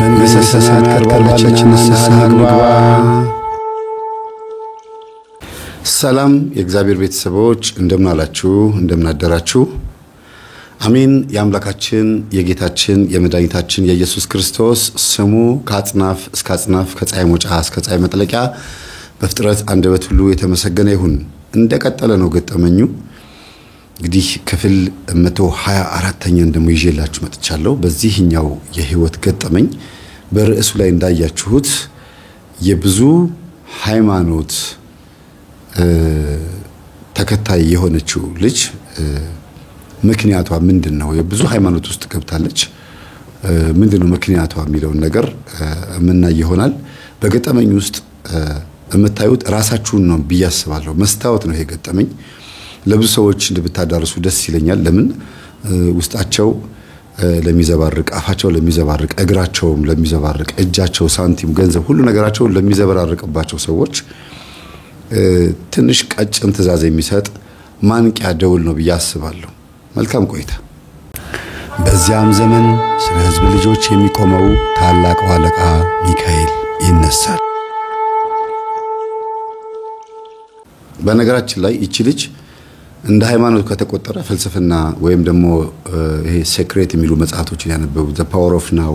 መንግሥተ ሰማያት ቀርባለችና ንስሐ እንግባ። ሰላም የእግዚአብሔር ቤተሰቦች እንደምን አላችሁ? እንደምን አደራችሁ? አሜን። የአምላካችን የጌታችን የመድኃኒታችን የኢየሱስ ክርስቶስ ስሙ ከአጽናፍ እስከ አጽናፍ ከፀሐይ መውጫ እስከ ፀሐይ መጥለቂያ በፍጥረት አንደበት ሁሉ የተመሰገነ ይሁን። እንደቀጠለ ነው ገጠመኙ። እንግዲህ ክፍል 124ኛን ደግሞ ይዤላችሁ መጥቻለሁ። በዚህኛው የህይወት ገጠመኝ በርዕሱ ላይ እንዳያችሁት የብዙ ሃይማኖት ተከታይ የሆነችው ልጅ ምክንያቷ ምንድነው? የብዙ ሃይማኖት ውስጥ ገብታለች። ምንድነው ምክንያቷ የሚለውን ነገር ምንና ይሆናል። በገጠመኝ ውስጥ የምታዩት ራሳችሁን ነው ብያስባለሁ። መስታወት ነው ይሄ ገጠመኝ። ለብዙ ሰዎች እንድታዳርሱ ደስ ይለኛል። ለምን ውስጣቸው ለሚዘባርቅ፣ አፋቸው ለሚዘባርቅ፣ እግራቸውም ለሚዘባርቅ፣ እጃቸው ሳንቲም፣ ገንዘብ ሁሉ ነገራቸው ለሚዘበራርቅባቸው ሰዎች ትንሽ ቀጭን ትዕዛዝ የሚሰጥ ማንቂያ ደውል ነው ብያስባለሁ። መልካም ቆይታ። በዚያም ዘመን ስለ ሕዝብ ልጆች የሚቆመው ታላቁ አለቃ ሚካኤል ይነሳል። በነገራችን ላይ እቺ ልጅ እንደ ሃይማኖት ከተቆጠረ ፍልስፍና ወይም ደግሞ ይሄ ሴክሬት የሚሉ መጽሐፎችን ያነበቡ the power of now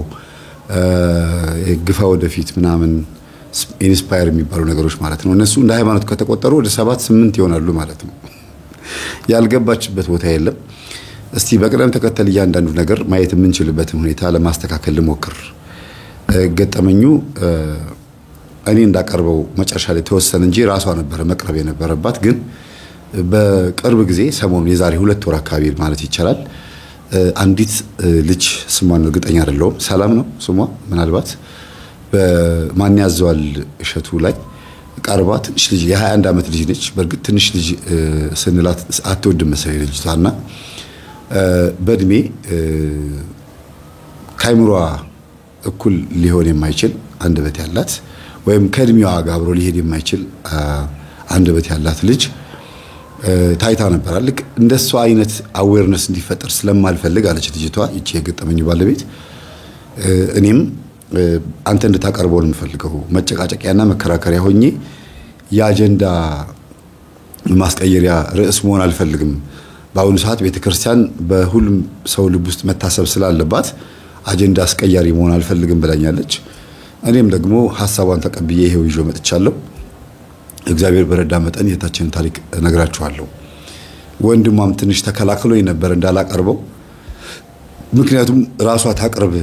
ግፋ ወደፊት ምናምን ኢንስፓየር የሚባሉ ነገሮች ማለት ነው። እነሱ እንደ ሃይማኖት ከተቆጠሩ ወደ 7-8 ይሆናሉ ማለት ነው። ያልገባችበት ቦታ የለም። እስቲ በቅደም ተከተል እያንዳንዱ ነገር ማየት የምንችልበትን ሁኔታ ለማስተካከል ልሞክር። ገጠመኙ እኔ እንዳቀርበው መጨረሻ ላይ ተወሰነ እንጂ ራሷ ነበር መቅረብ የነበረባት። ግን በቅርብ ጊዜ ሰሞኑን የዛሬ 2 ወር አካባቢ ማለት ይቻላል አንዲት ልጅ ስሟን እርግጠኛ አይደለሁም፣ ሰላም ነው ስሟ፣ ምናልባት በማን ያዘዋል እሸቱ ላይ ቀርባ ትንሽ ልጅ የ21 ዓመት ልጅ ነች። በእርግጥ ትንሽ ልጅ ስንላት አትወድም መሰለኝ ልጅቷና በእድሜ ከአይምሯ እኩል ሊሆን የማይችል አንደበት ያላት ወይም ከእድሜዋ ጋር አብሮ ሊሄድ የማይችል አንደበት ያላት ልጅ ታይታ ነበር። ልክ እንደሷ አይነት አዌርነስ እንዲፈጠር ስለማልፈልግ አለች ልጅቷ፣ እቺ የገጠመኝ ባለቤት። እኔም አንተ እንድታቀርበው ነው የምፈልገው፣ መጨቃጨቂያና መከራከሪያ ሆኜ የአጀንዳ ማስቀየሪያ ርዕስ መሆን አልፈልግም። በአሁኑ ሰዓት ቤተክርስቲያን በሁሉም ሰው ልብ ውስጥ መታሰብ ስላለባት አጀንዳ አስቀያሪ መሆን አልፈልግም ብላኛለች። እኔም ደግሞ ሐሳቧን ተቀብዬ ይሄው ይዤ መጥቻለሁ። እግዚአብሔር በረዳ መጠን የታችንን ታሪክ እነግራችኋለሁ። ወንድሟም ትንሽ ተከላክሎኝ ነበር እንዳላቀርበው፣ ምክንያቱም ራሷ ታቀርብ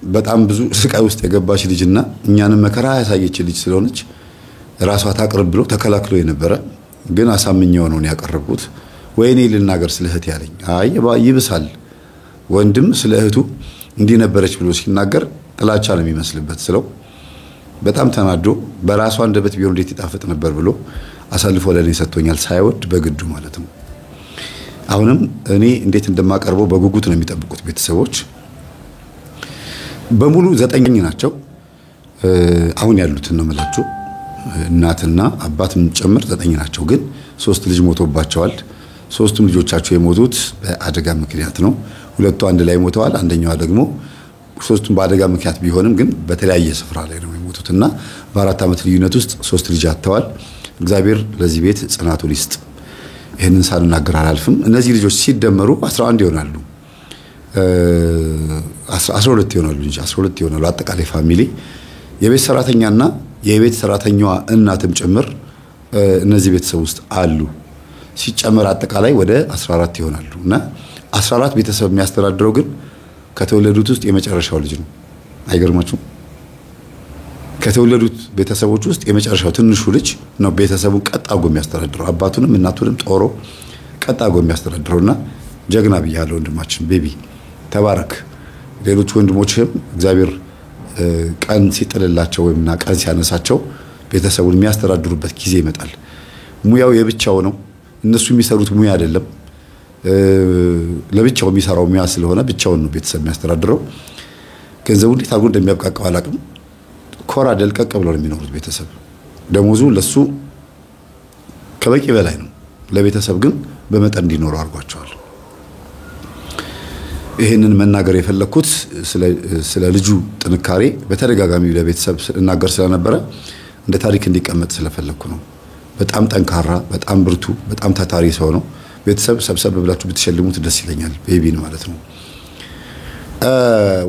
በጣም ብዙ ስቃይ ውስጥ የገባች ልጅና እኛንም መከራ ያሳየች ልጅ ስለሆነች ራሷ ታቀርብ ብሎ ተከላክሎኝ ነበር። ግን አሳምኜው ነው ያቀረብኩት። ወይኔ ልናገር ስለ እህት ያለኝ። አይ ይብሳል። ወንድም ስለ እህቱ እንዲህ ነበረች ብሎ ሲናገር ጥላቻ ነው የሚመስልበት ስለው በጣም ተናዶ በራሷ አንደበት ቢሆን እንዴት ይጣፍጥ ነበር ብሎ አሳልፎ ለኔ ሰጥቶኛል፣ ሳይወድ በግዱ ማለት ነው። አሁንም እኔ እንዴት እንደማቀርበው በጉጉት ነው የሚጠብቁት ቤተሰቦች በሙሉ 9 ናቸው። አሁን ያሉትን ነው የምላችሁ፣ እናትና አባትም ጨምር 9 ናቸው። ግን 3 ልጅ ሞቶባቸዋል። 3ቱም ልጆቻቸው የሞቱት በአደጋ ምክንያት ነው። 2ቱ አንድ ላይ ሞተዋል። አንደኛዋ ደግሞ 3ቱም በአደጋ ምክንያት ቢሆንም ግን በተለያየ ስፍራ ላይ ነው የሞቱትና በ4 ዓመት ልዩነት ውስጥ 3 ልጅ አጥተዋል። እግዚአብሔር ለዚህ ቤት ጽናቱን ይስጥ። ይሄንን ሳልናገር አላልፍም። እነዚህ ልጆች ሲደመሩ 11 ይሆናሉ። 12 ይሆናሉ እንጂ 12 ይሆናሉ። አጠቃላይ ፋሚሊ የቤት ሰራተኛና የቤት ሰራተኛዋ እናትም ጭምር እነዚህ ቤተሰብ ውስጥ አሉ። ሲጨመር አጠቃላይ ወደ 14 ይሆናሉ እና 14 ቤተሰብ የሚያስተዳድረው ግን ከተወለዱት ውስጥ የመጨረሻው ልጅ ነው። አይገርማችሁም? ከተወለዱት ቤተሰቦች ውስጥ የመጨረሻው ትንሹ ልጅ ነው ቤተሰቡን ቀጥ አድርጎ የሚያስተዳድረው። አባቱንም እናቱንም ጦሮ ቀጥ አድርጎ የሚያስተዳድረውና ጀግና ብያለሁ ወንድማችን ቤቢ ተባረክ። ሌሎች ወንድሞችም እግዚአብሔር ቀን ሲጥልላቸው ወይምና ቀን ሲያነሳቸው ቤተሰቡን የሚያስተዳድሩበት ጊዜ ይመጣል። ሙያው የብቻው ነው። እነሱ የሚሰሩት ሙያ አይደለም። ለብቻው የሚሰራው ሙያ ስለሆነ ብቻውን ነው ቤተሰብ የሚያስተዳድረው። ገንዘቡ እንዴት አድርጎ እንደሚያብቃቃው አላውቅም። ኮራ ደልቀቅ ብሎ ነው የሚኖሩት ቤተሰብ። ደሞዙ ለሱ ከበቂ በላይ ነው። ለቤተሰብ ግን በመጠን እንዲኖሩ አድርጓቸዋል። ይሄንን መናገር የፈለኩት ስለ ልጁ ጥንካሬ በተደጋጋሚ ለቤተሰብ እናገር ስለነበረ እንደ ታሪክ እንዲቀመጥ ስለፈለኩ ነው። በጣም ጠንካራ፣ በጣም ብርቱ፣ በጣም ታታሪ ሰው ነው። ቤተሰብ ሰብሰብ ብላችሁ ብትሸልሙት ደስ ይለኛል። ቤቢን ማለት ነው።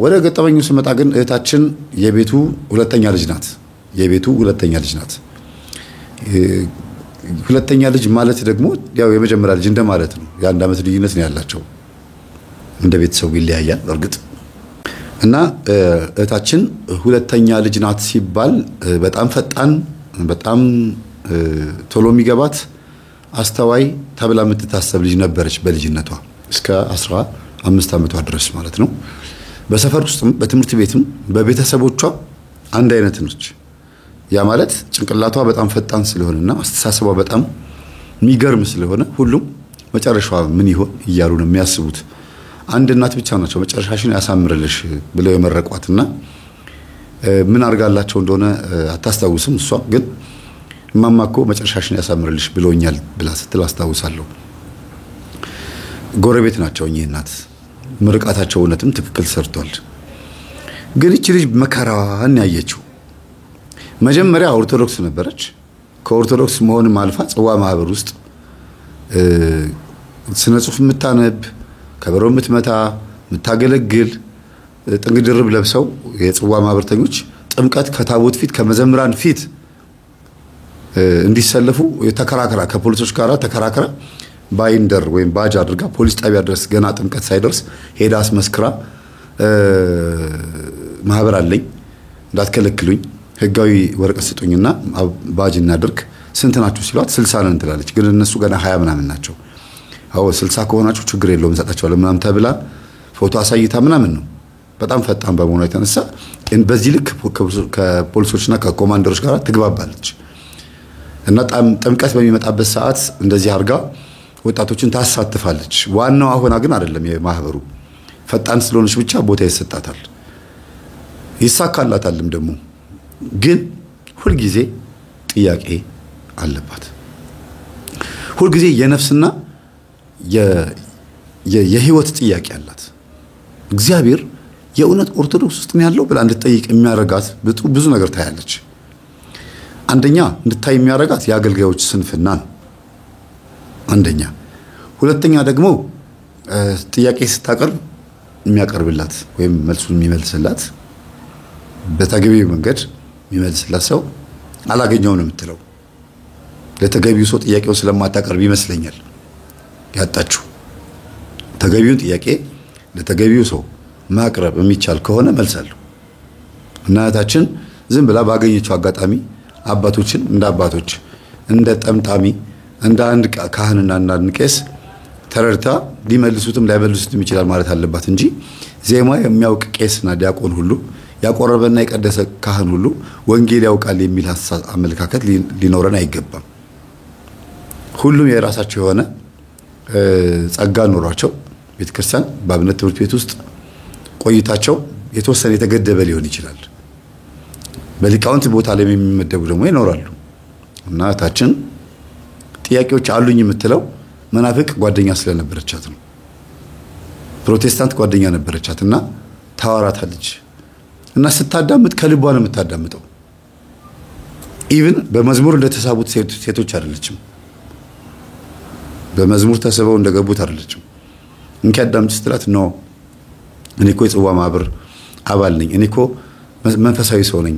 ወደ ገጠመኙ ስመጣ ግን እህታችን የቤቱ ሁለተኛ ልጅ ናት። ሁለተኛ ልጅ ማለት ደግሞ ያው የመጀመሪያ ልጅ እንደማለት ነው። የአንድ ዓመት ልዩነት ነው ያላቸው። እንደ ቤተሰቡ ይለያያል እርግጥ እና እህታችን ሁለተኛ ልጅ ናት ሲባል በጣም ፈጣን፣ በጣም ቶሎ የሚገባት አስተዋይ ተብላ የምትታሰብ ልጅ ነበረች በልጅነቷ እስከ 15 ዓመቷ ድረስ ማለት ነው። በሰፈር ውስጥም በትምህርት ቤትም በቤተሰቦቿ አንድ አይነት ነች። ያ ማለት ጭንቅላቷ በጣም ፈጣን ስለሆነና አስተሳሰቧ በጣም የሚገርም ስለሆነ ሁሉም መጨረሻዋ ምን ይሆን እያሉ ነው የሚያስቡት። አንድ እናት ብቻ ናቸው መጨረሻሽን ያሳምርልሽ ብለው የመረቋትና ምን አርጋላቸው እንደሆነ አታስታውስም። እሷ ግን ማማኮ መጨረሻሽን ያሳምርልሽ ብሎኛል ብላ ስትል አስታውሳለሁ። ጎረቤት ናቸው እኚህ እናት። ምርቃታቸው እውነትም ትክክል ሰርቷል። ግን እቺ ልጅ መከራዋን ያየችው መጀመሪያ ኦርቶዶክስ ነበረች። ከኦርቶዶክስ መሆንም አልፋ ጽዋ ማህበር ውስጥ ስነ ጽሁፍ የምታነብ፣ ከበሮ የምትመታ፣ የምታገለግል ጥንግ ድርብ ለብሰው የጽዋ ማህበርተኞች ጥምቀት ከታቦት ፊት ከመዘምራን ፊት እንዲሰለፉ ተከራከራ፣ ከፖሊሶች ጋር ተከራከራ ባይንደር ወይም ባጅ አድርጋ ፖሊስ ጣቢያ ድረስ ገና ጥምቀት ሳይደርስ ሄዳ አስመስክራ ማህበር አለኝ እንዳትከለክሉኝ ህጋዊ ወረቀት ስጡኝና ባጅ እናድርግ ስንት ናችሁ ሲሏት 60 ነን ትላለች። ግን እነሱ ገና 20 ምናምን ናቸው። አዎ 60 ከሆናችሁ ችግር የለውም እንሰጣቸዋለን ምናምን ተብላ ፎቶ አሳይታ ምናምን ነው። በጣም ፈጣን በመሆኗ የተነሳ በዚህ ልክ ከፖሊሶችና ከኮማንደሮች ጋር ትግባባለች። እና ጥምቀት በሚመጣበት ሰዓት እንደዚህ አርጋ ወጣቶችን ታሳትፋለች። ዋናው አሁን ግን አይደለም የማህበሩ ፈጣን ስለሆነች ብቻ ቦታ ይሰጣታል፣ ይሳካላታልም ደግሞ። ግን ሁልጊዜ ጥያቄ አለባት። ሁልጊዜ የነፍስና የህይወት ጥያቄ አላት። እግዚአብሔር የእውነት ኦርቶዶክስ ውስጥ ነው ያለው ብላ እንድትጠይቅ የሚያረጋት ብዙ ነገር ታያለች። አንደኛ እንድታይ የሚያረጋት የአገልጋዮች ስንፍና ነው። አንደኛ። ሁለተኛ ደግሞ ጥያቄ ስታቀርብ የሚያቀርብላት ወይም መልሱን የሚመልስላት በተገቢው መንገድ የሚመልስላት ሰው አላገኘውም ነው የምትለው። ለተገቢው ሰው ጥያቄውን ስለማታቀርብ ይመስለኛል ያጣችው። ተገቢውን ጥያቄ ለተገቢው ሰው ማቅረብ የሚቻል ከሆነ መልሳለሁ። እናታችን ዝም ብላ ባገኘችው አጋጣሚ አባቶችን እንደ አባቶች እንደ ጠምጣሚ እንደ አንድ ካህንና አንድ ቄስ ተረድታ ሊመልሱትም ላይመልሱትም ይችላል ማለት አለባት እንጂ ዜማ የሚያውቅ ቄስና ዲያቆን ሁሉ ያቆረበና የቀደሰ ካህን ሁሉ ወንጌል ያውቃል የሚል አመለካከት ሊኖረን አይገባም። ሁሉም የራሳቸው የሆነ ጸጋ ኖሯቸው ቤተክርስቲያን በአብነት ትምህርት ቤት ውስጥ ቆይታቸው የተወሰነ የተገደበ ሊሆን ይችላል። በሊቃውንት ቦታ ላይ የሚመደቡ ደግሞ ይኖራሉ። እና ታችን ጥያቄዎች አሉኝ የምትለው መናፍቅ ጓደኛ ስለነበረቻት ነው። ፕሮቴስታንት ጓደኛ ነበረቻትና ታዋራታለች። እና ስታዳምጥ ከልቧ ነው የምታዳምጠው። ኢቭን በመዝሙር እንደተሳቡት ሴቶች አይደለችም። በመዝሙር ተስበው እንደገቡት አይደለችም። እንኪ አዳምጪ ስትላት ነው እኔ እኮ የጽዋ ማህበር አባል ነኝ፣ እኔ እኮ መንፈሳዊ ሰው ነኝ፣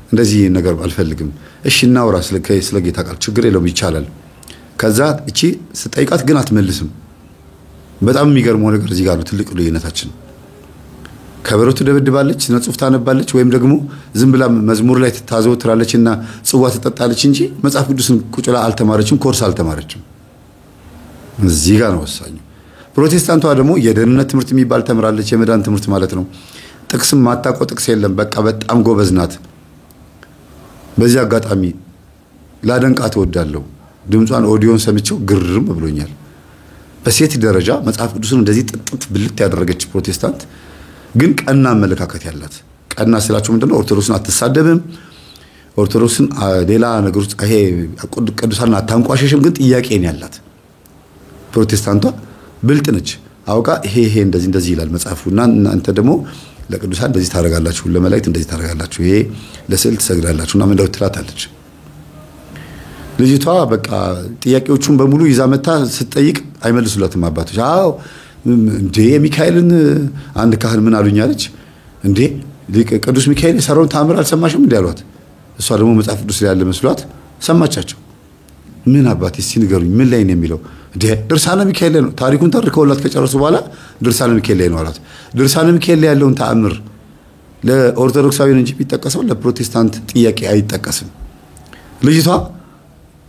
እንደዚህ ነገር አልፈልግም። እሺ እናውራ ስለ ጌታ ቃል ችግር የለውም ይቻላል። ከዛ እቺ ስጠይቃት ግን አትመልስም። በጣም የሚገርመው ነገር እዚህ ጋር ነው ትልቅ ልዩነታችን። ከበሮ ትደበድባለች፣ ስነ ጽሁፍ ታነባለች፣ ወይም ደግሞ ዝም ብላ መዝሙር ላይ ታዘወትራለችና ጽዋ ትጠጣለች እንጂ መጽሐፍ ቅዱስን ቁጭ ብላ አልተማረችም፣ ኮርስ አልተማረችም። እዚህ ጋር ነው ወሳኙ። ፕሮቴስታንቷ ደግሞ የደህንነት ትምህርት የሚባል ተምራለች፣ የመዳን ትምህርት ማለት ነው። ጥቅስም ማታውቀው ጥቅስ የለም። በቃ በጣም ጎበዝ ናት። በዚህ አጋጣሚ ላደንቃት እወዳለሁ። ድምጿን ኦዲዮን ሰምቼው ግርም ብሎኛል። በሴት ደረጃ መጽሐፍ ቅዱስን እንደዚህ ጥጥት ብልት ያደረገች ፕሮቴስታንት ግን ቀና አመለካከት ያላት። ቀና ስላችሁ ምንድነው? ኦርቶዶክስን አትሳደብም፣ ኦርቶዶክስን ሌላ ነገር ውስጥ ይሄ ቅዱሳን አታንቋሸሽም፣ ግን ጥያቄ ነው ያላት። ፕሮቴስታንቷ ብልጥ ነች። አውቃ ይሄ እንደዚህ ይላል መጽሐፉና እናንተ ደግሞ ለቅዱሳን እንደዚህ ታረጋላችሁ ለመላእክት እንደዚህ ታረጋላችሁ ይሄ ለስዕል ትሰግዳላችሁና ምን ትላታለች ልጅቷ በቃ ጥያቄዎቹን በሙሉ ይዛ መጣ ስትጠይቅ አይመልሱላትም አባቶች አው እንዴ ሚካኤልን አንድ ካህን ምን አሉኛለች እንዴ ቅዱስ ሚካኤል ሰራውን ታምር አልሰማሽም እንዴ አሏት እሷ ደግሞ መጽሐፍ ቅዱስ ላይ ያለ መስሏት ሰማቻቸው ምን አባቴ እስቲ ንገሩኝ ምን ላይ ነው የሚለው ድርሳነ ሚካኤል ነው ታሪኩን ተርከውላት ከጨረሱ በኋላ ድርሳነ ሚካኤል ላይ ነው አላት ድርሳነ ሚካኤል ላይ ያለውን ተአምር ለኦርቶዶክሳዊያን እንጂ ቢጠቀሰው ለፕሮቴስታንት ጥያቄ አይጠቀስም ልጅቷ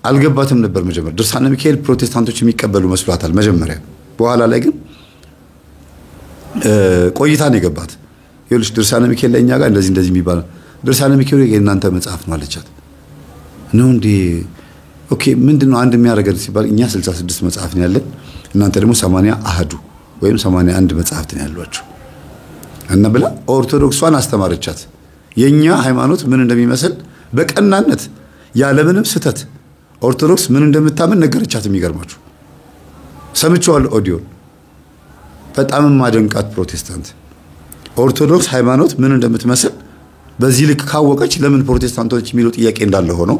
አልገባትም ነበር መጀመሪያ ድርሳነ ሚካኤል ፕሮቴስታንቶች የሚቀበሉ መስሏታል መጀመሪያ በኋላ ላይ ግን ቆይታ ነው የገባት ይኸውልሽ ድርሳነ ሚካኤል ላይ እኛ ጋር እንደዚህ የሚባል ድርሳነ ሚካኤል የእናንተ መጽሐፍ ነው አለቻት ነው እንዴ ኦኬ ምንድነው አንድ የሚያደርገን ሲባል እኛ 66 መጽሐፍ ነው ያለን እናንተ ደግሞ 80 አሃዱ ወይም 81 መጽሐፍት ነው ያሏችሁ እና ብላ ኦርቶዶክሷን አስተማረቻት የኛ ሃይማኖት ምን እንደሚመስል በቀናነት ያለምንም ስተት ኦርቶዶክስ ምን እንደምታምን ነገረቻት የሚገርማችሁ ሰምቼዋለሁ ኦዲዮ በጣም ማደንቃት ፕሮቴስታንት ኦርቶዶክስ ሃይማኖት ምን እንደምትመስል በዚህ ልክ ካወቀች ለምን ፕሮቴስታንቶች የሚሉ ጥያቄ እንዳለ ሆኖ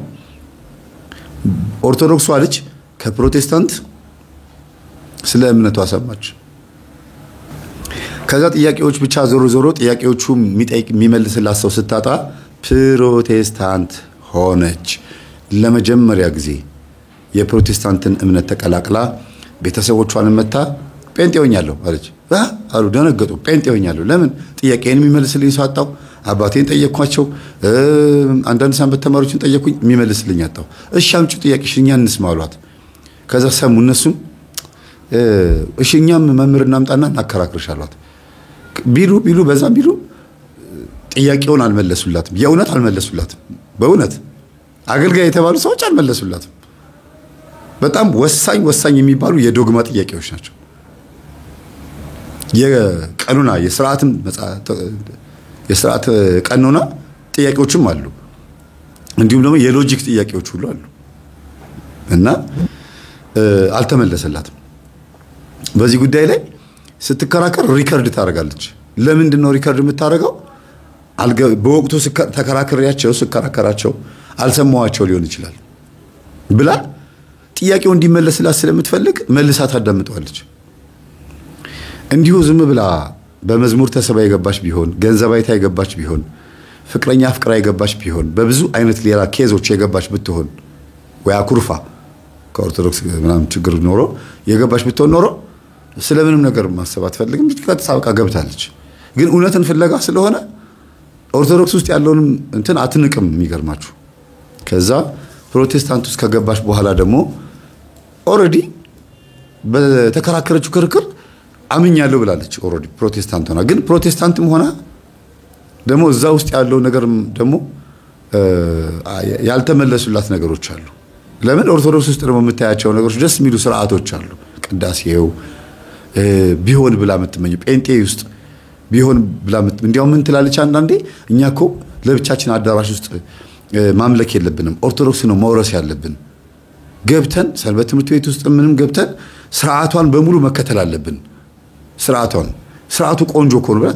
ኦርቶዶክስ ልጅ ከፕሮቴስታንት ስለ እምነቷ ሰማች ከዛ ጥያቄዎች ብቻ ዞሮ ጥያቄዎቹ የሚመልስላት ሰው ስታጣ ፕሮቴስታንት ሆነች ለመጀመሪያ ጊዜ የፕሮቴስታንትን እምነት ተቀላቅላ ቤተሰቦቿን መታ ጴንጤውኛለሁ አለች አሉ ደነገጡ ጴንጤውኛለሁ ለምን ጥያቄን የሚመልስልኝ ሰው አጣው አባቴን ጠየቅኳቸው አንዳንድ ሰንበት ተማሪዎችን ጠየቅኩኝ የሚመልስልኝ አጣው እሺ አምጪ ጥያቄሽኛ እንስማሏት ከዛ ሰሙ እነሱም እሺኛም መምህር እናምጣና እናከራክርሻሏት ቢሉ በዛ ቢሉ ጥያቄውን አልመለሱላትም የእውነት አልመለሱላትም በእውነት አገልጋይ የተባሉ ሰዎች አልመለሱላትም በጣም ወሳኝ የሚባሉ የዶግማ ጥያቄዎች ናቸው የቀኑና የሥርዓት ቀኑና ጥያቄዎችም አሉ እንዲሁም ደግሞ የሎጂክ ጥያቄዎች ሁሉ አሉ እና አልተመለሰላትም በዚህ ጉዳይ ላይ ስትከራከር ሪከርድ ታደርጋለች ለምንድን ነው ሪከርድ የምታደርገው በወቅቱ ስከራከራቸው አልሰማዋቸው ሊሆን ይችላል ብላ ጥያቄው እንዲመለስላት ስለምትፈልግ መልሳ ታዳምጠዋለች እንዲሁ ዝም ብላ በመዝሙር ተሰባ የገባች ቢሆን ገንዘባይታ የገባች ቢሆን ፍቅረኛ ፍቅራ የገባች ቢሆን በብዙ አይነት ሌላ ኬዞች የገባች ብትሆን ወይ አኩርፋ ከኦርቶዶክስ ምናምን ችግር ኖሮ የገባች ብትሆን ኖሮ ስለምንም ነገር ማሰብ አትፈልግም ከተሳብቃ ገብታለች ግን እውነትን ፍለጋ ስለሆነ ኦርቶዶክስ ውስጥ ያለውን እንትን አትንቅም የሚገርማችሁ ከዛ ፕሮቴስታንት ውስጥ ከገባች በኋላ ደግሞ ኦሬዲ በተከራከረችው ክርክር አምኛለሁ ብላለች ኦሬዲ ፕሮቴስታንት ሆና ግን ፕሮቴስታንትም ሆና ደግሞ እዛ ውስጥ ያለው ነገር ደግሞ ያልተመለሱላት ነገሮች አሉ ለምን ኦርቶዶክስ ውስጥ ደግሞ የምታያቸው ነገሮች ደስ የሚሉ ስርዓቶች አሉ ቅዳሴው ቢሆን ብላ የምትመኘው ጴንጤ ውስጥ ቢሆን ብላ እንዲያው ምን ትላለች አንዳንዴ እኛኮ ለብቻችን አዳራሽ ውስጥ ማምለክ የለብንም ኦርቶዶክስ ነው መውረስ ያለብን ገብተን ሰንበት ትምህርት ቤት ውስጥ ምንም ገብተን ስርዓቷን በሙሉ መከተል አለብን ስርዓቱ ቆንጆ ኮን ብላ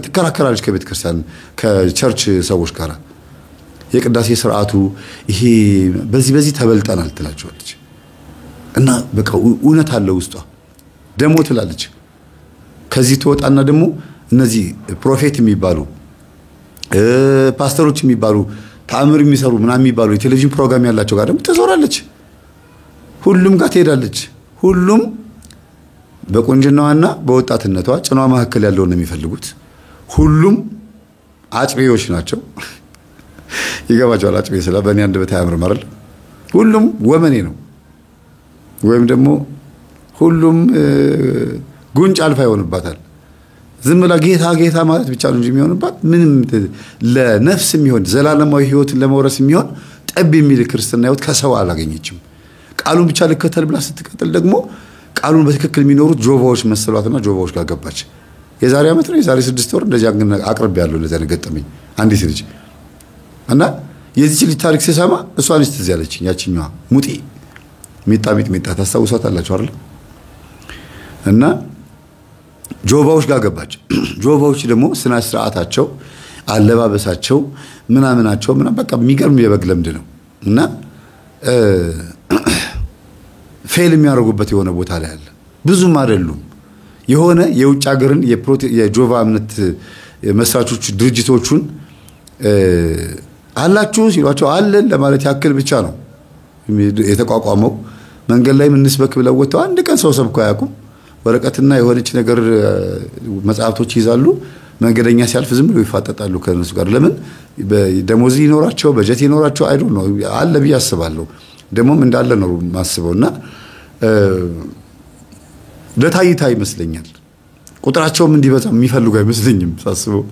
ትከራከራለች ከቤተ ክርስቲያን ከቸርች ሰዎች ጋር የቅዳሴ ስርዓቱ ይሄ በዚህ ተበልጠናል ትላቸዋለች እና በቃ እውነት አለው ውስጧ ደሞ ትላለች ከዚህ ተወጣና ደግሞ እነዚህ ፕሮፌት የሚባሉ ፓስተሮች የሚባሉ ተአምር የሚሰሩ ምናምን የሚባሉ የቴሌቪዥን ፕሮግራም ያላቸው ጋር ደግሞ ትዞራለች ሁሉም ጋር ትሄዳለች ሁሉም በቁንጅናዋና በወጣትነቷ ጭኗ መካከል ያለው ነው የሚፈልጉት ሁሉም አጭቤዎች ናቸው ይገባቸዋል አጭቤ ስለ በእኔ አንድ በታያምር ማረል ሁሉም ወመኔ ነው ወይም ደግሞ ሁሉም ጉንጭ አልፋ ይሆንባታል ዝም ብላ ጌታ ማለት ብቻ ነው እንጂ የሚሆንባት ምንም ለነፍስ የሚሆን ዘላለማዊ ህይወትን ለመውረስ የሚሆን ጠብ የሚል ክርስትና ህይወት ከሰው አላገኘችም ቃሉን ብቻ ልከተል ብላ ስትቀጥል ደግሞ ቃሉን በትክክል የሚኖሩት ጆቫዎች መሰሏትና ጆቫዎች ጋር ገባች የዛሬ አመት ነው የዛሬ 6 ወር እንደዚህ አቅርብ ያለው ለዛ ነገጠመኝ አንዲት ልጅ እና የዚህ ልጅ ታሪክ ሲሰማ እሷን ትዝ ያለችኝ ያቺኛዋ ሙጢ ሚጣ ታስታውሳታላችሁ አይደል እና ጆባዎች ጋር ገባች። ጆባዎች ደግሞ ስነ ስርዓታቸው፣ አለባበሳቸው፣ ምናምናቸው በቃ የሚገርም የበግ ለምድ ነው እና ፌል የሚያደርጉበት የሆነ ቦታ ላይ አለ። ብዙም አይደሉም። የሆነ የውጭ ሀገርን የጆቫ እምነት መስራቾች ድርጅቶቹን አላችሁ ሲሏቸው አለን ለማለት ያክል ብቻ ነው የተቋቋመው። መንገድ ላይ ምን ስበክ ብለው ወጥተው አንድ ቀን ሰው ሰብኮ አያውቁም። ወረቀትና የሆነች ነገር መጽሐፍቶች ይዛሉ። መንገደኛ ሲያልፍ ዝም ብለው ይፋጠጣሉ ከነሱ ጋር። ለምን ደሞዝ ይኖራቸው በጀት ይኖራቸው አይዶ ነው አለ ብዬ አስባለሁ። ደሞም እንዳለ ነው ማስበውና ለታይታ ይመስለኛል። ቁጥራቸውም እንዲበዛ የሚፈልጉ አይመስለኝም ሳስበው።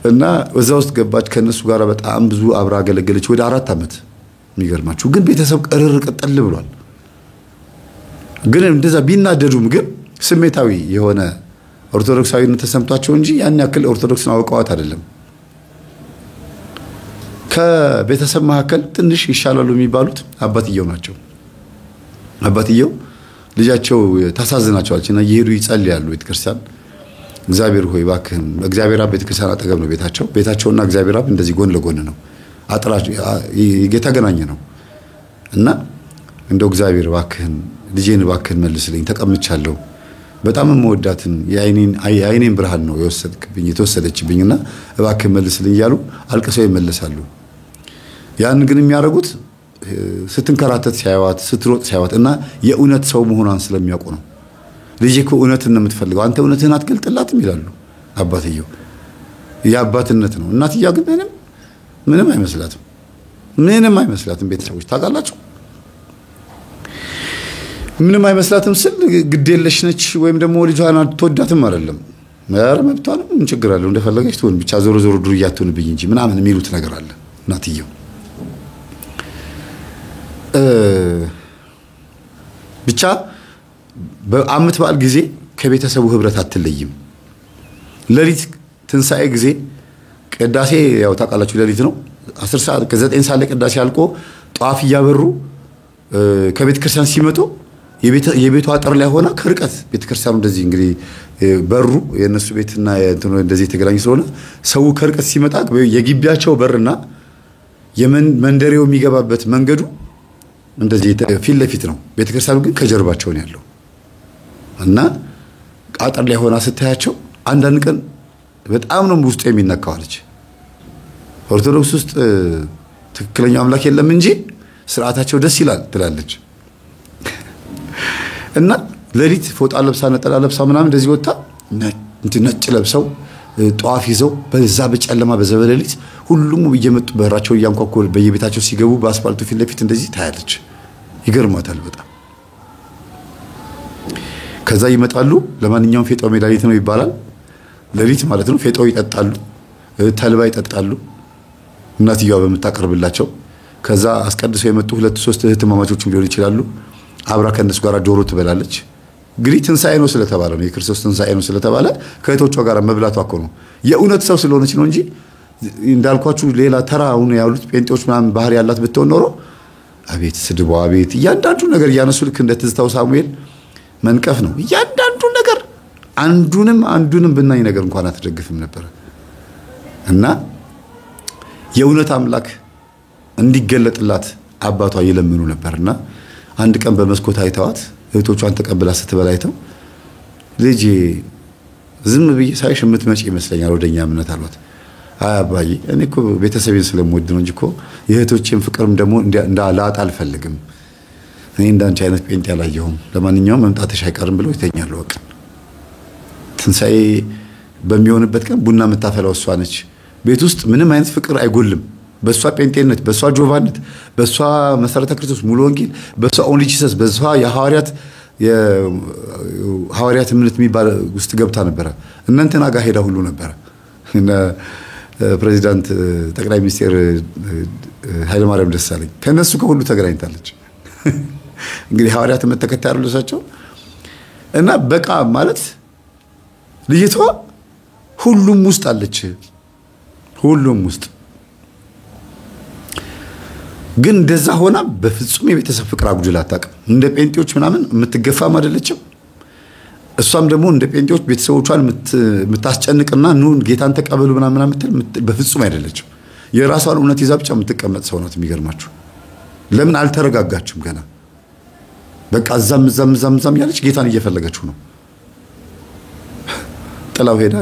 እና እዛ ውስጥ ገባች። ከነሱ ጋር በጣም ብዙ አብራ አገለገለች ወደ 4 ዓመት። የሚገርማችሁ ግን ቤተሰብ ቀርር ቀጠል ብሏል። ግን እንደዛ ቢናደዱም ግን ስሜታዊ የሆነ ኦርቶዶክሳዊነት ተሰምቷቸው እንጂ ያን ያክል ኦርቶዶክስን አውቀዋት አይደለም። ከቤተሰብ መካከል ትንሽ ይሻላሉ የሚባሉት አባትየው ናቸው። አባትየው ልጃቸው ታሳዝናቸዋለች እና እየሄዱ ይጸልያሉ ቤተክርስቲያን። እግዚአብሔር ሆይ እባክህን፣ እግዚአብሔር አብ ቤተክርስቲያን አጠገብ ነው ቤታቸውና እግዚአብሔር አብ እንደዚህ ጎን ለጎን ነው። አጥራቸው የተገናኘ ነው እና እንደው እግዚአብሔር እባክህን ልጄን እባክህን መልስልኝ፣ ተቀምቻለሁ፣ በጣም የምወዳትን የአይኔን ብርሃን ነው የተወሰደችብኝና እባክህን መልስልኝ እያሉ አልቅሰው ይመለሳሉ። ያን ግን የሚያደርጉት ስትንከራተት ሲያዩት፣ ስትሮጥ ሲያዩት እና የእውነት ሰው መሆኗን ስለሚያውቁ ነው። ልጄ እኮ እውነትን ነው የምትፈልገው፣ አንተ እውነትህን አትገልጥላትም ይላሉ አባትየው። የአባትነት ነው። እናትያ ግን ምንም አይመስላትም። ቤተሰቦች ታውቃላችሁ፣ ምንም አይመስላትም ስል ግዴለሽ ነች ወይም ደግሞ ልጇን አትወዳትም አይደለም። ኧረ መብቷ ነው፣ ምን ችግር አለው? እንደፈለገች ትሆን፣ ብቻ ዞሮ ዱርያ አትሆንብኝ እንጂ ምናምን የሚሉት ነገር አለ እናትየው። ብቻ በዓመት በዓል ጊዜ ከቤተሰቡ ህብረት አትለይም። ሌሊት ትንሳኤ ጊዜ ቅዳሴ ያው ታውቃላችሁ ሌሊት ነው 10 ሰዓት ከ9 ሰዓት ላይ ቅዳሴ አልቆ ጧፍ እያበሩ ከቤተ ክርስቲያን ሲመጡ የቤቷ አጥር ላይ ሆና ከርቀት ቤተ ክርስቲያኑ እንደዚህ እንግዲህ በሩ የነሱ ቤትና እንትኑ እንደዚህ የተገናኙ ስለሆነ ሰው ከርቀት ሲመጣ የግቢያቸው በርና የመንደሬው የሚገባበት መንገዱ እንደዚህ ፊት ለፊት ነው። ቤተ ክርስቲያኑ ግን ከጀርባቸው ነው ያለው እና አጥር ላይ ሆና ስታያቸው አንዳንድ ቀን በጣም ነው ውስጥ የሚነካው አለች። ኦርቶዶክስ ውስጥ ትክክለኛ አምላክ የለም እንጂ ስርዓታቸው ደስ ይላል ትላለች። እና ሌሊት ፎጣ ለብሳ ነጠላ ለብሳ ምናምን እንደዚህ ወጣ ነጭ ለብሰው ጧፍ ይዘው በዛ በጨለማ በዘበሌሊት ሁሉም እየመጡ በራቸው እያንኳኩ በየቤታቸው ሲገቡ በአስፋልቱ ፊት ለፊት እንደዚህ ታያለች። ይገርማታል በጣም። ከዛ ይመጣሉ። ለማንኛውም ፌጦ ሜዳሊት ነው ይባላል። ሌሊት ማለት ነው። ፌጦ ይጠጣሉ፣ ተልባ ይጠጣሉ እናትየዋ በመታቀርብላቸው። ከዛ አስቀድሰው የመጡ 2-3 እህትማማቾችም ሊሆኑ ይችላሉ። አብራ ከነሱ ጋር ዶሮ ትበላለች። እንግዲህ ትንሳኤ ነው ስለተባለ ነው፣ የክርስቶስ ትንሳኤ ነው ስለተባለ ከእህቶቿ ጋር መብላቷ እኮ ነው። የእውነት ሰው ስለሆነች ነው እንጂ እንዳልኳችሁ ሌላ ተራ አሁን ያሉት ጴንጤዎች ምናምን ባህሪ ያላት ብትሆን ኖሮ አቤት ስድቧ፣ አቤት እያንዳንዱ ነገር እያነሱ ልክ እንደ ትዝታው ሳሙኤል መንቀፍ ነው። እያንዳንዱ ነገር አንዱንም ብናኝ ነገር እንኳን አትደግፍም ነበር። እና የእውነት አምላክ እንዲገለጥላት አባቷ ይለምኑ ነበርና አንድ ቀን በመስኮት አይተዋት እህቶቿን ተቀብላ ስትበላይተው ልጄ ዝም ብዬ ሳይሽ የምትመጪ ይመስለኛል ወደኛ እምነት አሏት። አይ አባዬ እኔ እኮ ቤተሰቤን ስለምወድ ነው እንጂ እኮ የእህቶቼን ፍቅርም ደግሞ እንዳላጣ አልፈልግም። እኔ እንዳንቺ አይነት ጴንጤ አላየሁም። ለማንኛውም መምጣትሽ አይቀርም ብለው ይተኛሉ። በቃ ትንሳኤ በሚሆንበት ቀን ቡና የምታፈላው እሷ ነች። ቤት ውስጥ ምንም አይነት ፍቅር አይጎልም። በሷ ጴንጤነት፣ በሷ ጆቫነት፣ በሷ መሰረተ ክርስቶስ ሙሉ ወንጌል፣ በሷ ኦንሊ ጂሰስ፣ በሷ የሐዋርያት እምነት የሚባል ውስጥ ገብታ ነበረ። እናንተና ጋር ሄዳ ሁሉ ነበረ። እና ፕሬዚዳንት ጠቅላይ ሚኒስቴር ኃይለማርያም ደሳለኝ ከነሱ ከሁሉ ተገናኝታለች። እንግዲህ ሐዋርያት እምነት ተከታይ አይደሉሳቸው እና በቃ ማለት ልጅቷ ሁሉም ውስጥ አለች። ሁሉም ውስጥ ግን እንደዛ ሆና በፍጹም የቤተሰብ ፍቅር አጉድላ አታውቅም። እንደ ጴንጤዎች ምናምን የምትገፋም አይደለችም። እሷም ደግሞ እንደ ጴንጤዎች ቤተሰቦቿን የምታስጨንቅና ኑ ጌታን ተቀበሉ ምናምን የምትል በፍጹም አይደለችም። የራሷን እውነት ይዛ ብቻ የምትቀመጥ ሰው ናት። የሚገርማችሁ ለምን አልተረጋጋችም ገና። በቃ እዛም ያለች ጌታን እየፈለገችው ነው። ጥላው ሄዳ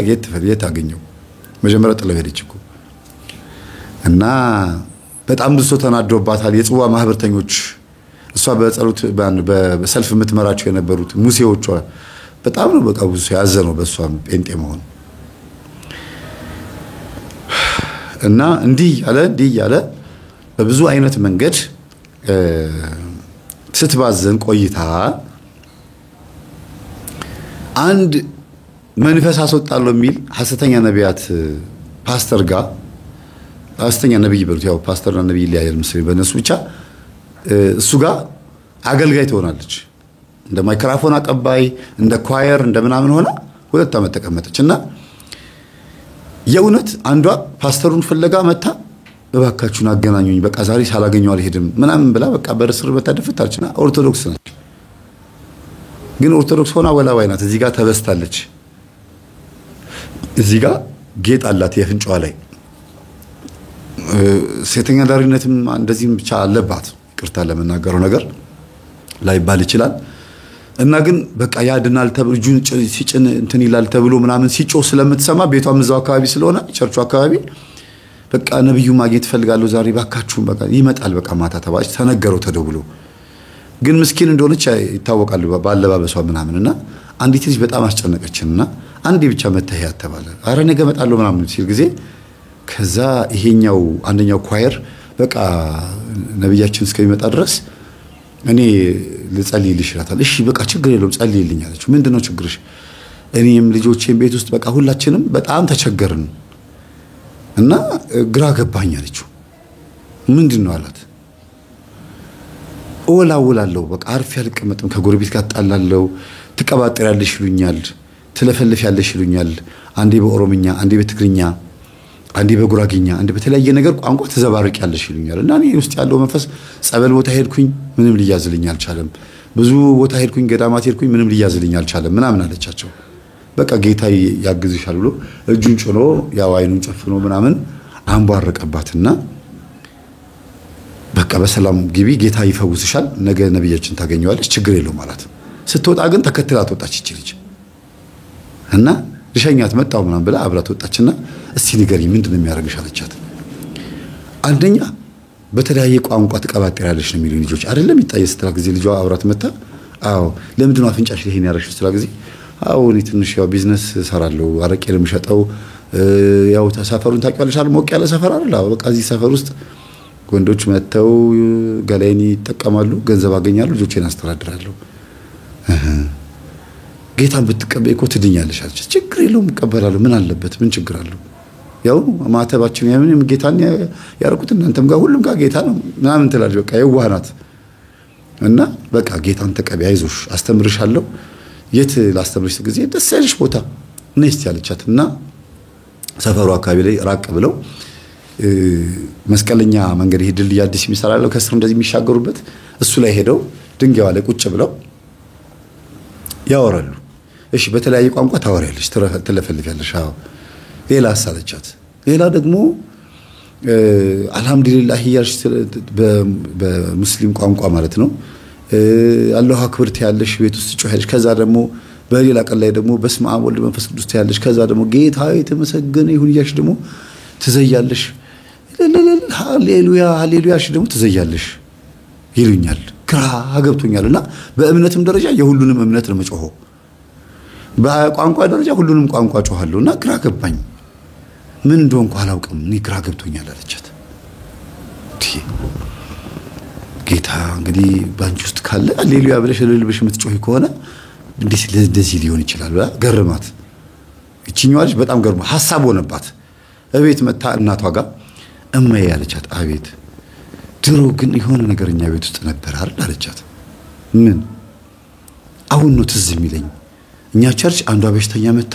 የት አገኘው? መጀመሪያ ጥላው ሄደች እኮ እና በጣም ብዙ ሰው ተናዶባታል። የጽዋ ማህበርተኞች እሷ በጸሎት በሰልፍ የምትመራቸው የነበሩት ሙሴዎቿ በጣም ነው በቃ ብዙ ያዘነው በሷ ጴንጤ መሆን እና እንዲህ ያለ በብዙ አይነት መንገድ ስትባዘን ቆይታ አንድ መንፈስ አስወጣለሁ የሚል ሐሰተኛ ነቢያት ፓስተር ጋር ሐሰተኛ ነብይ በሉት ያው ፓስተርና ነብይ ሊያየል ምስል በነሱ ብቻ እሱ ጋር አገልጋይ ትሆናለች። እንደ ማይክሮፎን አቀባይ እንደ ኳየር እንደ ምናምን ሆና 2 ዓመት ተቀመጠችና የእውነት አንዷ ፓስተሩን ፍለጋ መጣ። በባካችሁን አገናኙኝ በቃ ዛሬ ሳላገኘው አልሄድም ምናምን ብላ በቃ በርስር በተደፍታችና ኦርቶዶክስ ነች። ግን ኦርቶዶክስ ሆና ወላዋይ ናት። እዚህ ጋር ተበስታለች። እዚህ ጋር ጌጥ አላት የፍንጫዋ ላይ ሴተኛ ዳሪነትም እንደዚህም ብቻ አለባት። ይቅርታ ለመናገረው ነገር ላይባል ይችላል እና ግን በቃ ያድናል ተብሎ እጁን ሲጭን እንትን ይላል ተብሎ ምናምን ሲጮህ ስለምትሰማ ቤቷም እዛው አካባቢ ስለሆነ ቸርቹ አካባቢ በቃ ነብዩ ማግኘት ፈልጋለሁ ዛሬ ባካችሁን በቃ ይመጣል በቃ ማታ ተባጭ ተነገረው ተደውሎ። ግን ምስኪን እንደሆነች ይታወቃል ባለባበሷ ምናምንና አንዲት ልጅ በጣም አስጨነቀችንና አንዴ ብቻ መተህ ተባለ። አረ ነገ እመጣለሁ ምናምን ሲል ጊዜ ከዛ ይሄኛው አንደኛው ኳየር በቃ ነብያችን እስከሚመጣ ድረስ እኔ ልጸልይልሽ ይላታል። እሺ በቃ ችግር የለውም ጸልይልኝ አለችው። ምንድነው ችግርሽ? እኔም ልጆቼም ቤት ውስጥ በቃ ሁላችንም በጣም ተቸገርን እና ግራ ገባኝ አለችው። ምንድነው አላት። እወላውላለሁ በቃ አርፌ አልቀመጥም ከጎረቤት ጋር ጣላለሁ ትቀባጥሪያለሽ ይሉኛል ትለፈልፊያለሽ ይሉኛል አንዴ በኦሮምኛ አንዴ በትግርኛ አንዴ በጉራጌኛ አንዴ በተለያየ ነገር ቋንቋ ተዘባርቂያለሽ ይሉኛል እና እኔ ውስጥ ያለው መንፈስ ጸበል ቦታ ሄድኩኝ ምንም ሊያዝልኝ አልቻለም። ብዙ ቦታ ሄድኩኝ ገዳማት ሄድኩኝ ምንም ሊያዝልኝ አልቻለም ምናምን አለቻቸው። በቃ ጌታ ያግዝሻል ብሎ እጁን ጭኖ ያው አይኑን ጨፍኖ ምናምን አንባረቀባትና በቃ በሰላም ግቢ ጌታ ይፈውስሻል ነገ ነብያችን ታገኘዋለሽ ችግር የለውም ማለት። ስትወጣ ግን ተከትላት ወጣች እቺ ልጅ እና ልሸኛት መጣው ምናምን ብላ አብራት ወጣችና እስቲ ንገሪ ምንድነው የሚያደርግሽ አለቻት። አንደኛ በተለያየ ቋንቋ ተቀባጥራለሽ ነው የሚሉ ልጆች አይደለም ይጣየስ ተራ ጊዜ ልጇ አብራት መጣ። አዎ ለምንድነው አፍንጫሽ ላይ ይሄን ያረግሽ ተራ ጊዜ አዎ እኔ ትንሽ ያው ቢዝነስ ሰራለሁ አረቄ ለምሸጠው ያው ተሳፈሩን ታውቂዋለሽ አይደል ሞቅ ያለ ሰፈር አይደል በቃ እዚህ ሰፈር ውስጥ ወንዶች መተው ገላይኒ ይጠቀማሉ ገንዘብ አገኛሉ ልጆቼን አስተዳድራለሁ። ጌታን ብትቀበይ እኮ ትድኛለሽ አለች። ችግር የለውም እቀበላለሁ ምን አለበት ምን ችግር አለው ያው ማተባችን ያምንም ጌታን ያርቁት እናንተም ጋር ሁሉም ጋር ጌታ ነው ምናምን ትላለች። በቃ የዋህናት እና በቃ ጌታን ተቀበይ አይዞሽ አስተምርሻለሁ የት ላስተምርሽ ጊዜ ደስ ያለሽ ቦታ ነስት ያለቻትና ሰፈሩ አካባቢ ላይ ራቅ ብለው መስቀለኛ መንገድ ሄድል ያዲስ የሚሰራለው ከስር እንደዚህ የሚሻገሩበት እሱ ላይ ሄደው ድንጋዩ ላይ ቁጭ ብለው ያወራሉ። እሺ በተለያየ ቋንቋ ታወሪያለሽ ትለፈልፊያለሽ። አዎ ሌላ አሳለቻት። ሌላ ደግሞ አልহামዱሊላህ ያልሽ በሙስሊም ቋንቋ ማለት ነው አላሁ አክበር ትያለሽ ቤት ውስጥ ጮኸሽ። ከዛ ደግሞ በሌላ ቀን ላይ ደግሞ በስመ አብ ወልድ መንፈስ ቅዱስ ትያለሽ። ከዛ ደግሞ ጌታ የተመሰገነ ይሁን ያልሽ ደግሞ ትዘያለሽ። ሃሌሉያ ሃሌሉያ ያልሽ ደግሞ ትዘያለሽ ይሉኛል። ግራ ገብቶኛልና በእምነትም ደረጃ የሁሉንም እምነት ነው መጮኸው በቋንቋ ደረጃ ሁሉንም ቋንቋ ጮሃለሁና ግራ ገባኝ ምን እንደሆንኩ አላውቅም እኔ ግራ ገብቶኛል አለቻት። ጌታ እንግዲህ ባንቺ ውስጥ ካለ ሃሌሉያ ብለሽ ለልብሽ የምትጮሂ ከሆነ እንዴት ለዚህ ሊሆን ይችላል ብላ ገርማት። እቺኛዋ ልጅ በጣም ገርማ ሐሳብ ሆነባት። እቤት መጣ እናቷ ጋር እማዬ አለቻት። አቤት ድሮ ግን የሆነ ነገርኛ ቤት ውስጥ ነበር አይደል አለቻት። ምን አሁን ነው ትዝ የሚለኝ እኛ ቸርች አንዷ በሽተኛ መጣ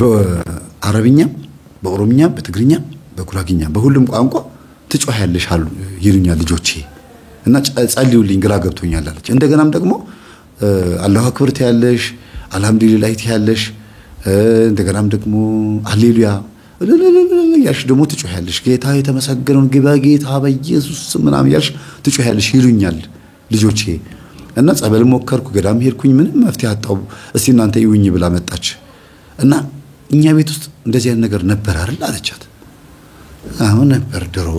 በአረብኛ በኦሮምኛ በትግርኛ በጉራጌኛ በሁሉም ቋንቋ ትጮሃለሽ አሉ ይሉኛል ልጆቼ እና ጸልዩልኝ ግራ ገብቶኛል አለች። እንደገናም ደግሞ አላሁ አክበር ትያለሽ፣ አልሐምዱሊላህ ትያለሽ፣ እንደገናም ደግሞ ሃሌሉያ ያልሽ ደግሞ ትጮሃለሽ። ጌታ የተመሰገነውን ጌታ በኢየሱስ ምናምን ያልሽ ትጮሃለሽ ይሉኛል ልጆቼ። እና ጸበል ሞከርኩ፣ ገዳም ሄድኩኝ፣ ምንም መፍትሄ አጣው። እስቲ እናንተ ይውኝ ብላ መጣች። እና እኛ ቤት ውስጥ እንደዚህ አይነት ነገር ነበር አይደል አለቻት። አሁን ነበር ድሮ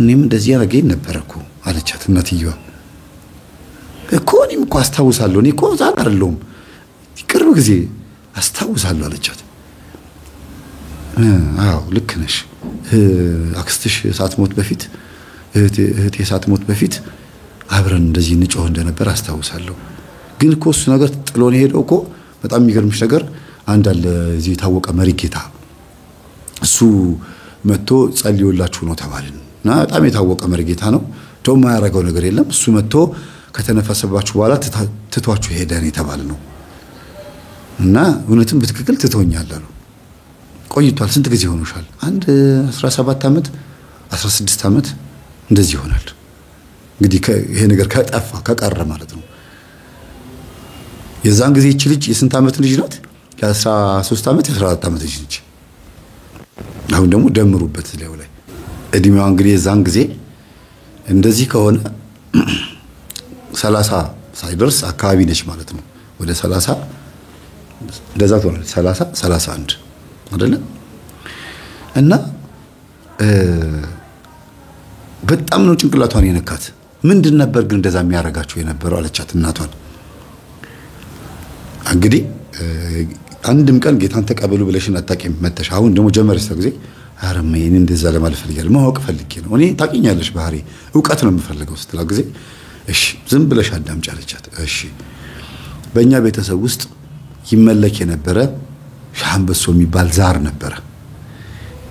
እኔም እንደዚህ ያረገኝ ነበርኩ አለቻት እናትየዋ። እኮ እኔም እኮ አስታውሳለሁ፣ እኔ እኮ ዛሬ አይደለም ቅርብ ጊዜ አስታውሳለሁ አለቻት። አዎ ልክ ነሽ፣ አክስትሽ ሳትሞት በፊት እህቴ ሳትሞት በፊት አብረን እንደዚህ እንጮህ እንደነበር አስታውሳለሁ። ግን እኮ እሱ ነገር ጥሎን ሄደው እኮ በጣም የሚገርምሽ ነገር አንድ አለ እዚህ የታወቀ መሪ ጌታ፣ እሱ መጥቶ ጸልዮላችሁ ነው ተባልን እና በጣም የታወቀ መሪ ጌታ ነው። ደሞ ያረጋው ነገር የለም። እሱ መጥቶ ከተነፈሰባችሁ በኋላ ትቷችሁ ሄደን የተባለ ነው እና እውነትም በትክክል ትቶኛል አሉ። ቆይቷል። ስንት ጊዜ ሆኖሻል? አንድ 17 ዓመት 16 ዓመት እንደዚህ ይሆናል። እንግዲህ ይሄ ነገር ከጠፋ ከቀረ ማለት ነው። የዛን ጊዜ እቺ ልጅ የስንት ዓመት ልጅ ናት? የ13 ዓመት የ14 ዓመት ልጅ ነች። አሁን ደግሞ ደምሩበት ላይ እድሜዋ እንግዲህ የዛን ጊዜ እንደዚህ ከሆነ 30 ሳይደርስ አካባቢ ነች ማለት ነው። ወደ 30 እንደዛ ትሆናለች። 30 31 አይደለ? እና በጣም ነው ጭንቅላቷን የነካት። ምንድን ነበር ግን እንደዛ የሚያረጋቸው የነበረው አለቻት እናቷን። እንግዲህ አንድም ቀን ጌታን ተቀበሉ ብለሽን አታውቂም መተሽ አሁን ደግሞ ጀመረሽ ጊዜ አረም እኔ እንደዛ ለማለት ፈልጋለሁ፣ ማወቅ ፈልጌ ነው። እኔ ታውቂኛለሽ ባህሪ ዕውቀት ነው የምፈልገው ስትላ ጊዜ እሺ ዝም ብለሽ አዳምጪ አለቻት። እሺ በእኛ ቤተሰብ ውስጥ ይመለክ የነበረ ሻምበሶ የሚባል ዛር ነበረ።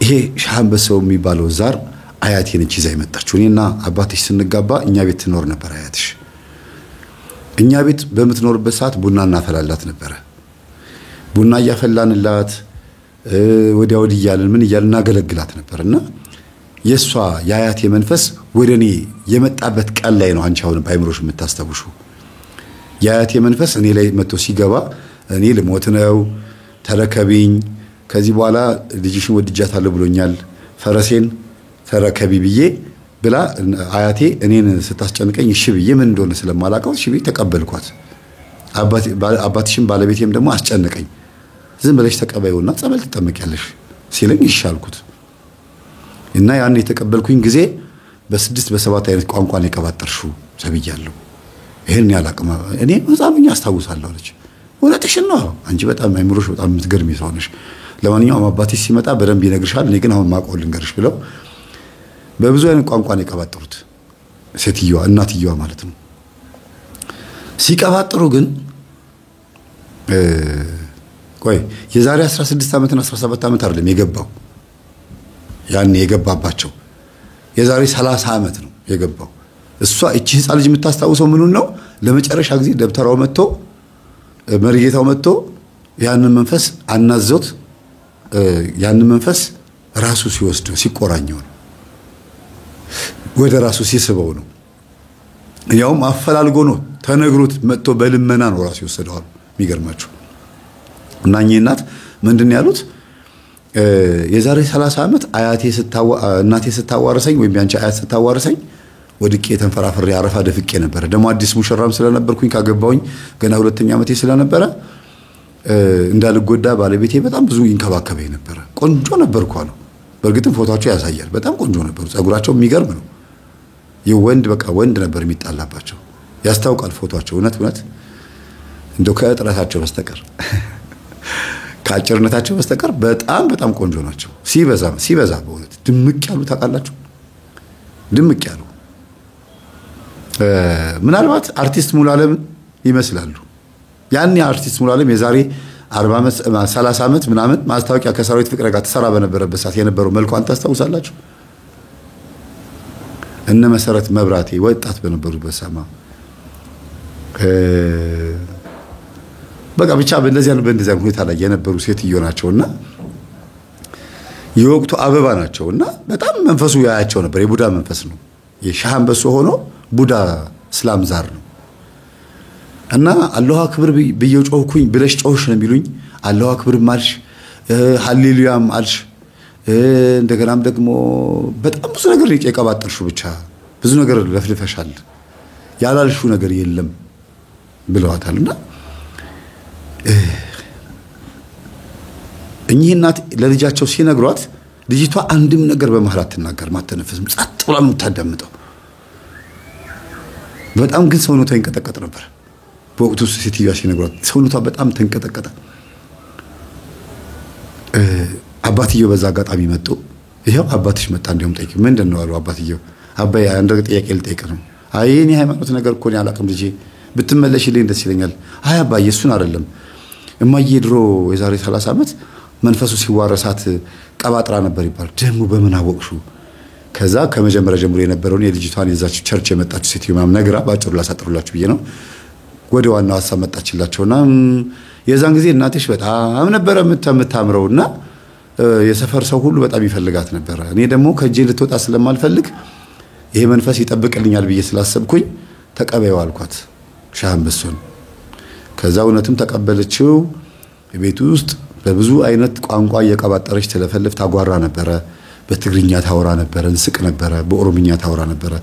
ይሄ ሻምበሶ የሚባለው ዛር አያቴ ነች ይዛ የመጣችው። እኔና አባትሽ ስንጋባ እኛ ቤት ትኖር ነበር አያትሽ። እኛ ቤት በምትኖርበት ሰዓት ቡና እናፈላላት ነበረ። ቡና እያፈላንላት ወዲያ ወዲህ እያልን ምን እያልን እናገለግላት ነበርና የሷ የአያቴ መንፈስ ወደኔ የመጣበት ቀን ላይ ነው አንቺ አሁን ባይምሮሽ የምታስተውሹ። የአያቴ መንፈስ እኔ ላይ መጥቶ ሲገባ እኔ ልሞት ነው ተረከቢኝ፣ ከዚህ በኋላ ልጅሽን ወድጃታለሁ ብሎኛል፣ ፈረሴን ተረከቢ ብዬ ብላ አያቴ እኔን ስታስጨንቀኝ እሺ ብዬ ምን እንደሆነ ስለማላውቀው እሺ ብዬ ተቀበልኳት። አባትሽም ባለቤቴም ደግሞ አስጨነቀኝ። ዝም ብለሽ ተቀበይውና ጸበል ትጠመቂያለሽ ሲለኝ ይሻልኩት እና ያን የተቀበልኩኝ ጊዜ በ6 በ7 አይነት ቋንቋን የቀባጠርሽው ተብያለሁ። ይሄን ያላቅማ እኔ በጣምኛ አስታውሳለሁ አለች። ወለተሽን ነው አንቺ በጣም አይምሮሽ በጣም የምትገርሚ ሰው ነሽ። ለማንኛውም አባትሽ ሲመጣ በደንብ ይነግርሻል፣ እኔ ግን አሁን ማቆል ልንገርሽ ብለው በብዙ አይነት ቋንቋን የቀባጠሩት ሴትየዋ እናትየዋ ማለት ነው። ሲቀባጥሩ ግን ቆይ የዛሬ 16 ዓመት እና 17 ዓመት አይደለም የገባው፣ ያን የገባባቸው የዛሬ 30 ዓመት ነው የገባው። እሷ እቺ ህፃን ልጅ የምታስታውሰው ምኑን ነው? ለመጨረሻ ጊዜ ደብተራው መጥቶ መርጌታው መጥቶ ያንን መንፈስ አናዘውት ያንን መንፈስ ራሱ ሲወስደው ሲቆራኘው ነው፣ ወደ ራሱ ሲስበው ነው። ያውም አፈላልጎ ነው ተነግሮት መጥቶ በልመና ነው ራሱ ይወሰደው። የሚገርማችሁ እና እኚህ እናት ምንድነው ያሉት? የዛሬ 30 ዓመት እናቴ ስታዋርሰኝ ወይም ያንቺ አያት ስታዋርሰኝ ወድቄ ተንፈራፍሬ አረፋ ደፍቄ ነበር። ደግሞ አዲስ ሙሽራም ስለነበርኩኝ ካገባውኝ ገና 2ኛ ዓመቴ ስለነበረ እንዳልጎዳ ባለቤቴ በጣም ብዙ ይንከባከበኝ ነበር። ቆንጆ ነበርኩ አሉ። በእርግጥም ፎቶአቸው ያሳያል። በጣም ቆንጆ ነበሩ። ጸጉራቸው የሚገርም ነው። የወንድ በቃ ወንድ ነበር የሚጣላባቸው። ያስታውቃል ፎቶአቸው። እውነት እንደው ከእጥረታቸው በስተቀር ከአጭርነታቸው በስተቀር በጣም ቆንጆ ናቸው። ሲበዛ በእውነት ድምቅ ያሉ ታውቃላችሁ፣ ድምቅ ያሉ ምናልባት አርቲስት ሙሉዓለም ይመስላሉ። ያን አርቲስት ሙሉዓለም የዛሬ 40 ዓመት 30 ዓመት ምናምን ማስታወቂያ ከሰራዊት ፍቅረ ጋር ተሰራ በነበረበት ሰዓት የነበረው መልኳን ታስታውሳላችሁ? እነ መሰረት መብራቴ ወጣት በነበሩበት ሰማ በቃ ብቻ በእንደዚያ ሁኔታ ላይ የነበሩ ሴትዮ ናቸውና የወቅቱ አበባ ናቸውና በጣም መንፈሱ ያያቸው ነበር። የቡዳ መንፈስ ነው። የሻህ አንበሶ ሆኖ ቡዳ እስላም ዛር ነው እና አላሁ አክበር ብየው ጮህኩኝ ብለሽ ጮህሽ ነው የሚሉኝ አላሁ አክበር ማልሽ ሃሌሉያም አልሽ እንደገናም ደግሞ በጣም ብዙ ነገር የቀባጠርሽው ብቻ ብዙ ነገር ለፍልፈሻል ያላልሽው ነገር የለም ብለዋታልና እኚህ እናት ለልጃቸው ሲነግሯት ልጅቷ አንድም ነገር በመሐላት ትናገር ማተነፈስም ጸጥ ብላ ነው የምታዳምጠው በጣም ግን ሰውነቷ ይንቀጠቀጥ ነበር በወቅቱ ሴትዮዋ ሲነግሯት ሰውነቷ በጣም ተንቀጠቀጠ አባትየው በዛ አጋጣሚ መጡ ይሄው አባትሽ መጣ እንደውም ጠይቅ ምንድነው አሉ አባትየው አባዬ አንድ ጥያቄ ልጠይቅ ነው አይ እኔ ሃይማኖት ነገር እኮ ነው ያላቀም ልጄ ብትመለሽልኝ ደስ ይለኛል አይ አባዬ እሱን አይደለም እማዬ ድሮ የዛሬ 30 ዓመት መንፈሱ ሲዋረሳት ቀባጥራ ነበር ይባላል ደሙ በምን አወቅሹ ከዛ ከመጀመሪያ ጀምሮ የነበረውን የልጅቷን የዛች ቸርች የመጣች ሴትዮ ማም ነግራ ባጭሩ ላሳጥሩላችሁ ብዬ ነው ወደ ዋናው ሐሳብ መጣችላቸውና የዛን ጊዜ እናትሽ በጣም ነበር የምታምረውና የሰፈር ሰው ሁሉ በጣም ይፈልጋት ነበር እኔ ደግሞ ከጄ ልትወጣ ስለማልፈልግ ይሄ መንፈስ ይጠብቅልኛል ብዬ ስላሰብኩኝ ተቀበይው አልኳት ሻምበሱን ከዛ እውነትም ተቀበለችው ቤቱ ውስጥ በብዙ አይነት ቋንቋ እየቀባጠረች ተለፈልፍ ታጓራ ነበር በትግርኛ ታወራ ነበር እንስቅ ነበር በኦሮምኛ ታወራ ነበር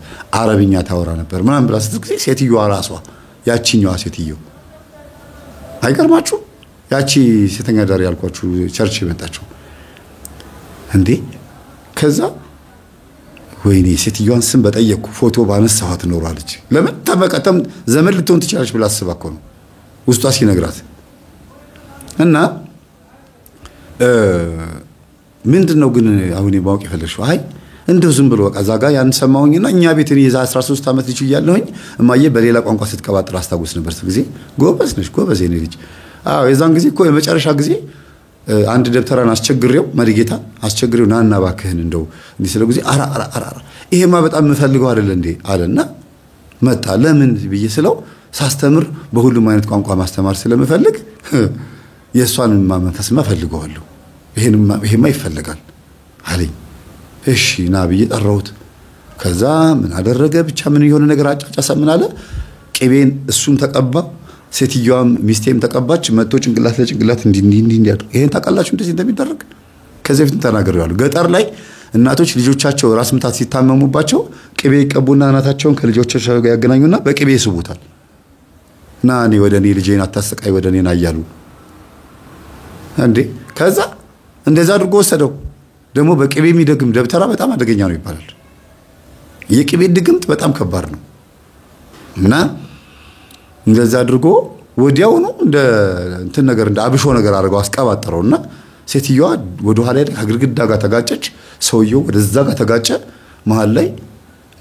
አረብኛ ታወራ ነበር ምናምን ብላ ስትግዜ ሴትዮዋ ራሷ ያቺኛዋ ሴትዮ አይገርማችሁ ያቺ ሴተኛ ዳር ያልኳችሁ ቸርች የመጣችው እንዴ ከዛ ወይኔ ሴትዮዋን ስም በጠየቅኩ ፎቶ ባነሳኋት ኖራለች ለምን ተበቀተም ዘመን ልትሆን ትችላለች ብላ አስባኮ ነው ውስጧ ሲነግራት እና ምንድነው ግን አሁን የማውቅ ይፈልሽው አይ እንደው ዝም ብሎ በቃ ዛጋ ያን ሰማውኝና እኛ ቤት እኔ የዛ 13 ዓመት ልጅ እያለሁኝ እማዬ በሌላ ቋንቋ ስትቀባጥር አስታውስ ነበር ጊዜ ጎበዝ ነሽ ጎበዝ የኔ ልጅ አዎ የዛን ጊዜ እኮ የመጨረሻ ጊዜ አንድ ደብተራን አስቸግሬው መሪጌታ አስቸግሬው ናና ባክህን እንደው እንዲህ ስለ ጊዜ አራ ይሄማ በጣም የምፈልገው አይደል እንዴ አለና መጣ ለምን ብዬ ስለው ሳስተምር በሁሉም አይነት ቋንቋ ማስተማር ስለምፈልግ የሷን መንፈስማ ፈልገዋለሁ ይሄማ ይፈልጋል አለኝ እሺ ና ብዬ ጠራሁት ከዛ ምን አደረገ ብቻ ምን የሆነ ነገር አጫጫሳ ምን አለ ቅቤን እሱም ተቀባ ሴትዮዋም ሚስቴም ተቀባች መጥቶ ጭንቅላት ለጭንቅላት እንዲህ ይሄን ታውቃላችሁ እንደዚህ እንደሚደረግ ከዚህ በፊት ተናግሬዋለሁ ገጠር ላይ እናቶች ልጆቻቸው ራስ ምታት ሲታመሙባቸው ቅቤ ይቀቡና እናታቸውን ከልጆቻቸው ጋር ያገናኙና በቅቤ ይስቡታል ና እኔ ወደኔ ልጄን አታሰቃይ ወደኔ ና እያሉ እንዴ ከዛ እንደዛ አድርጎ ወሰደው ደግሞ በቅቤ የሚደግም ደብተራ በጣም አደገኛ ነው ይባላል የቅቤ ድግምት በጣም ከባድ ነው እና እንደዛ አድርጎ ወዲያው ነው እንደ እንትን ነገር እንደ አብሾ ነገር አድርገው አስቀባጠረውና ሴትዮዋ ወደ ኋላ ሄዳ ከግድግዳ ጋር ተጋጨች ሰውየው ወደዛ ጋር ተጋጨ መሃል ላይ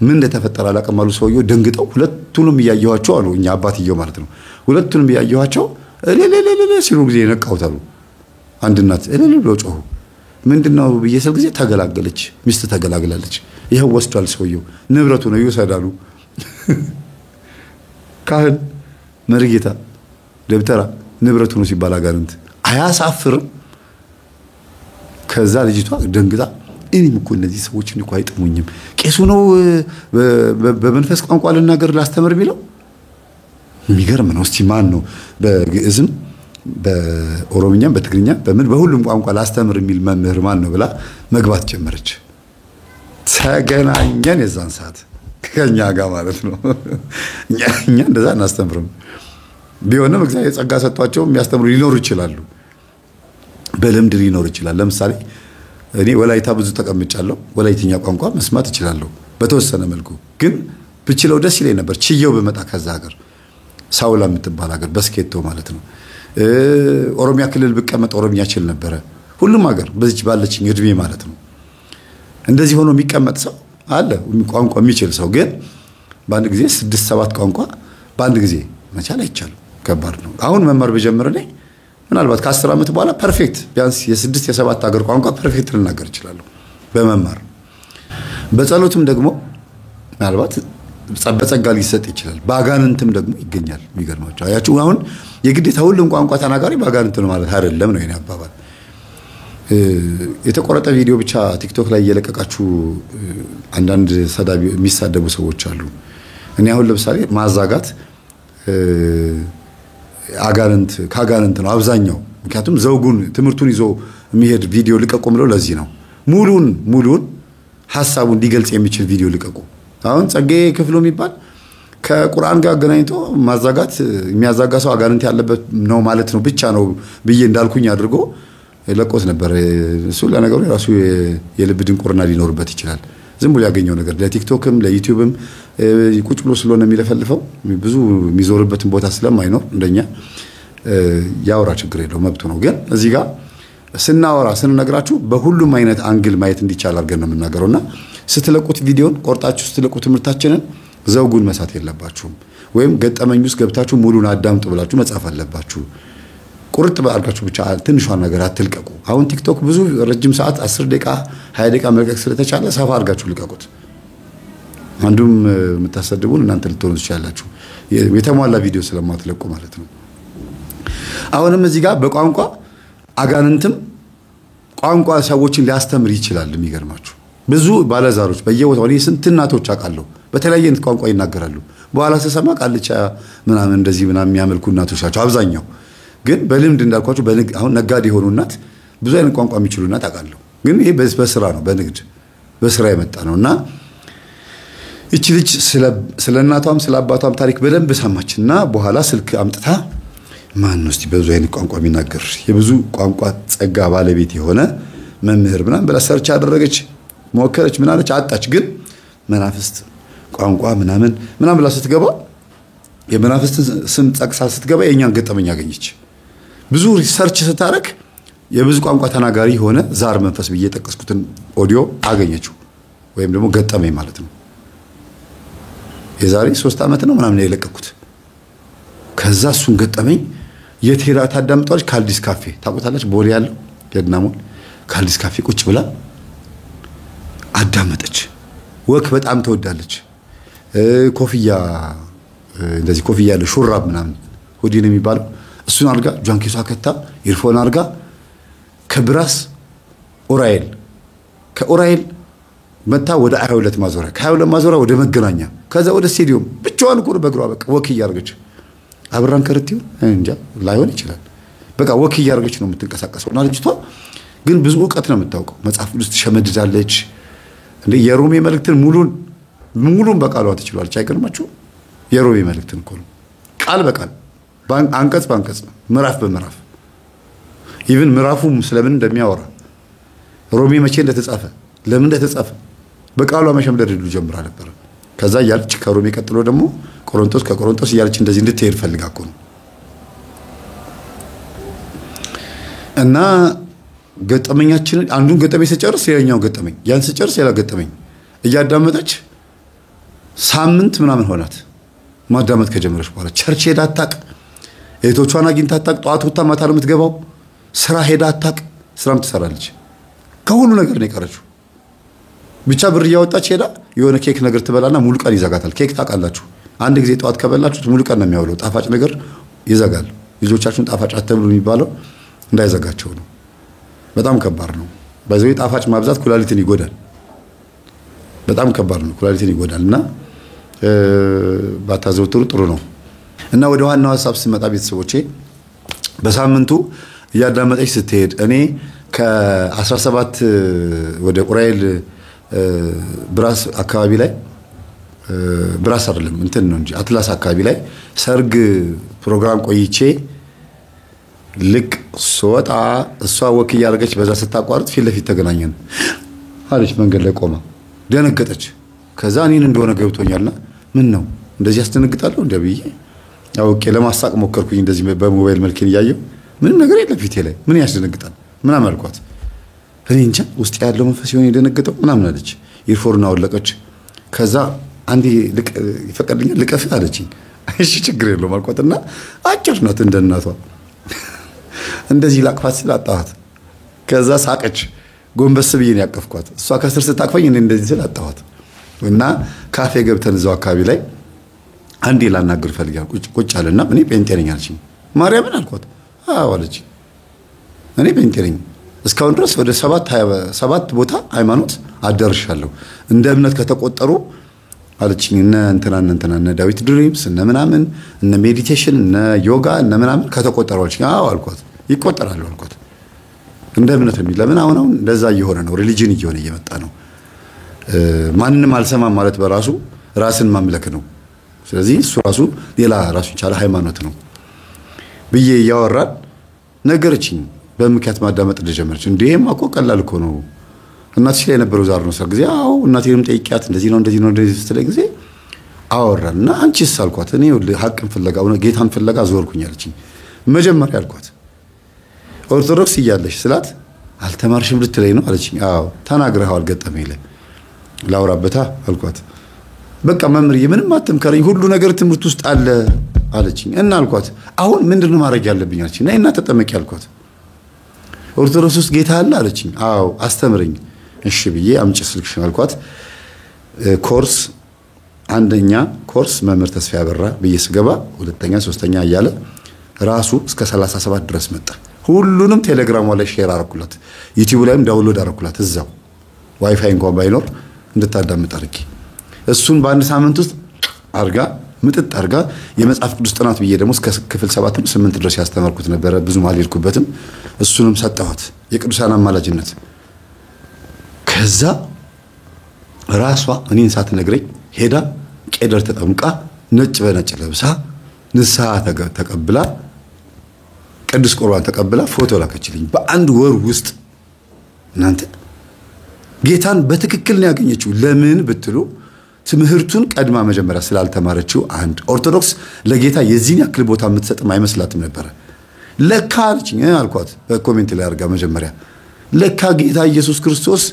ምን እንደተፈጠረ አላቀማሉ ሰውየው ደንግጠው ሁለቱንም ያያዩዋቸው አሉ እኛ አባትየው ማለት ነው ሁለቱንም ያያዩዋቸው ለለለለ ሲሉ ጊዜ ነቃውታሉ አንድ እናት እልል ብሎ ጮሁ ምንድነው በየሰል ጊዜ ተገላገለች ሚስት ተገላግላለች ይሄው ወስቷል ሰውየው ንብረቱ ነው ይወሰዳሉ ካህን መርጌታ ደብተራ ንብረቱ ነው ሲባል አጋንንት አያሳፍርም ከዛ ልጅቷ ደንግጣ እኔም እኮ እነዚህ ሰዎች እንኳን አይጥሙኝም ቄሱ ነው በመንፈስ ቋንቋ ለናገር ላስተምር ቢለው የሚገርም ነው እስቲ ማን ነው በግዕዝም በኦሮምኛም በትግርኛ በሁሉም ቋንቋ ላስተምር የሚል መምህር ማን ነው ብላ መግባት ጀመረች ተገናኘን የዛን ሰዓት ከኛ ጋር ማለት ነው እኛ እንደዛ እናስተምርም ቢሆንም እግዚአብሔር ጸጋ ሰጥቷቸው የሚያስተምሩ ሊኖሩ ይችላሉ በልምድ ሊኖር ይችላል ለምሳሌ እኔ ወላይታ ብዙ ተቀምጫለሁ ወላይትኛ ቋንቋ መስማት እችላለሁ በተወሰነ መልኩ ግን ብችለው ደስ ይለኝ ነበር ችየው በመጣ ከዛ ሀገር ሳውላ የምትባል ሀገር በስኬቶ ማለት ነው ኦሮሚያ ክልል ብቀመጥ ኦሮሚያ ይችል ነበር ሁሉም ሀገር በዚህ ባለችኝ እድሜ ማለት ነው እንደዚህ ሆኖ የሚቀመጥ ሰው አለ ቋንቋ የሚችል ሰው ግን በአንድ ጊዜ 6-7 ቋንቋ በአንድ ጊዜ መቻል አይቻልም ከባድ ነው አሁን መማር በጀመረ ነኝ ምናልባት ከ10 ዓመት በኋላ ፐርፌክት ቢያንስ የ6-7 ሀገር ቋንቋ ፐርፌክት ልናገር ይችላል በመማር በጸሎትም ደግሞ ምናልባት በጸጋ ሊሰጥ ይችላል ባጋንንትም ደግሞ ይገኛል የሚገርማቸው አያችሁ አሁን የግዴታ ሁሉም ቋንቋ ተናጋሪ ባጋንንት ነው ማለት አይደለም ነው የኔ አባባል የተቆረጠ ቪዲዮ ብቻ ቲክቶክ ላይ እየለቀቃችሁ አንዳንድ ሰዳቢ የሚሳደቡ ሰዎች አሉ እኔ አሁን ለምሳሌ ማዛጋት ካጋንንት ነው አብዛኛው። ምክንያቱም ዘውጉን ትምህርቱን ይዞ የሚሄድ ቪዲዮ ልቀቁ ምለው ለዚህ ነው። ሙሉን ሐሳቡን ሊገልጽ የሚችል ቪዲዮ ልቀቁ። አሁን ጸጋዬ ክፍሉ የሚባል ከቁርአን ጋር አገናኝቶ ማዛጋት የሚያዛጋ ሰው አጋንንት ያለበት ነው ማለት ነው ብቻ ነው ብዬ እንዳልኩኝ አድርጎ ለቆት ነበር። እሱ ለነገሩ የራሱ የልብ ድንቁርና ሊኖርበት ይችላል። ዝም ብሎ ያገኘው ነገር ለቲክቶክም ለዩቲዩብም ቁጭ ብሎ ስለሆነ የሚለፈልፈው ብዙ የሚዞርበትን ቦታ ስለማይኖር እንደኛ ያወራ ችግር የለው መብቱ ነው። ግን እዚህ ጋር ስንነግራችሁ በሁሉም አይነት አንግል ማየት እንዲቻል አድርገን ነው የምናገረውና ስትለቁት ቪዲዮን ቆርጣችሁ ስትለቁት ትምህርታችንን ዘውጉን መሳት የለባችሁም። ወይም ገጠመኝ ውስጥ ገብታችሁ ሙሉን አዳምጡ ብላችሁ መጻፍ አለባችሁ። ቁርጥ ባርጋችሁ ብቻ ትንሿን ነገር አትልቀቁ። አሁን ቲክቶክ ብዙ ረጅም ሰዓት 10 ደቂቃ 20 ደቂቃ መልቀቅ ስለተቻለ ሰፋ አርጋችሁ ልቀቁት። አንዱም የምታሰድቡን እናንተ ልትሆኑ ትችላላችሁ የተሟላ ቪዲዮ ስለማትለቁ ማለት ነው። አሁንም እዚህ ጋር በቋንቋ አጋንንትም ቋንቋ ሰዎችን ሊያስተምር ይችላል። የሚገርማችሁ ብዙ ባለዛሮች በየቦታው እኔ ስንት እናቶች አውቃለሁ በተለያየ ቋንቋ ይናገራሉ። በኋላ ተሰማ ቃልቻ ምናምን እንደዚህ ምናምን የሚያመልኩ እናቶች ናቸው አብዛኛው። ግን በልምድ እንዳልኳችሁ አሁን ነጋዴ የሆኑ እናት ብዙ አይነት ቋንቋ የሚችሉ እናት አውቃለሁ። ግን ይሄ በስራ ነው በንግድ በስራ የመጣ ነውና እቺ ልጅ ስለ እናቷም ስለ አባቷም ታሪክ በደንብ ሰማችና በኋላ ስልክ አምጥታ ማን ነው እስቲ ብዙ አይነት ቋንቋ የሚናገር የብዙ ቋንቋ ጸጋ ባለቤት የሆነ መምህር ምናምን ብላ ሰርች አደረገች ሞከረች ምናለች አጣች። ግን መናፍስት ቋንቋ ምናምን ብላ ስትገባ የመናፍስት ስም ጠቅሳ ስትገባ የኛን ገጠመኝ አገኘች። ብዙ ሪሰርች ስታረክ የብዙ ቋንቋ ተናጋሪ ሆነ ዛር መንፈስ ብዬ ጠቀስኩትን ኦዲዮ አገኘችው ወይም ደግሞ ገጠመኝ ማለት ነው። የዛሬ 3 ዓመት ነው ምናምን የለቀኩት። ከዛ እሱን ገጠመኝ የቴራ ታዳምጧለች። ካልዲስ ካፌ ታውቁታለች ቦሌ ያለው የድናሞል ካልዲስ ካፌ ቁጭ ብላ አዳመጠች። ወክ በጣም ተወዳለች። ኮፍያ እንደዚህ ኮፍያ ያለው ሹራብ ምናምን ሁዲ ነው የሚባለው እሱን አርጋ ጃንኪሷ ከታ ኢርፎን አርጋ ከብራስ ከኦራኤል መታ ወደ 22 ማዞሪያ ከ22 ማዞሪያ ወደ መገናኛ ከዛ ወደ ስቴዲየም ብቻዋን እኮ በእግሯ በቃ ወክ እያደረገች አብራን ከርቲው እንጃ ላይሆን ይችላል። በቃ ወክ እያደረገች ነው የምትንቀሳቀሰው እና ልጅቷ ግን ብዙ ዕውቀት ነው የምታውቀው። መጽሐፍ ቅዱስ ትሸመድዳለች። እንዴ የሮሜ መልእክትን ሙሉን በቃሏ ትችላለች። አይገርማችሁ? የሮሜ መልእክትን እኮ ነው ቃል በቃል አንቀጽ በአንቀጽ ምዕራፍ በምዕራፍ ኢቭን ምዕራፉም ስለምን እንደሚያወራ ሮሜ መቼ እንደተጻፈ ለምን እንደተጻፈ በቃሏ መሸምደድ ሁሉ ጀምራ ነበር። ከዛ ያለች ከሮሜ ቀጥሎ ደግሞ ቆሮንቶስ ከቆሮንቶስ ያለች እንደዚህ እንድትሄድ ፈልጋ እኮ ነው። እና ገጠመኛችን አንዱን ገጠመኝ ሲጨርስ ሌላኛው ገጠመኝ ያን ሲጨርስ ሌላ ገጠመኝ እያዳመጠች ሳምንት ምናምን ሆናት ማዳመጥ ከጀመረች በኋላ ቸርች ሄዳ አታቅ፣ እህቶቿን አግኝታ አታቅ፣ ጧት ወጣ ማታ ነው የምትገባው፣ ስራ ሄዳ አታቅ። ስራም ትሰራለች ከሁሉ ነገር ነው የቀረችው። ብቻ ብር እያወጣች ሄዳ የሆነ ኬክ ነገር ትበላና ሙሉ ቀን ይዘጋታል። ኬክ ታውቃላችሁ አንድ ጊዜ ጧት ከበላችሁት ሙሉ ቀን ነው የሚያውለው። ጣፋጭ ነገር ይዘጋል። ልጆቻችሁን ጣፋጭ አትብሉ የሚባለው እንዳይዘጋቸው ነው። በጣም ከባድ ነው። በዚህ ጣፋጭ ማብዛት ኩላሊትን ይጎዳል። በጣም ከባድ ነው፣ ኩላሊትን ይጎዳልና ባታዘውትሩ ጥሩ ነው። እና ወደ ዋናው ሐሳብ ስመጣ ቤተሰቦቼ በሳምንቱ እያዳመጠች ስትሄድ እኔ ከ17 ወደ ቁራኤል ብራስ አካባቢ ላይ ብራስ አይደለም እንትን ነው እንጂ አትላስ አካባቢ ላይ ሰርግ ፕሮግራም ቆይቼ ልክ ሶጣ እሷ ወክ እያደረገች በዛ ስታቋርጥ ፊት ለፊት ተገናኘን አለች። መንገድ ላይ ቆማ ደነገጠች። ከዛ እኔን እንደሆነ ገብቶኛልና ምን ነው እንደዚህ ያስደነግጣለሁ እንደ ብዬ አውቄ ለማሳቅ ሞከርኩኝ። እንደዚህ በሞባይል መልኬን እያየሁ ምንም ነገር የለም ፊቴ ላይ ምን ያስደነግጣል ምናምን አልኳት። እኔ እንጃ ውስጥ ያለው መንፈስ ይሆን የደነገጠው ምናምን አለች። ኢርፎን አወለቀች። ከዛ አንዴ ይፈቀድልኛል ልቀፍ አለችኝ። እሺ ችግር የለውም አልኳትና አጭር ናት እንደ እናቷ እንደዚህ ላቅፋት ስላጣኋት ከዛ ሳቀች። ጎንበስ ብዬ ነው ያቀፍኳት። እሷ ከስር ስታቅፈኝ እኔ እንደዚህ ስላጣኋት እና ካፌ ገብተን እዛው አካባቢ ላይ አንዴ ላናግር ፈልጋለሁ። ቁጭ አለና እኔ ጴንጤ ነኝ አለችኝ። ማርያምን አልኳት። አዎ አለችኝ። እኔ ጴንጤ ነኝ እስካሁን ድረስ ወደ 7 ቦታ ሃይማኖት አደርሻለሁ። እንደ እምነት ከተቆጠሩ አለችኝ። እነ እንትና ዳዊት ድሪምስ እነ ምናምን እነ ሜዲቴሽን እነ ዮጋ እነ ምናምን ከተቆጠረዋልሽ? አዎ አልኳት። ይቆጠራሉ አልኳት። እንደ እምነት የሚል ለምን አሁን እንደዛ እየሆነ ነው፣ ሪሊጅን እየሆነ እየመጣ ነው። ማንንም አልሰማም ማለት በራሱ ራስን ማምለክ ነው። ስለዚህ እሱ ራሱ ሌላ ራሱ የቻለ ሃይማኖት ነው ብዬ እያወራን ነገረችኝ። በምክንያት ማዳመጥ እንደጀመረች እንዴማ እኮ ቀላል እኮ ነው እናትሽ ላይ የነበረው ዛር ነው ጊዜ አዎ እናቴንም ጠይቂያት እንደዚህ ነው ስትለኝ ጊዜ አወራንና አንቺስ አልኳት። እኔ ሀቅን ፍለጋ ጌታን ፍለጋ ዞርኩኝ አለችኝ። መጀመሪያ አልኳት ኦርቶዶክስ እያለሽ ስላት አልተማርሽም ልትለኝ ነው አለችኝ። አዎ ተናግረኸዋል ገጠመኝ ላይ ላውራበታ አልኳት። በቃ መምህርዬ ምንም አትምከረኝ ሁሉ ነገር ትምህርት ውስጥ አለ አለችኝ። እና አልኳት አሁን ምንድነው ማድረግ ያለብኝ አለችኝ። ነይና ተጠመቂ አልኳት። ኦርቶዶክስ ውስጥ ጌታ አለ አለችኝ። አዎ አስተምረኝ። እሺ ብዬ አምጪ ስልክሽን አልኳት። ኮርስ አንደኛ ኮርስ መምህር ተስፋ ያበራ ብዬ ስገባ ሁለተኛ ሶስተኛ እያለ ራሱ እስከ 37 ድረስ መጣ። ሁሉንም ቴሌግራም ላይ ሼር አረኩላት፣ ዩቲዩብ ላይም ዳውንሎድ አረኩላት። እዛው ዋይፋይ እንኳን ባይኖር እንድታዳምጥ አድርጌ እሱን በአንድ ሳምንት ውስጥ አርጋ ምጥጥ አርጋ የመጽሐፍ ቅዱስ ጥናት ብዬ ደግሞ እስከ ክፍል 7 8 ድረስ ያስተማርኩት ነበር። ብዙም አልሄድኩበትም። እሱንም ሰጠኋት የቅዱሳን አማላጅነት። ከዛ ራሷ እኔን ሳትነግረኝ ሄዳ ቄደር ተጠምቃ ነጭ በነጭ ለብሳ ንስሐ ተቀብላ ቅዱስ ቁርባን ተቀብላ ፎቶ ላከችልኝ በአንድ ወር ውስጥ። እናንተ ጌታን በትክክል ነው ያገኘችው። ለምን ብትሉ ትምህርቱን ቀድማ መጀመሪያ ስላልተማረችው። አንድ ኦርቶዶክስ ለጌታ የዚህን ያክል ቦታ የምትሰጥም አይመስላትም ነበር። ለካ አለችኝ አልኳት በኮሜንት ላይ አርጋ መጀመሪያ ለካ ጌታ ኢየሱስ ክርስቶስ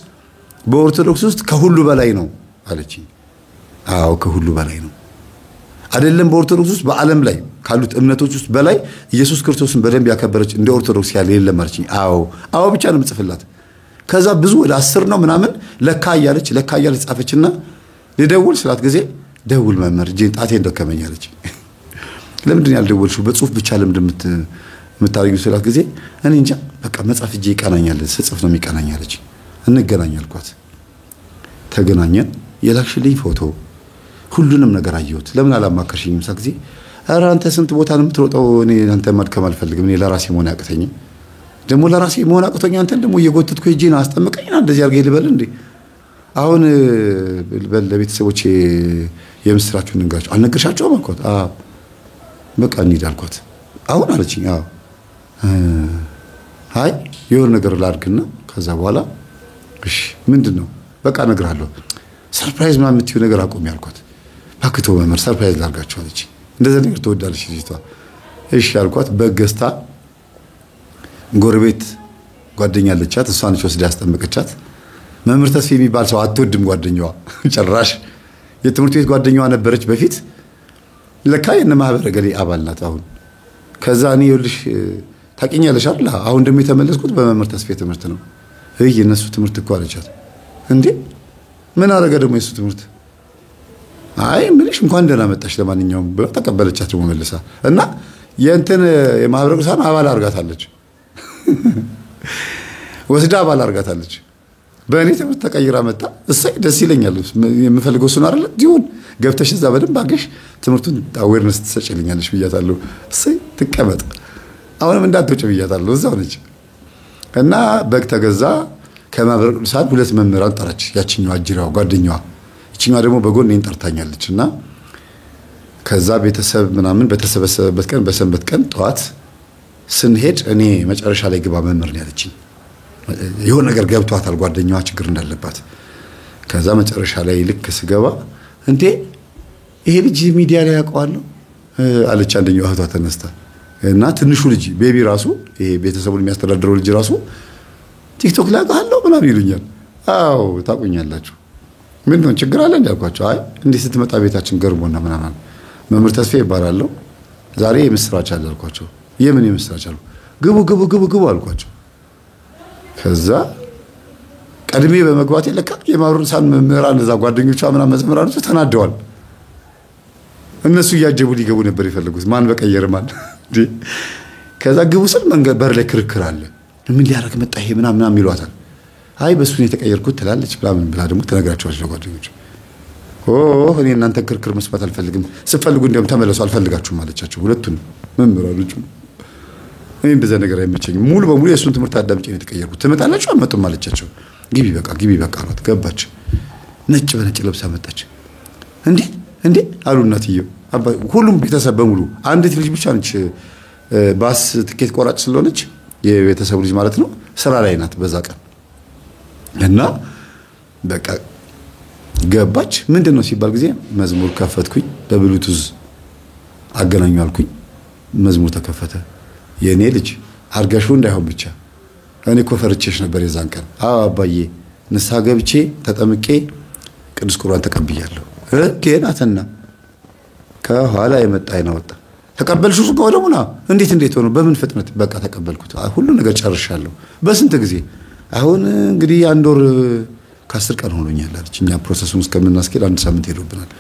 በኦርቶዶክስ ውስጥ ከሁሉ በላይ ነው አለችኝ። አዎ ከሁሉ በላይ ነው። አይደለም በኦርቶዶክስ ውስጥ በዓለም ላይ ካሉት እምነቶች ውስጥ በላይ ኢየሱስ ክርስቶስን በደንብ ያከበረች እንደ ኦርቶዶክስ ያለ የለም አለችኝ። አዎ ብቻ ነው የምጽፍላት። ከዛ ብዙ ወደ 10 ነው ምናምን ለካ እያለች ጻፈችና ልደውል ስላት ጊዜ ደውል መምህር እጄን ጣቴን ደከመኝ አለች። ለምንድን ያልደወልሽው በጽሁፍ ብቻ ለምንድን የምታረጊው ስላት ጊዜ እኔ እንጃ በቃ መጻፍ እጄ ይቀናኛል ስጽፍ ነው የሚቀናኝ አለች። እንገናኝ አልኳት። ተገናኘን። የላክሽልኝ ፎቶ ሁሉንም ነገር አየሁት። ለምን አላማከርሽኝም ስላት ጊዜ ኧረ አንተ ስንት ቦታ ነው የምትሮጠው? እኔ አንተ ማድከም አልፈልግም። እኔ ለራሴ መሆን ያቅተኝ ደግሞ ለራሴ መሆን አቅቶኝ አንተን ደግሞ እየጎተትኩ እጄን አስጠምቀኝና እንደዚህ አድርገህ ልበል እንዴ? አሁን ለቤተሰቦቼ የምስራችሁን እንጋችሁ አልነገርሻቸውም አልኳት። አዎ በቃ እንሂድ አልኳት። አሁን አለችኝ። አዎ አይ የሆነ ነገር ላድርግና ከዛ በኋላ እሺ ምንድነው? በቃ እነግርሃለሁ። ሰርፕራይዝ ምናምን የምትይው ነገር አቆሚ አልኳት። ባክቶ መምህር ሰርፕራይዝ ላድርጋችሁ አለች። እንደዛ ነገር ትወዳለች ልጅቷ። እሺ አልኳት። በገስታ ጎረቤት ጓደኛ አለቻት። እሷ ነች ወስዳ ያስጠመቀቻት። መምህር ተስፋ የሚባል ሰው አትወድም ጓደኛዋ ጭራሽ። የትምህርት ቤት ጓደኛዋ ነበረች በፊት። ለካ የነ ማህበረ ገሌ አባል ናት አሁን። ከዛ እኔ ይኸውልሽ ታውቂኛለሽ አይደል? አሁን ደግሞ የተመለስኩት በመምህር ተስፋ ትምህርት ነው። የነሱ ትምህርት እኮ አለቻት። እንዴ ምን አረገ ደግሞ የሱ ትምህርት? አይ ምንሽ እንኳን ደህና መጣሽ ለማንኛውም ብላ ተቀበለቻት ደግሞ መልሳ። እና የማህበረ ቅዱሳን አባል አርጋታለች። ወስዳ አባል አርጋታለች። በእኔ ትምህርት ተቀይራ መጣ። እሰይ ደስ ይለኛል። የምፈልገው እሱን አይደል? ዲሁን ገብተሽ እዛ በደንብ አገሽ ትምህርቱን አዌርነስ ትሰጪልኛለሽ ብያታለሁ። እሰይ ትቀመጥ አሁንም እንዳትወጪ ብያታለሁ። እዛው ነች። እና በግ ተገዛ። ከማህበረ ቅዱሳን 2 መምህራን ጠራች። ያቺኛዋ አጅራው ጓደኛዋ፣ እቺኛዋ ደግሞ በጎን እኔን ጠርታኛለች። እና ከዛ ቤተሰብ ምናምን በተሰበሰበበት ቀን በሰንበት ቀን ጠዋት ስንሄድ እኔ መጨረሻ ላይ ግባ መምህር ነው ያለችኝ። የሆነ ነገር ገብቷታል ጓደኛዋ ችግር እንዳለባት። ከዛ መጨረሻ ላይ ልክ ስገባ እንዴ ይሄ ልጅ ሚዲያ ላይ ያውቀዋለሁ አለች አንደኛው እህቷ ተነስታ። እና ትንሹ ልጅ ቤቢ ራሱ ይሄ ቤተሰቡን የሚያስተዳድረው ልጅ ራሱ ቲክቶክ ላይ አውቃለሁ ምናምን ይሉኛል። አዎ ታውቁኛላችሁ። ምን ነው ችግር አለ እንዳልኳቸው። አይ እንዴ ስትመጣ ቤታችን ገርሞና ምናምን መምህር ተስፋ ይባላለሁ ዛሬ የምስራች አለ አልኳቸው። የምን የምስራች አሉ? ግቡ አልኳቸው። ከዛ ቀድሜ በመግባቴ ለካ የማህበረ ቅዱሳን መምህራን እዛ ጓደኞቿ ምናምን መዘምራኖች ተናደዋል። እነሱ እያጀቡ ሊገቡ ነበር የፈለጉት። ማን በቀየረ ማን እንዴ? ከዛ ግቡ ስል መንገድ በር ላይ ክርክር አለ። ምን ሊያረግ መጣ ይሄ ምናምን ይሏታል። አይ በሱ ነው የተቀየርኩት ትላለች ምናምን ብላ ደግሞ ተነግራቸዋለች ለጓደኞቿ። እኔ እናንተ ክርክር መስማት አልፈልግም ስፈልጉ እንደም ተመለሱ አልፈልጋችሁም አለቻቸው ሁለቱን መምህራኖቹ እኔ እንደዛ ነገር አይመቸኝም ሙሉ በሙሉ የሱን ትምህርት አዳምጬ ነው የተቀየርኩት ትመጣላችሁ አመጡም አለቻቸው ግቢ በቃ አሏት ገባች ነጭ በነጭ ለብሳ መጣች እንዴ አሉ እናትየው ሁሉም ቤተሰብ በሙሉ አንዲት ልጅ ብቻ ነች ባስ ትኬት ቆራጭ ስለሆነች የቤተሰብ ልጅ ማለት ነው ስራ ላይ ናት በዛ ቀን እና በቃ ገባች ምንድነው ሲባል ጊዜ መዝሙር ከፈትኩኝ በብሉቱዝ አገናኙ አልኩኝ መዝሙር ተከፈተ የኔ ልጅ አርጋሹ እንዳይሆን ብቻ እኔ እኮ ፈርቼሽ ነበር የዛን ቀን አባዬ ንስሐ ገብቼ ተጠምቄ ቅዱስ ቁርባን ተቀብያለሁ ገናትና ከኋላ የመጣ አይናወጣ ተቀበልሽው ከወደሙና እንዴት ሆኖ በምን ፍጥነት በቃ ተቀበልኩት ሁሉ ነገር ጨርሻለሁ በስንት ጊዜ አሁን እንግዲህ አንድ ወር ከ10 ቀን ሆኖኛል አለች እኛ ፕሮሰሱን እስከምናስኬድ አንድ ሳምንት ሄዶብናል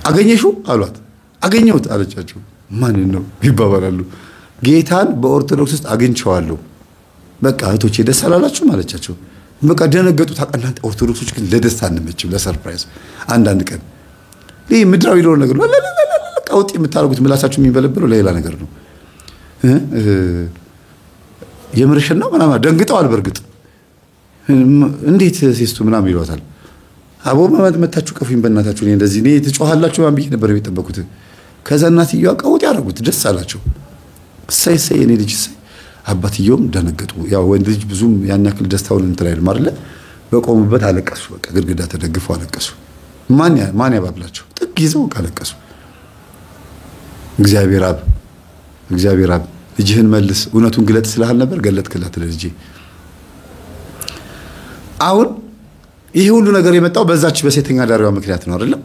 አገኘሽው አሏት አገኘሁት አለቻቸው ማን ነው ይባባላሉ ጌታን በኦርቶዶክስ ውስጥ አግኝቼዋለሁ በቃ እህቶቼ ደስ አላላችሁ ማለቻቸው በቃ ደነገጡ ታቀናንተ ኦርቶዶክሶች ግን ለደስታ አንመችም ለሰርፕራይዝ አንዳንድ ቀን ይሄ ምድራዊ ነው ነገር ነው ቀውጥ የምታረጉት ምላሳችሁ የሚበለበለው ለሌላ ነገር ነው የምርሽና ምናምን ደንግጠዋል በርግጥ እንዴት ሲስቱ ምናምን ይሏታል አቦ መታችሁ ቀፉኝ በእናታችሁ እንደዚህ እኔ ትጮሃላችሁ ማን ብዬ ነበር የጠበቁት ከዛ እናትየዋ ቀውጥ ያረጉት ደስ አላቸው ሳይ እኔ ልጅ አባትየውም ደነገጡ ያው ወንድ ልጅ ብዙም ያን ያክል ደስታውን እንትን አይደለም አይደለ በቆሙበት አለቀሱ በቃ ግድግዳ ተደግፈው አለቀሱ ማን ያባብላቸው ጥግ ይዘው አለቀሱ እግዚአብሔር አብ ልጅህን መልስ እውነቱን ግለጥ ስለሃል ነበር ገለጥክላት ለልጄ አሁን ይሄ ሁሉ ነገር የመጣው በዛች በሴተኛ ዳሪዋ ምክንያት ነው አይደለም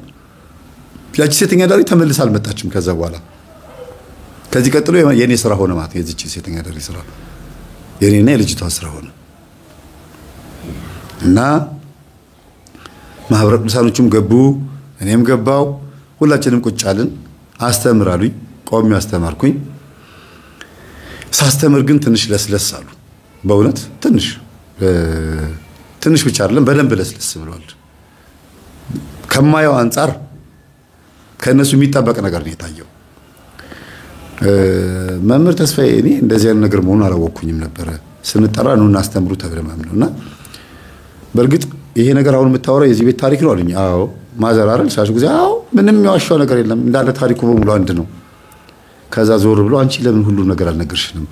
ያቺ ሴተኛ ዳሪ ተመልሳ አልመጣችም ከዛ በኋላ ከዚህ ቀጥሎ የኔ ስራ ሆነ ማለት የዚች ሴተኛ ዳሪ ስራ የኔና የልጅቷ ስራ ሆነ እና ማህበረ ቅዱሳኖቹም ገቡ እኔም ገባው ሁላችንም ቁጭ አልን አስተምራሉኝ ቆሜ አስተማርኩኝ ሳስተምር ግን ትንሽ ለስለስ አሉ በእውነት ትንሽ ብቻ አይደለም በደንብ ለስለስ ብለዋል ከማየው አንፃር ከነሱ የሚጠበቅ ነገር ነው የታየው መምህር ተስፋዬ እኔ እንደዚህ አይነት ነገር መሆኑን አላወኩኝም ነበር ስንጠራ ነው እናስተምሩ ተብለማም ነውና በርግጥ ይሄ ነገር አሁን የምታወራው የዚህ ቤት ታሪክ ነው አሉኝ አዎ ማዘር አይደል ሳሽ ጊዜ አዎ ምንም ያዋሻው ነገር የለም እንዳለ ታሪኩ በሙሉ አንድ ነው ከዛ ዞር ብሎ አንቺ ለምን ሁሉ ነገር አልነገርሽንም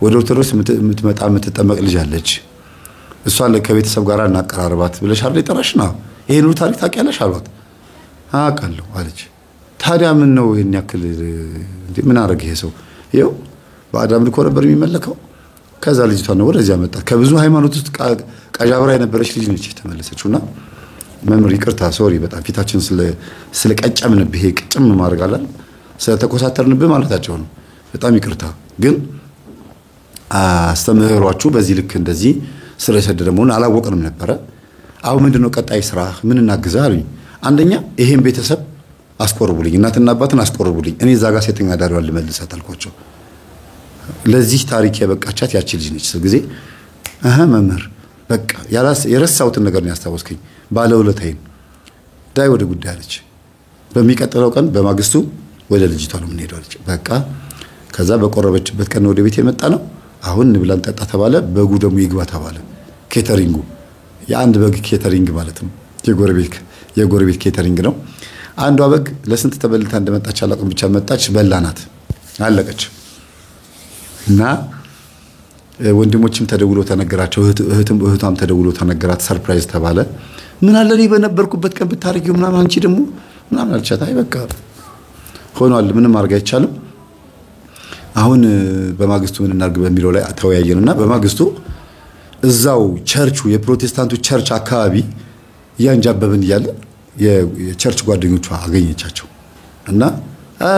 ወደ ኦርቶዶክስ የምትጠመቅ ልጅ አለች እሷን ከቤተሰብ ጋር እናቀራርባት ብለሽ አይደል የጠራሽና ይሄን ሁሉ ታሪክ ታውቂያለሽ አሏት አውቃለሁ አለች ታዲያ ምን ነው ይሄን ያክል ምን አረገ ይሄ ሰው ይኸው በአዳም ልኮ ነበር የሚመለከው ከዛ ልጅቷ ነው ወደዚያ መጣ ከብዙ ሃይማኖት ውስጥ ቀጃብራ የነበረች ልጅ ነች ተመለሰችውና መምህር ይቅርታ ሶሪ በጣም ፊታችን ስለቀጨምንብህ ቅጭም ማድረግ አላል ስለተኮሳተርንብህ ማለታቸው ነው በጣም ይቅርታ ግን አስተምህሯችሁ በዚህ ልክ እንደዚህ ስለሰደደ መሆኑን አላወቅንም ነበር አሁን ምንድነው ቀጣይ ስራ ምን እናግዛ አሉኝ አንደኛ ይሄን ቤተሰብ አስቆርቡልኝ እናትና አባትን አስቆርቡልኝ እኔ እዛ ጋር ሴተኛ ዳሪዋን ልመልሳት አልኳቸው ለዚህ ታሪክ የበቃቻት ያቺ ልጅ ነች ስለዚህ መምህር በቃ የረሳሁትን ነገር ነው ያስታወስከኝ ባለውለታዬን ዳይ ወደ ጉዳይ አለች በሚቀጥለው ቀን በማግስቱ ወደ ልጅቷ ነው የምንሄደው አለች በቃ ከዛ በቆረበችበት ቀን ወደ ቤት የመጣ ነው አሁን እንብላን ጠጣ ተባለ በጉ ደግሞ ይግባ ተባለ ኬተሪንጉ የአንድ በግ ኬተሪንግ ማለት ነው የጎረቤት ኬተሪንግ ነው አንዷ በግ ለስንት ተበልታ እንደመጣች አላውቅም ብቻ መጣች በላናት አለቀች እና ወንድሞችም ተደውሎ ተነገራቸው እህቷም ተደውሎ ተነገራት ሰርፕራይዝ ተባለ ምን አለ እኔ በነበርኩበት ቀን ብታረጊው ምናምን አንቺ ደግሞ ምናምን አልቻት አይ በቃ ሆኗል ምንም ማድረግ አይቻልም አሁን በማግስቱ ምን እናርግ በሚለው ላይ ተወያየንና በማግስቱ እዛው ቸርቹ የፕሮቴስታንቱ ቸርች አካባቢ ያንጃበብን ይያለ የቸርች ጓደኞቿ አገኘቻቸው እና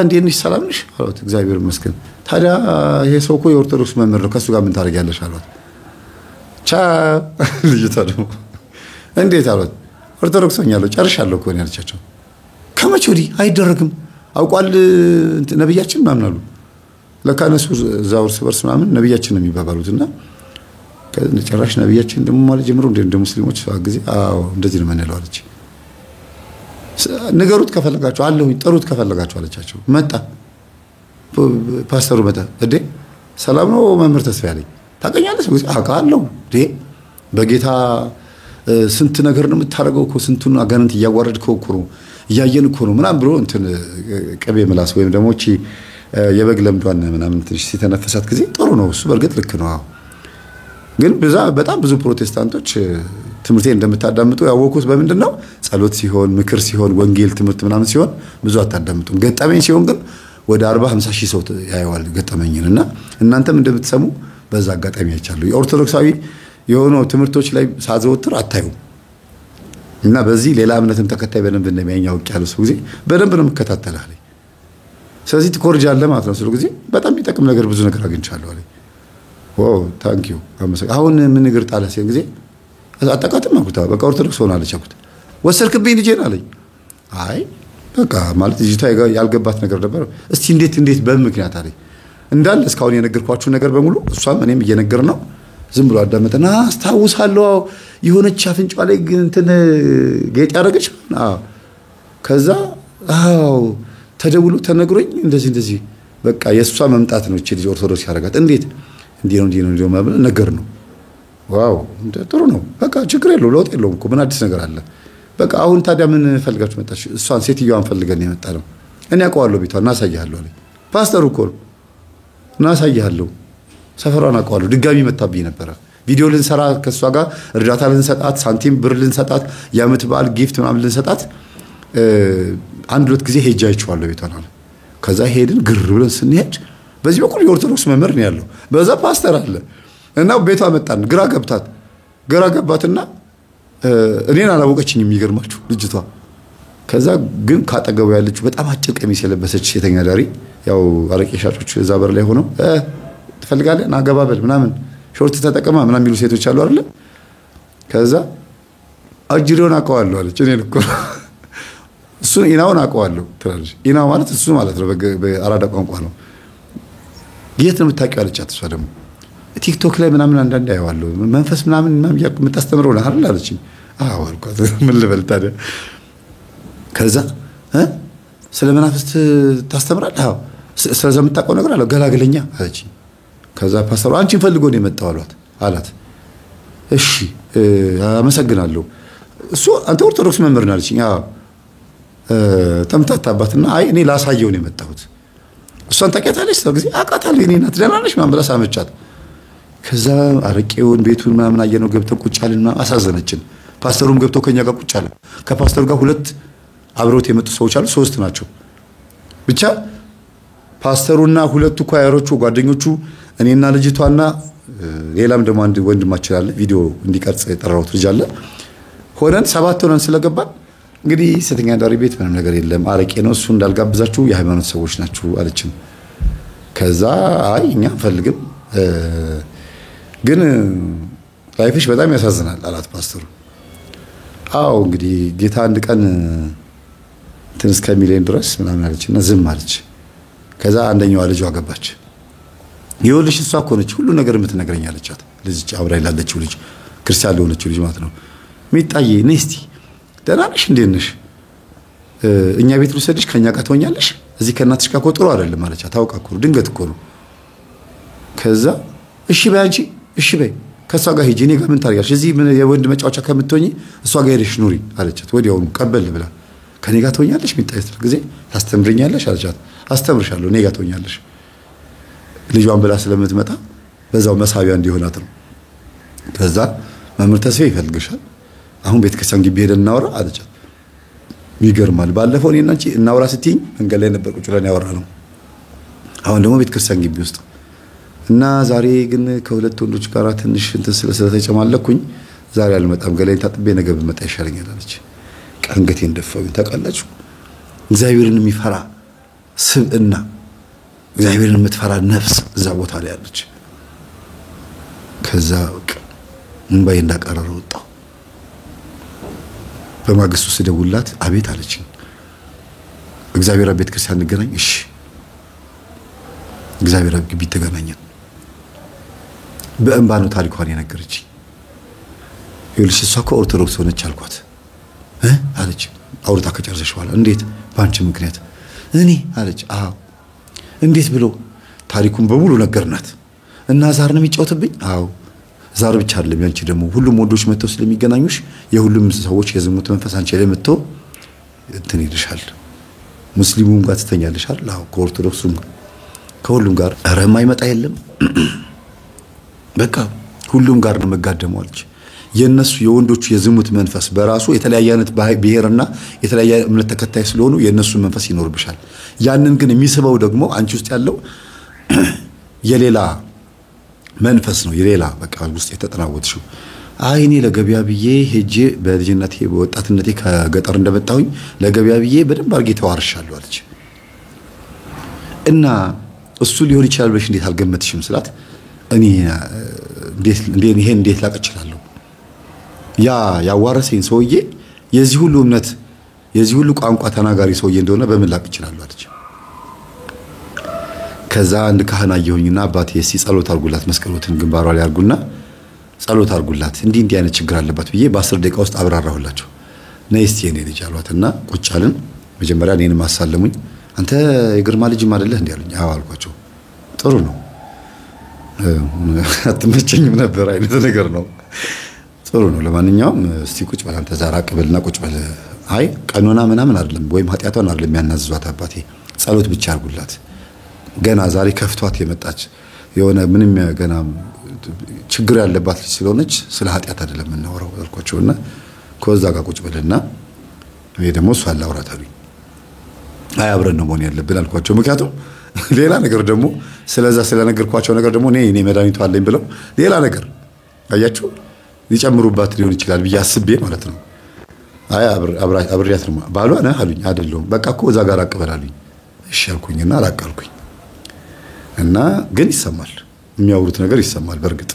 እንዴት ነሽ ሰላም ነሽ አሏት እግዚአብሔር ይመስገን ታዲያ ይሄ ሰው እኮ የኦርቶዶክስ መምህር ነው ከሱ ጋር ምን ታረጋለሽ አሏት ልጅቷ ደግሞ እንዴት አሏት ኦርቶዶክስ ሆኛለሁ ጨርሻለሁ እኮ ነው ያለቻቸው ከመቼ ወዲህ አይደረግም አውቋል ነብያችን ምናምን አሉ ለካነሱ ዛውር ስበርስ ምናምን ነብያችን ነው የሚባባሉትና ከጨራሽ ነብያችን ደግሞ ማለት ጀምሮ እንደ ሙስሊሞች ጊዜ አዎ እንደዚህ ነው የምንለው አለች። ነገሩት ከፈለጋችሁ አለሁኝ ጥሩት ከፈለጋችሁ አለቻቸው። መጣ ፓስተሩ መጣ። እዴ ሰላም ነው መምህር ተስፋ ያለኝ ታውቀኛለህ? አውቃለሁ እንዴ በጌታ ስንት ነገር ነው የምታረገው እኮ ስንቱን አጋንንት እያዋረድከው እኮ ነው እያየን እኮ ነው ምናምን ብሎ እንትን ቅቤ ምላስ ወይም ደግሞ እቺ የበግ ለምዷን ምናምን ትንሽ ሲተነፈሳት ጊዜ ጥሩ ነው እሱ በርግጥ ልክ ነው። ግን በጣም ብዙ ፕሮቴስታንቶች ትምህርቴን እንደምታዳምጡ ያወቁት በምንድነው? ጸሎት ሲሆን ምክር ሲሆን ወንጌል ትምህርት ምናምን ሲሆን ብዙ አታዳምጡም። ገጠመኝ ሲሆን ግን ወደ 40-50 ሺህ ሰው ያየዋል ገጠመኝንና እናንተም እንደምትሰሙ በዛ አጋጣሚ አይቻለሁ። የኦርቶዶክሳዊ የሆኑ ትምህርቶች ላይ ሳዘወትር አታዩም እና በዚህ ሌላ እምነትን ተከታይ በደንብ እንደሚያኛው ያለው ሰው ጊዜ በደንብ ነው የምከታተለው አለኝ። ስለዚህ ትኮርጃለህ ማለት ነው። ስለዚህ በጣም የሚጠቅም ነገር ብዙ ነገር አግኝቻለሁ አለኝ። ዋው ታንክ ዩ አሁን ምን ነገር ጣለ ሲል ጊዜ አጠቃተም አልኩት። በቃ ኦርቶዶክስ ሆናለች አልኩት። ወሰድክብኝ ልጄን አለኝ። አይ በቃ ማለት ልጅቷ ያልገባት ነገር ነበር። እስቲ እንዴት በምክንያት አለኝ። እንዳለ እስካሁን የነገርኳችሁ ነገር በሙሉ እሷም እኔም እየነገር ነው። ዝም ብሎ አዳመጠና አስታውሳለሁ የሆነች አፍንጫዋ ላይ እንትን ጌጥ ያደረገች ከዛ ተደውሎ ተነግሮኝ እንደዚህ በቃ የሷ መምጣት ነው እቺ ልጅ ኦርቶዶክስ ያደረጋት እንዴት እንዲህ ነው ማለት ነገር ነው። ዋው ጥሩ ነው በቃ ችግር የለው ለውጥ የለውም እኮ ምን አዲስ ነገር አለ። በቃ አሁን ታዲያ ምን ፈልጋችሁ መጣች? እሷን ሴትዮዋን ፈልገን የመጣ ነው። እኔ አውቀዋለሁ ቤቷን እናሳያለሁ አለኝ። ፓስተሩ እኮ እናሳያለሁ ሰፈሯን አውቀዋለሁ። ድጋሚ መጣብኝ ነበር። ቪዲዮ ልንሰራ ከሷ ጋር እርዳታ ልንሰጣት ሳንቲም ብር ልንሰጣት የዓመት በዓል ጊፍት ምናምን ልንሰጣት አንድ ሁለት ጊዜ ሄጄ አይቼዋለሁ ቤቷን አለ። ከዛ ሄድን ግር ብለን ስንሄድ በዚህ በኩል የኦርቶዶክስ መምህር ነው ያለው በዛ ፓስተር አለ እና ቤቷ መጣን። ግራ ገባትና እኔን አላወቀችኝም የሚገርማችሁ ልጅቷ። ከዛ ግን ካጠገቡ ያለችው በጣም አጭር ቀሚስ የለበሰች ሴተኛ ዳሪ ያው አረቄ ሻጮች እዛ በር ላይ ሆነው ትፈልጋለህ ናገባበል ምናምን ሾርት ተጠቀማ ምናምን የሚሉ ሴቶች አሉ አይደል? ከዛ አጅሪውን አውቀዋለሁ አለች። እኔን እኮ እሱ ኢናውን አውቀዋለሁ ትላለች። ኢናው ማለት እሱ ማለት ነው በአራዳ ቋንቋ ነው። የት ነው የምታውቂው አለቻት። እሷ ደግሞ ቲክቶክ ላይ ምናምን አንዳንድ አየዋለሁ መንፈስ ምናምን የምታስተምረው ነው አይደል አለችኝ። አዎ አልኳት። ምን ልበል ታዲያ? ከዛ ስለ መናፍስት ታስተምራለህ? አዎ ስለዛ የምታውቀው ነገር አለ ገላግለኛ አለችኝ። ከዛ ፓስተሩ አንቺን ፈልጎ ነው የመጣው አላት። እሺ አመሰግናለሁ። እሱ አንተ ኦርቶዶክስ መምህር ነህ አለችኝ። አዎ ተምታታባትና አይ እኔ ላሳየው ነው የመጣሁት። እሷን ታውቂያታለሽ? ሰው ጊዜ አውቃታለሁ እኔ እናት ደህና ነሽ ምናምን ብላ ሳመቻት። ከዛ አረቄውን ቤቱን ምናምን አየነው ገብተን ቁጭ አልና አሳዘነችን። ፓስተሩም ገብቶ ከኛ ጋር ቁጭ አለ። ከፓስተሩ ጋር ሁለት አብሮት የመጡ ሰዎች አሉ፣ 3 ናቸው ብቻ ፓስተሩና ሁለቱ ኳየሮቹ ጓደኞቹ እኔና ልጅቷና ሌላም ደግሞ አንድ ወንድማችን አለ ቪዲዮ እንዲቀርጽ የጠራሁት ልጅ አለ። ሆነን 7 ሆነን ስለገባን እንግዲህ ሴተኛ ዳሪ ቤት ምንም ነገር የለም አረቄ ነው እሱ እንዳልጋብዛችሁ የሃይማኖት ሰዎች ናችሁ አለችን። ከዛ አይ እኛ አንፈልግም ግን ላይፍሽ በጣም ያሳዝናል አላት ፓስተሩ። አዎ እንግዲህ ጌታ አንድ ቀን ትንሽ ከሚሊዮን ድረስ ምናምን አለችና ዝም አለች። ከዛ አንደኛዋ ልጇ ገባች። ይኸውልሽ እሷ እኮ ነች ሁሉ ነገር የምትነግረኝ አለቻት። ልጅ አብራ ያለችው ልጅ ክርስቲያን ለሆነችው ልጅ ማለት ነው። ሚጣዬ ነይ እስቲ ደህና ነሽ እንዴት ነሽ? እኛ ቤት ልውሰድሽ ከኛ ጋር ትሆኛለሽ? እዚህ ከእናትሽ ጋር እኮ ጥሩ አይደለም አለቻት። ታውቃ እኮ ድንገት እኮ ነው። ከዛ እሺ በይ አንቺ እሺ በይ ከሷ ጋር ሂጂ እኔ ጋር ምን ታርጋለሽ? እዚህ ምን የወንድ መጫወቻ ከምትሆኚ እሷ ጋር ሄደሽ ኑሪ አለቻት። ወዲያውኑ ቀበል ብላ ከኔ ጋር ትሆኛለሽ ሚጣዬ ስትል ጊዜ ታስተምርኛለሽ አለቻት። አስተምርሻለሁ እኔ ጋር ትሆኛለሽ። ልጇን ብላ ስለምትመጣ በዛው መሳቢያ እንዲሆናት ነው። ከዛ መምህር ተስፋ ይፈልግሻል አሁን ቤተክርስቲያን ግቢ ሄደን እናወራ አለቻት። ይገርማል። ባለፈው እኔና አንቺ እናወራ ስትይኝ መንገድ ላይ ነበር ቁጭ ብለን ያወራነው። አሁን ደግሞ ቤተክርስቲያን ግቢ ውስጥ እና ዛሬ ግን ከሁለት ወንዶች ጋር ትንሽ እንትን ስለተጨማለኩኝ ዛሬ አልመጣም ገላይን ታጥቤ ነገ ብመጣ ይሻለኛል አለች። አንገቴን ደፋሁኝ። ታውቃላችሁ እግዚአብሔርን የሚፈራ ስብዕና እግዚአብሔርን የምትፈራ ነፍስ እዛ ቦታ ላይ አለች። ከዛ እንባዬ እንዳቀረረ ወጣሁ። በማግስቱ ስደውላት አቤት አለችኝ። እግዚአብሔር ቤተ ክርስቲያን እንገናኝ። እሺ እግዚአብሔር ግቢ ተገናኘን። በእንባ ነው ታሪኳን የነገረች። ይኸውልሽ እሷ እኮ ኦርቶዶክስ ሆነች አልኳት። አለች አውርታ ከጨረሰች በኋላ እንዴት ባንቺ ምክንያት? እኔ አለች አዎ። እንዴት ብሎ ታሪኩን በሙሉ ነገርናት። እና ዛር ነው የሚጫወትብኝ? አዎ ዛር ብቻ አይደለም ያንቺ ደግሞ ሁሉም ወንዶች መተው ስለሚገናኙሽ የሁሉም ሰዎች የዝሙት መንፈስ አንቺ ላይ መተው እንትን ይልሻል። ሙስሊሙም ጋር ትተኛለሽ አይደል? አዎ ከኦርቶዶክሱም ከሁሉም ጋር ኧረ የማይመጣ የለም። በቃ ሁሉም ጋር ነው መጋደመው አለች። የነሱ የወንዶቹ የዝሙት መንፈስ በራሱ የተለያየ አይነት ብሔርና የተለያየ እምነት ተከታይ ስለሆኑ የነሱ መንፈስ ይኖርብሻል። ያንን ግን የሚስበው ደግሞ አንቺ ውስጥ ያለው የሌላ መንፈስ ነው። የሌላ በቃ ውስጥ የተጠናወትሽው። አይ እኔ ለገበያ ብዬ ሄጄ በልጅነቴ በወጣትነቴ ከገጠር እንደመጣሁኝ ለገበያ ብዬ በደንብ አርጌ ተዋርሻለሁ አለች። እና እሱ ሊሆን ይችላል ብለሽ እንዴት አልገመትሽም ስላት እኔ እንዴት ላቅ እችላለሁ? ያ ያዋረሰኝ ሰውዬ የዚህ ሁሉ እምነት የዚህ ሁሉ ቋንቋ ተናጋሪ ሰውዬ እንደሆነ በምን ላቅ እችላለሁ አለች። ከዛ አንድ ካህን አየሁኝና አባቴ እስቲ ጸሎት አርጉላት መስቀሎትን ግንባሯ ላይ አርጉና ጸሎት አርጉላት እንዲህ አይነት ችግር አለባት ብዬ በ10 ደቂቃ ውስጥ አብራራሁላቸው። ነይ እስቲ የኔ ልጅ አሏትና ቁጭ አልን። መጀመሪያ እኔንም አሳለሙኝ። አንተ የግርማ ልጅም አይደለህ እንዴ አሉኝ። አዎ አልኳቸው። ጥሩ ነው አትመቸኝም ነበር አይነት ነገር ነው። ጥሩ ነው ለማንኛውም እስቲ ቁጭ በል አንተ ዛራ ቀበልና ቁጭ በል። አይ ቀኖና ምናምን አይደለም ወይም ኃጢያቷን አይደለም ያናዝዟት አባቴ ጸሎት ብቻ አርጉላት። ገና ዛሬ ከፍቷት የመጣች የሆነ ምንም ገና ችግር ያለባት ልጅ ስለሆነች ስለ ኃጢያት አይደለም እናወራው አልኳቸውና ከዛ ጋር ቁጭ በልና እኔ ደግሞ እሷ አላውራት አሉኝ። አይ አብረን ነው መሆን ያለብን አልኳቸው። ምክንያቱም ሌላ ነገር ደግሞ ስለዛ ስለነገርኳቸው ነገር ደግሞ እኔ መድኃኒቱ አለኝ ብለው ሌላ ነገር አያችሁ ሊጨምሩባት ሊሆን ይችላል ብዬ አስቤ ማለት ነው። አይ አብሬያት ነው ባሏ ነህ አሉኝ። አይደለም በቃ እኮ እዛ ጋር አቀበላሉኝ። እሺ አልኩኝና አላቀልኩኝ እና ግን ይሰማል የሚያወሩት ነገር ይሰማል። በርግጥ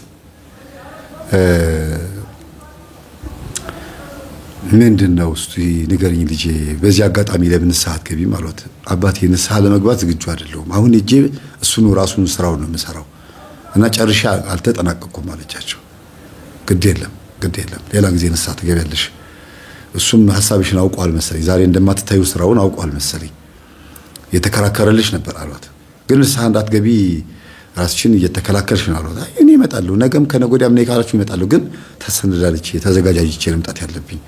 ምንድነው እስቲ ንገርኝ ልጄ በዚህ አጋጣሚ ለምን ንስሐ አትገቢም አሏት። አባቴ ንስሐ ለመግባት ዝግጁ አይደለሁም አሁን እጄ እሱን ራሱን ስራው ነው የምሰራው እና ጨርሻ አልተጠናቀቅኩም አለቻቸው። ግድ የለም ሌላ ጊዜ ንስሐ ትገቢያለሽ። እሱም ሐሳብሽን አውቋል መሰለኝ ዛሬ እንደማትታዩ ስራውን አውቋል መሰለኝ የተከራከረልሽ ነበር አሏት። ግን ንስሐ እንዳትገቢ ራስሽን እየተከላከልሽ ነው አሏት። አይ እኔ እመጣለሁ ነገም ከነጎዳም ነይ ካላችሁ እመጣለሁ ግን ተሰንዳልቼ ተዘጋጃጅቼ ልምጣት ያለብኝ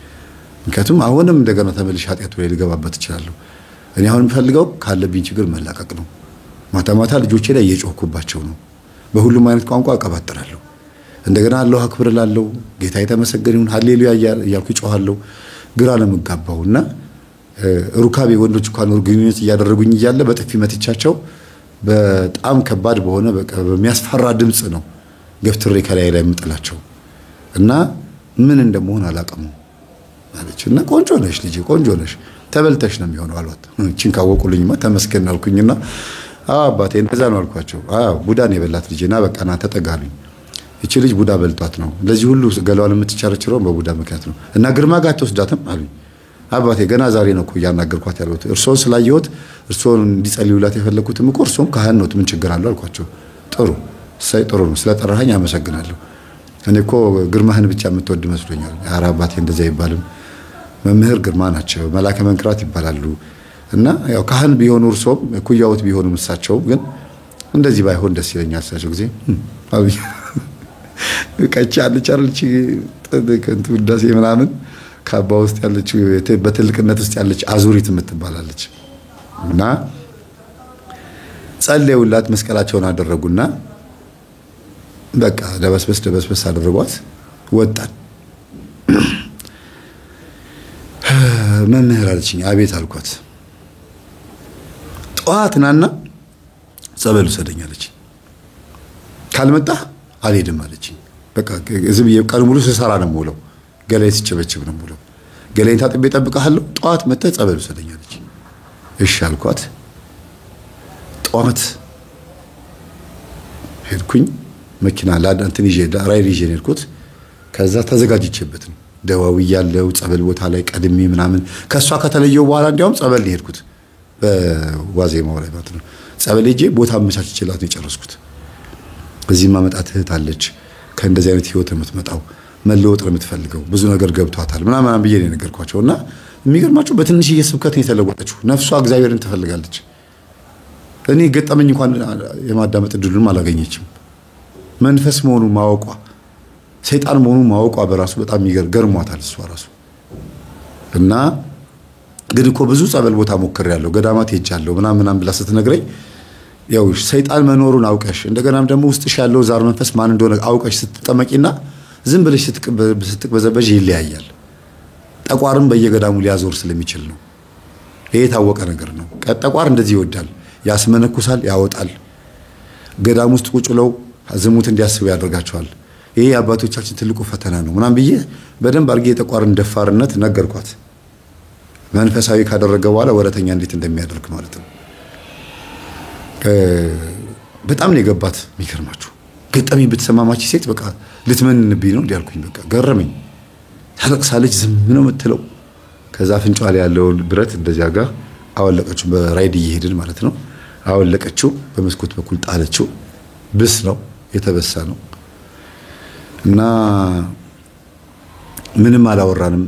ምክንያቱም አሁንም እንደገና ተመልሼ ኃጢአቱ ላይ ልገባበት እችላለሁ። እኔ አሁን የምፈልገው ካለብኝ ችግር መላቀቅ ነው። ማታ ልጆቼ ላይ እየጮህኩባቸው ነው። በሁሉም አይነት ቋንቋ አቀባጥራለሁ። እንደገና አላሁ አክብር እላለሁ። ጌታ የተመሰገነ ይሁን ሃሌሉያ እያልኩ እጮሃለሁ። ግራ ለምጋባውና ሩካቤ ወንዶች እንኳን ግንኙነት እያደረጉኝ እያለ በጥፊ መትቻቸው በጣም ከባድ በሆነ በሚያስፈራ ድምጽ ነው ገፍትሬ ከላይ ላይ ምጥላቸው እና ምን እንደምሆን አላቀሙ አለችና ቆንጆ ነሽ ልጅ ቆንጆ ነሽ ተበልተሽ ነው የሚሆነው አሏት። እቺን ካወቁልኝማ ተመስገን አልኩኝና አባቴ እንደዛ ነው አልኳቸው። ቡዳን የበላት ልጅና በቃና ተጠጋሉኝ። እቺ ልጅ ቡዳ በልቷት ነው ለዚህ ሁሉ ገላዋን የምትቻርችረው በቡዳ ምክንያት ነው እና ግርማ ጋር ተወስዳትም አሉኝ። አባቴ ገና ዛሬ ነው እኮ ያናገርኳት ያሉት እርሶን ስላየሁት እርሶን እንዲጸልዩላት የፈለኩትም እኮ እርሶም ካህን ነው ምን ችግር አለው አልኳቸው። ጥሩ ነው ስለጠራኸኝ አመሰግናለሁ። እኔ እኮ ግርማህን ብቻ የምትወድ መስሎኛል። ኧረ አባቴ እንደዛ ይባልም መምህር ግርማ ናቸው መላከ መንክራት ይባላሉ እና ያው ካህን ቢሆኑ እርሶም ኩያውት ቢሆኑ ምሳቸው ግን እንደዚህ ባይሆን ደስ ይለኛል ሳቸው ጊዜ አብይ ቀጭ አለች አለች ከንቱ ዳሴ ምናምን ካባ ውስጥ ያለች በትልቅነት ውስጥ ያለች አዙሪት የምትባላለች እና ጸልየውላት መስቀላቸውን አደረጉና በቃ ደበስበስ አደረጓት ወጣን። መምህር አለችኝ። አቤት አልኳት። ጠዋት ናና ጸበል ሰደኛለች ካልመጣ አልሄድም አለችኝ። በቃ ዝም የቀኑ ሙሉ ስሰራ ነው የምውለው ገላይ ሲጨበጭብ ነው የምውለው ገላይን ታጥቤ እጠብቅሃለሁ ጠዋት መጥተህ ጸበል ሰደኛለች። እሺ አልኳት። ጠዋት ሄድኩኝ መኪና ላዳንትን ይዤ ራይድ ይዤ ሄድኩት። ከዛ ተዘጋጅቼበት ነው ደዋው ያለው ጸበል ቦታ ላይ ቀድሜ ምናምን ከሷ ከተለየው በኋላ እንዲያውም ጸበል ሄድኩት በዋዜማው ላይ ማለት ነው። ጸበል ሄጄ ቦታ አመቻችቼላት ነው የጨረስኩት። እዚህ ማመጣት እህት አለች ከእንደዚህ አይነት ህይወት የምትመጣው መለወጥ የምትፈልገው ብዙ ነገር ገብቷታል ምናምን ብዬ ነው ነገርኳቸውና የሚገርማችሁ በትንሽዬ ስብከት ነው የተለወጠችው። ነፍሷ እግዚአብሔርን ትፈልጋለች። እኔ ገጠመኝ እንኳን የማዳመጥ እድሉንም አላገኘችም። መንፈስ መሆኑን ማወቋ ሰይጣን መሆኑን ማወቋ በራሱ በጣም ይገርሟታል እሷ ራሱ። እና ግን እኮ ብዙ ጸበል ቦታ ሞክሬያለሁ ገዳማት ሄጃለሁ ምናምን ብላ ስትነግረኝ ያው ሰይጣን መኖሩን አውቀሽ እንደገናም ደግሞ ውስጥሽ ያለው ዛር መንፈስ ማን እንደሆነ አውቀሽ ስትጠመቂና ዝም ብለሽ ስትቅበዘበዥ ይለያያል። ጠቋርም በየገዳሙ ሊያዞር ስለሚችል ነው። ይሄ የታወቀ ነገር ነው። ጠቋር እንደዚህ ይወዳል፣ ያስመነኩሳል፣ ያወጣል። ገዳም ውስጥ ቁጭ ብለው ዝሙት እንዲያስቡ ያደርጋቸዋል። ይሄ አባቶቻችን ትልቁ ፈተና ነው ምናምን ብዬ በደንብ አርጌ የጠቋርን ደፋርነት ነገርኳት። መንፈሳዊ ካደረገ በኋላ ወረተኛ እንዴት እንደሚያደርግ ማለት ነው። በጣም ነው የገባት። የሚገርማችሁ ገጠመኝ ብትሰማማች ሴት በቃ ልትመንብኝ ነው እንዲያልኩኝ በቃ ገረመኝ። ታለቅሳለች፣ ዝም ነው የምትለው። ከዛ አፍንጫዋ ላይ ያለውን ብረት እንደዚያ ጋር አወለቀችው። በራይድ እየሄድን ማለት ነው። አወለቀችው፣ በመስኮት በኩል ጣለችው። ብስ ነው የተበሳ ነው። እና ምንም አላወራንም።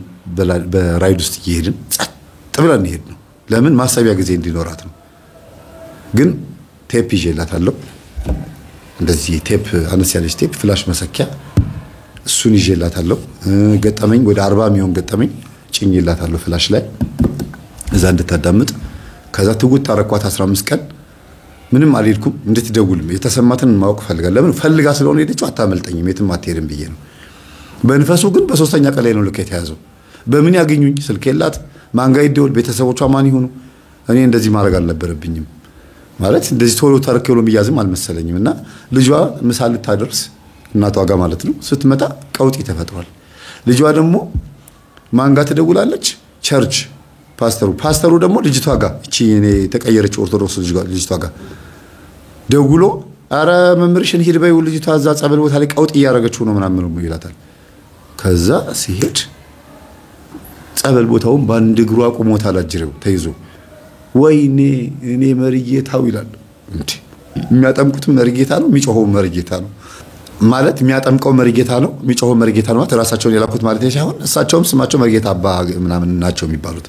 በራይድ ውስጥ እየሄድን ጸጥ ብለን እንሄድ ነው። ለምን ማሰቢያ ጊዜ እንዲኖራት ነው። ግን ቴፕ ይዤላታለሁ። እንደዚህ ቴፕ አነስ ያለች ቴፕ ፍላሽ መሰኪያ እሱን ይዤላታለሁ። ገጠመኝ ወደ 40 የሚሆን ገጠመኝ ጭኝላታለሁ ፍላሽ ላይ እዛ እንድታዳምጥ። ከዛ ትውት አረኳት 15 ቀን ምንም አልሄድኩም። እንድትደውልም የተሰማትን ማወቅ ፈልጋለሁ። ለምን ፈልጋ ስለሆነ ሄደችው አታመልጠኝም፣ የትም አትሄድም ብዬ ነው። በንፈሱ ግን በሶስተኛ ቀን ላይ ነው ልክ የተያዘው። በምን ያገኙኝ? ስልክ የላት፣ ማን ጋር ይደውል፣ ቤተሰቦቿ ማን ይሆኑ? እኔ እንደዚህ ማድረግ አልነበረብኝም ማለት እንደዚህ ቶሎ ተረከሎ የሚያዝም አልመሰለኝም። እና ልጇ ምሳ ልታደርስ እናቷ ጋር ማለት ነው ስትመጣ ቀውጢ ተፈጥሯል። ልጇ ደግሞ ማን ጋር ትደውላለች? ቸርች ፓስተሩ ደግሞ ልጅቷ ጋር እቺ እኔ ተቀየረች ኦርቶዶክስ ልጅቷ ጋር ደውሎ አረ መምርሽን ሂድ በይው ልጅቷ እዛ ጸበል ቦታ ላይ ቀውጢ እያደረገችው ነው ምናምን ነው ይላታል። ከዛ ሲሄድ ጸበል ቦታውን በአንድ እግሩ አቁሞታል አጅሬው ተይዞ። ወይኔ እኔ መርጌታው ይላል። እንዴ የሚያጠምቁት መርጌታ ነው፣ የሚጮኸው መርጌታ ነው ማለት የሚያጠምቀው መርጌታ ነው፣ የሚጮኸው መርጌታ ነው ማለት ራሳቸውን የላኩት ማለት ሳይሆን እሳቸውም ስማቸው መርጌታ አባ ምናምን ናቸው የሚባሉት።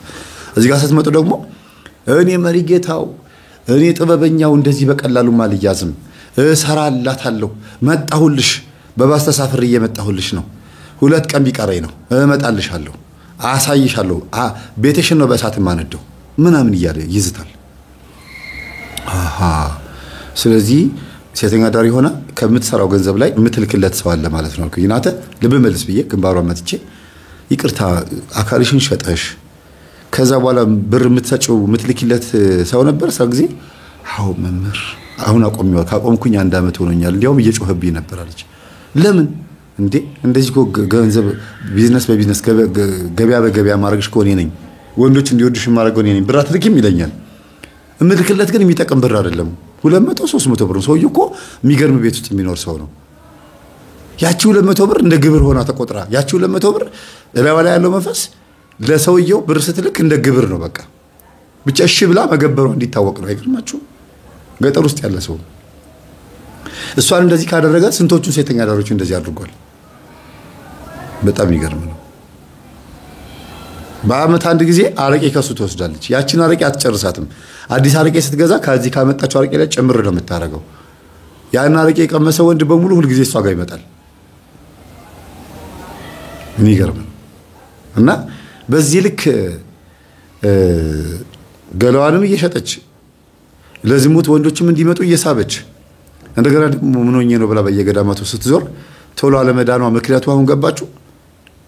እዚህ ጋር ስትመጡ ደግሞ እኔ መርጌታው እኔ ጥበበኛው እንደዚህ በቀላሉ ማልያዝም እሰራላታለሁ፣ መጣሁልሽ፣ በባስ ተሳፍሬ እየመጣሁልሽ ነው፣ 2 ቀን ቢቀረኝ ነው እመጣልሻለሁ፣ አሳይሻለሁ፣ ቤትሽን ነው በእሳት ማነደው ምናምን እያለ ይዝታል። አሃ ስለዚህ ሴተኛ ዳሪ ሆና ከምትሰራው ገንዘብ ላይ የምትልክለት ሰው አለ ማለት ነው። ይናተ ልብ መልስ ብዬ ግንባሯን መትቼ ይቅርታ አካልሽን ሸጠሽ ከዛ በኋላ ብር የምትሰጪው የምትልኪለት ሰው ነበር ሰው ጊዜ። አዎ መምህር አሁን ካቆምኩኝ 1 ዓመት ሆኖኛል፣ እንዲያውም እየጮህብኝ ነበር አለች። ለምን እንዴ እንደዚህ እኮ ገንዘብ ቢዝነስ በቢዝነስ ገበያ በገበያ ማድረግሽ እኮ እኔ ነኝ፣ ወንዶች እንዲወዱሽ ማድረግ እኔ ነኝ፣ ብር አትልኪም ይለኛል። እምልክለት ግን የሚጠቅም ብር አይደለም፣ 200-300 ብር። ሰውዬው እኮ የሚገርም ቤት ውስጥ የሚኖር ሰው ነው። ያቺ 200 ብር እንደ ግብር ሆና ተቆጥራ፣ ያቺ 200 ብር እላዋ ላይ ያለው መንፈስ ለሰውየው ብር ስትልክ እንደ ግብር ነው። በቃ ብቻ እሺ ብላ መገበሯ እንዲታወቅ ነው። አይገርማችሁ? ገጠር ውስጥ ያለ ሰው እሷን እንደዚህ ካደረገ ስንቶቹን ሴተኛ ዳሮች እንደዚህ አድርጓል። በጣም ይገርም ነው። በአመት አንድ ጊዜ አረቄ ከሱ ትወስዳለች። ያቺን አረቄ አትጨርሳትም። አዲስ አረቄ ስትገዛ ከዚህ ካመጣችው አረቄ ላይ ጨምር ነው የምታረገው። ያን አረቄ የቀመሰ ወንድ በሙሉ ሁሉ ጊዜ እሷ ጋር ይመጣል። የሚገርም ነው። እና በዚህ ልክ ገለዋንም እየሸጠች ለዝሙት ወንዶችም እንዲመጡ እየሳበች እንደገና ደግሞ ምን ሆኜ ነው ብላ በየገዳማቱ ስትዞር ቶሎ አለመዳኗ ምክንያቱ አሁን ገባችሁ?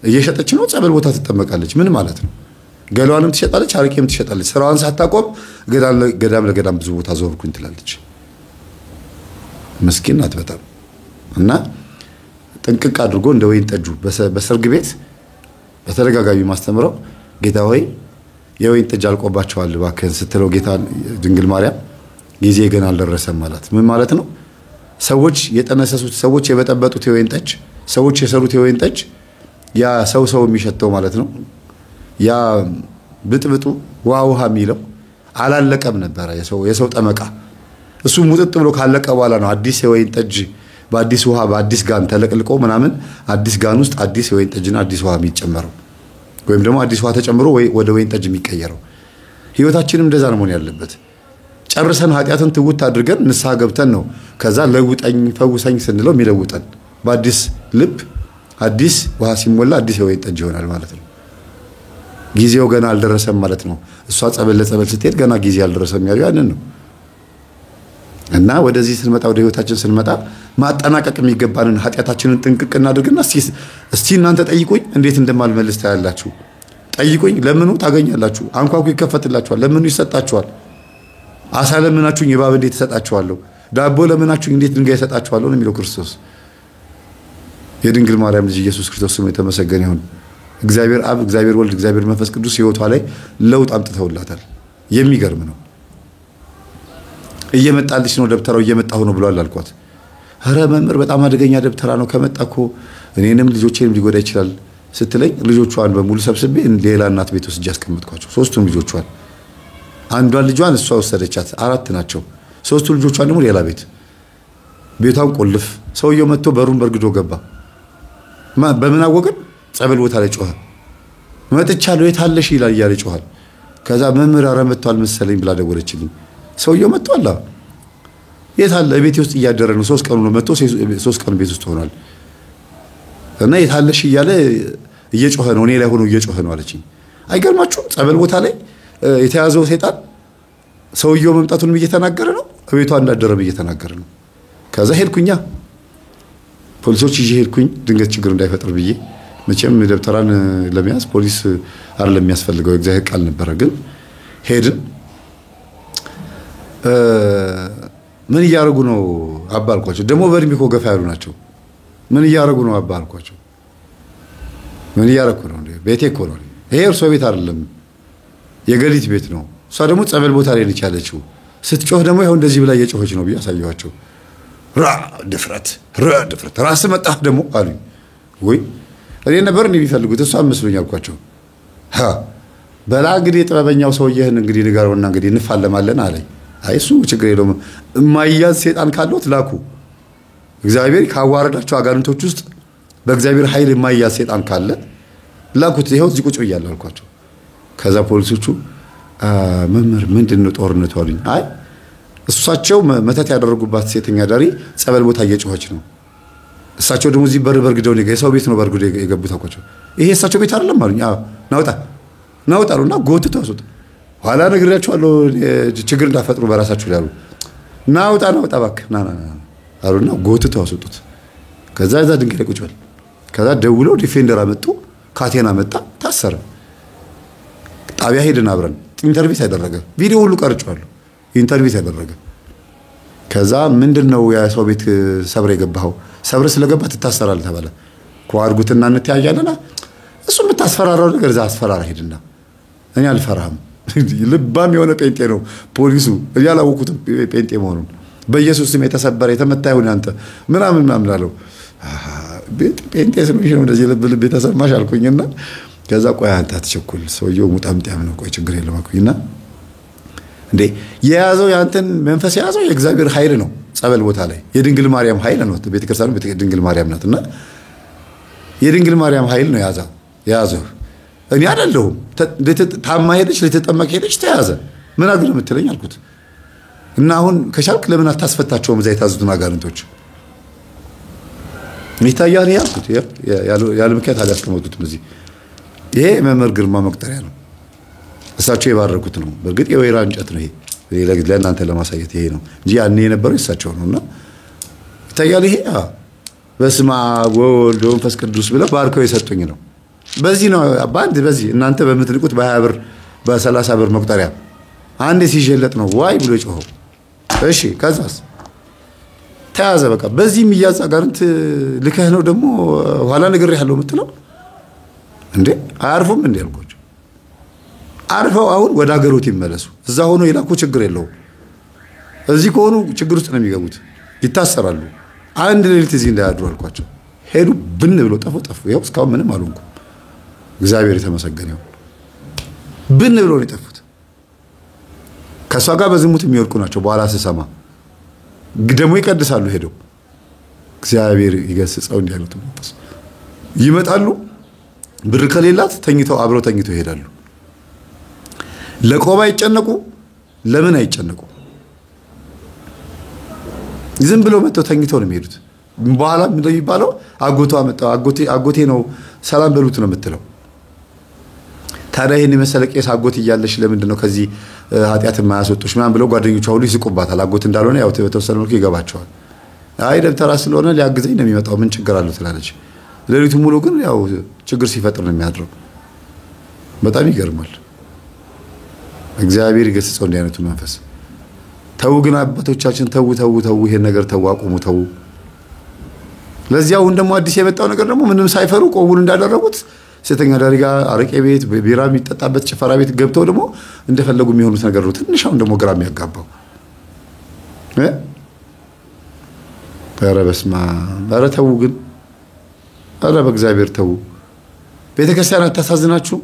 እየሸጠች ነው። ጸበል ቦታ ትጠመቃለች። ምን ማለት ነው? ገለዋንም ትሸጣለች፣ አረቄም ትሸጣለች። ስራዋን ሳታቆም ገዳም ለገዳም ብዙ ቦታ ዞርኩኝ ትላለች። ምስኪን ናት በጣም። እና ጥንቅቅ አድርጎ እንደ ወይን ጠጁ በሰርግ ቤት በተደጋጋሚ ማስተምረው ጌታ ሆይ የወይን ጠጅ አልቆባቸዋል እባክህን ስትለው ጌታ ድንግል ማርያም ጊዜ ገና አልደረሰም ማለት ምን ማለት ነው? ሰዎች የጠነሰሱት፣ ሰዎች የበጠበጡት የወይን ጠጅ፣ ሰዎች የሰሩት የወይን ጠጅ ያ ሰው የሚሸተው ማለት ነው። ያ ብጥብጡ ውሃ የሚለው አላለቀም ነበር። የሰው ጠመቃ እሱ ሙጥጥ ብሎ ካለቀ በኋላ ነው አዲስ የወይን ጠጅ በአዲስ ውሃ በአዲስ ጋን ተለቅልቆ ምናምን አዲስ ጋን ውስጥ አዲስ የወይን ጠጅና አዲስ ውሃ የሚጨመረው ወይም ደግሞ አዲስ ውሃ ተጨምሮ ወደ ወይን ጠጅ የሚቀየረው። ህይወታችንም እንደዛ ነው መሆን ያለበት። ጨርሰን ኃጢአትን ትውት አድርገን ንስሐ ገብተን ነው ከዛ ለውጠኝ ፈውሰኝ ስንለው የሚለውጠን። በአዲስ ልብ አዲስ ውሃ ሲሞላ አዲስ የወይን ጠጅ ይሆናል ማለት ነው። ጊዜው ገና አልደረሰም ማለት ነው። እሷ ጸበል ለጸበል ስትሄድ ገና ጊዜ አልደረሰም ያለው ያንን ነው። እና ወደዚህ ስንመጣ ወደ ህይወታችን ስንመጣ ማጠናቀቅ የሚገባንን ኃጢአታችንን ጥንቅቅ እናድርግና እስቲ እናንተ ጠይቁኝ እንዴት እንደማልመልስ ታያላችሁ። ጠይቁኝ ለምኑ ታገኛላችሁ፣ አንኳኩ ይከፈትላችኋል፣ ለምኑ ይሰጣችኋል። አሳ ለምናችሁኝ እባብ እንዴት እሰጣችኋለሁ፣ ዳቦ ለምናችሁኝ እንዴት ድንጋይ እሰጣችኋለሁ ነው የሚለው ክርስቶስ። የድንግል ማርያም ልጅ ኢየሱስ ክርስቶስ ስሙ የተመሰገነ ይሁን። እግዚአብሔር አብ፣ እግዚአብሔር ወልድ፣ እግዚአብሔር መንፈስ ቅዱስ ህይወቷ ላይ ለውጥ አምጥተውላታል። የሚገርም ነው። እየመጣልሽ ነው ደብተራው እየመጣሁ ነው ብሏል አልኳት። ኧረ መምህር በጣም አደገኛ ደብተራ ነው ከመጣ እኮ እኔንም ልጆቼንም ሊጎዳ ይችላል ስትለኝ ልጆቿን በሙሉ ሰብስቤ ሌላ እናት ቤት ውስጥ ያስቀምጥኳቸው። ሶስቱም ልጆቿን አንዷን ልጇን እሷ ወሰደቻት፣ 4 ናቸው። ሶስቱ ልጆቿን ደግሞ ሌላ ቤት ቤቷን ቆልፍ። ሰውየው መጥቶ በሩን በርግዶ ገባ። በምን አወቅን? ጸበል ቦታ ላይ ጮኸ። መጥቻለሁ የታለሽ ይላል እያለ ጮኋል። ከዛ መምህር ኧረ መጥቷል መሰለኝ ብላ ደወለችልኝ። ሰውየው መጥቷል። የታለ? ቤቴ ውስጥ እያደረ ነው። 3 ቀኑ ነው መጥቶ 3 ቀን ቤት ውስጥ ሆኗል። እና የታለሽ እያለ እየጮኸ ነው፣ እኔ ላይ ሆኖ እየጮኸ ነው አለችኝ። አይገርማችሁም? ጸበል ቦታ ላይ የተያዘው ሰይጣን ሰውየው መምጣቱንም እየተናገረ ነው፣ ቤቷ እንዳደረም እየተናገረ ነው። ከዛ ሄድኩኛ ፖሊሶች ይዤ ሄድኩኝ፣ ድንገት ችግር እንዳይፈጥር ብዬ። መቼም ደብተራን ለመያዝ ፖሊስ አይደለም የሚያስፈልገው፣ እግዚአብሔር ቃል ነበረ። ግን ሄድን። ምን እያደረጉ ነው አባ አልኳቸው። ደግሞ በእድሜ እኮ ገፋ ያሉ ናቸው። ምን እያደረጉ ነው አባ አልኳቸው። ምን እያደረኩ ነው? ቤቴ እኮ ነው። ይሄ እርሶ ቤት አይደለም የገሊት ቤት ነው። እሷ ደግሞ ጸበል ቦታ ላይ ነች ያለችው። ስትጮህ ደግሞ ይኸው እንደዚህ ብላ እየጮኸች ነው ብዬ አሳየኋቸው። ድፍረት ራስ መጣህ ደግሞ አሉኝ። ወይ እኔ ነበር እንዴ የሚፈልጉት? እሷ መስሎኝ አልኳቸው። በላ እንግዲህ ጥበበኛው ሰውዬህን እንግዲህ ንገረውና እንግዲህ እንፋለማለን አለኝ። አይ እሱ ችግር የለውም የማይያዝ ሰይጣን ካለው ላኩ። እግዚአብሔር ካዋረዳቸው አጋንንቶች ውስጥ በእግዚአብሔር ኃይል የማይያዝ ሰይጣን ካለ ላኩት። ይኸው እዚህ ቁጭ ብያለሁ አልኳቸው። ከዛ ፖሊሶቹ መምህር ምንድነው ጦርነቱ አሉኝ። አይ እሳቸው መተት ያደረጉባት ሴተኛ ዳሪ ጸበል ቦታ እየጮኸች ነው። እሳቸው ደግሞ እዚህ በርግደው ነው የሰው ቤት ነው በርግደው የገቡት አልኳቸው። ይሄ እሳቸው ቤት አይደለም አሉኝ። አዎ ናውጣ አሉና ጎትተው አስወጡ። ኋላ ነግሬያቸዋለሁ ችግር እንዳፈጥሩ በራሳችሁ ላይ አሉ። ናውጣ እባክህ ና አሉና ጎትተው አስወጡት። ከዛ እዛ ድንጋይ ላይ ቁጭ በል። ከዛ ደውለው ዲፌንደር አመጡ፣ ካቴና መጣ፣ ታሰረ። ጣቢያ ሄድን አብረን። ኢንተርቪው ያደረገ ቪዲዮ ሁሉ ቀርጫለሁ። ኢንተርቪው ያደረገ ከዛ ምንድነው የሰው ቤት ሰብረ የገባው? ሰብረ ስለገባ ትታሰራለህ ተባለ። ኳርጉትና እንተያያለና እሱ የምታስፈራራው ነገር እዛ አስፈራራ ሄድና እኔ አልፈራህም። ልባም የሆነ ጴንጤ ነው ፖሊሱ፣ ያላወቁት ጴንጤ መሆኑን። በኢየሱስ ስም የተሰበረ የተመታ ይሁን አንተ ምናምን አለው። ጴንጤ ስለሆነ ነው እንደዚህ ልብ የተሰማሽ አልኩኝና ከዛ ቆይ አንተ አትቸኩል፣ ሰውየው ሙጣምጣም ነው፣ ቆይ ችግር የለም አልኩኝና እንዴ የያዘው ያንተን መንፈስ የያዘው የእግዚአብሔር ኃይል ነው። ጸበል ቦታ ላይ የድንግል ማርያም ኃይል ነው። ቤተክርስቲያኑ ድንግል ማርያም ናትና የድንግል ማርያም ኃይል ነው የያዘው። እኔ አይደለሁም። ታማ ሄደች ልትጠመቅ ሄደች ተያዘ። ምን አግል የምትለኝ አልኩት። እና አሁን ከቻልክ ለምን አታስፈታቸውም? እዛ የታዙትን አጋንንቶች ይታያል ያልኩት ያለ ምክንያት አላስቀመጡትም እዚህ። ይሄ መምህር ግርማ መቅጠሪያ ነው፣ እሳቸው የባረኩት ነው። በእርግጥ የወይራ እንጨት ነው ይሄ ለእናንተ ለማሳየት ይሄ ነው እንጂ ያኔ የነበረው እሳቸው ነውና ይታያል። ይሄ በስመ አብ ወወልድ ወመንፈስ ቅዱስ ብለው ባርከው የሰጡኝ ነው። በዚህ ነው በዚህ እናንተ በምትልቁት በ20 ብር በ30 ብር መቁጠሪያ አንዴ ሲጀለጥ ነው ዋይ ብሎ ጮኸው። እሺ ከዛስ ተያዘ። በቃ በዚህ የሚያዝ አጋንንት ልከህ ነው ደግሞ ኋላ ነገር ያለው የምትለው እንዴ? አያርፉም እንዴ አልኳቸው። አርፈው አሁን ወደ ሀገሮት ይመለሱ። እዛ ሆኖ ይላኩ ችግር የለውም። እዚህ ከሆኑ ችግር ውስጥ ነው የሚገቡት፣ ይታሰራሉ። አንድ ሌሊት እዚህ እንዳያድሩ አልኳቸው። ሄዱ ብን ብሎ ጠፉ። ይኸው እስካሁን ምንም አልሆንኩም። እግዚአብሔር የተመሰገነ ይሁን። ብን ብሎ ነው የጠፉት። ከሷ ጋር በዝሙት የሚወድቁ ናቸው። በኋላ ስሰማ ደግሞ ይቀድሳሉ ሄደው እግዚአብሔር ይገስጸው እንዲህ አይነቱ መንፈስ። ይመጣሉ ብር ከሌላት ተኝተው አብረው ተኝተው ይሄዳሉ። ለቆባ አይጨነቁ፣ ለምን አይጨነቁ? ዝም ብለው መጥተው ተኝተው ነው የሚሄዱት። በኋላ ምን እንደሚባለው አጎቷ መጣ፣ አጎቴ ነው ሰላም በሉት ነው የምትለው። ታዲያ ይሄን የመሰለ ቄስ አጎት እያለሽ ለምንድን ነው ከዚህ ኃጢአት የማያስወጡሽ ምናምን ብለው ጓደኞቿ ሁሉ ይስቁባታል። አጎት እንዳልሆነ ያው በተወሰነ መልኩ ይገባቸዋል። አይ ደብተራ ስለሆነ ሊያግዘኝ ነው የሚመጣው ምን ችግር አለው ትላለች። ሌሊቱን ሙሉ ግን ያው ችግር ሲፈጥር ነው የሚያድረው። በጣም ይገርማል። እግዚአብሔር ይገስጸው እንዲህ አይነቱ መንፈስ። ተው ግን አባቶቻችን ተው፣ ይሄን ነገር ተው፣ አቁሙ፣ ተው። ለዚያው ደግሞ አዲስ የመጣው ነገር ደግሞ ምንም ሳይፈሩ ቆቡን እንዳደረጉት ሴተኛ ዳሪ ጋር አረቄ ቤት፣ ቢራ የሚጠጣበት ጭፈራ ቤት ገብተው ደግሞ እንደፈለጉ የሚሆኑት ነገር ነው። ትንሽ አሁን ደግሞ ግራ የሚያጋባው ኧረ በስመ አብ! ኧረ ተው ግን፣ ኧረ በእግዚአብሔር ተው። ቤተክርስቲያን አታሳዝናችሁ?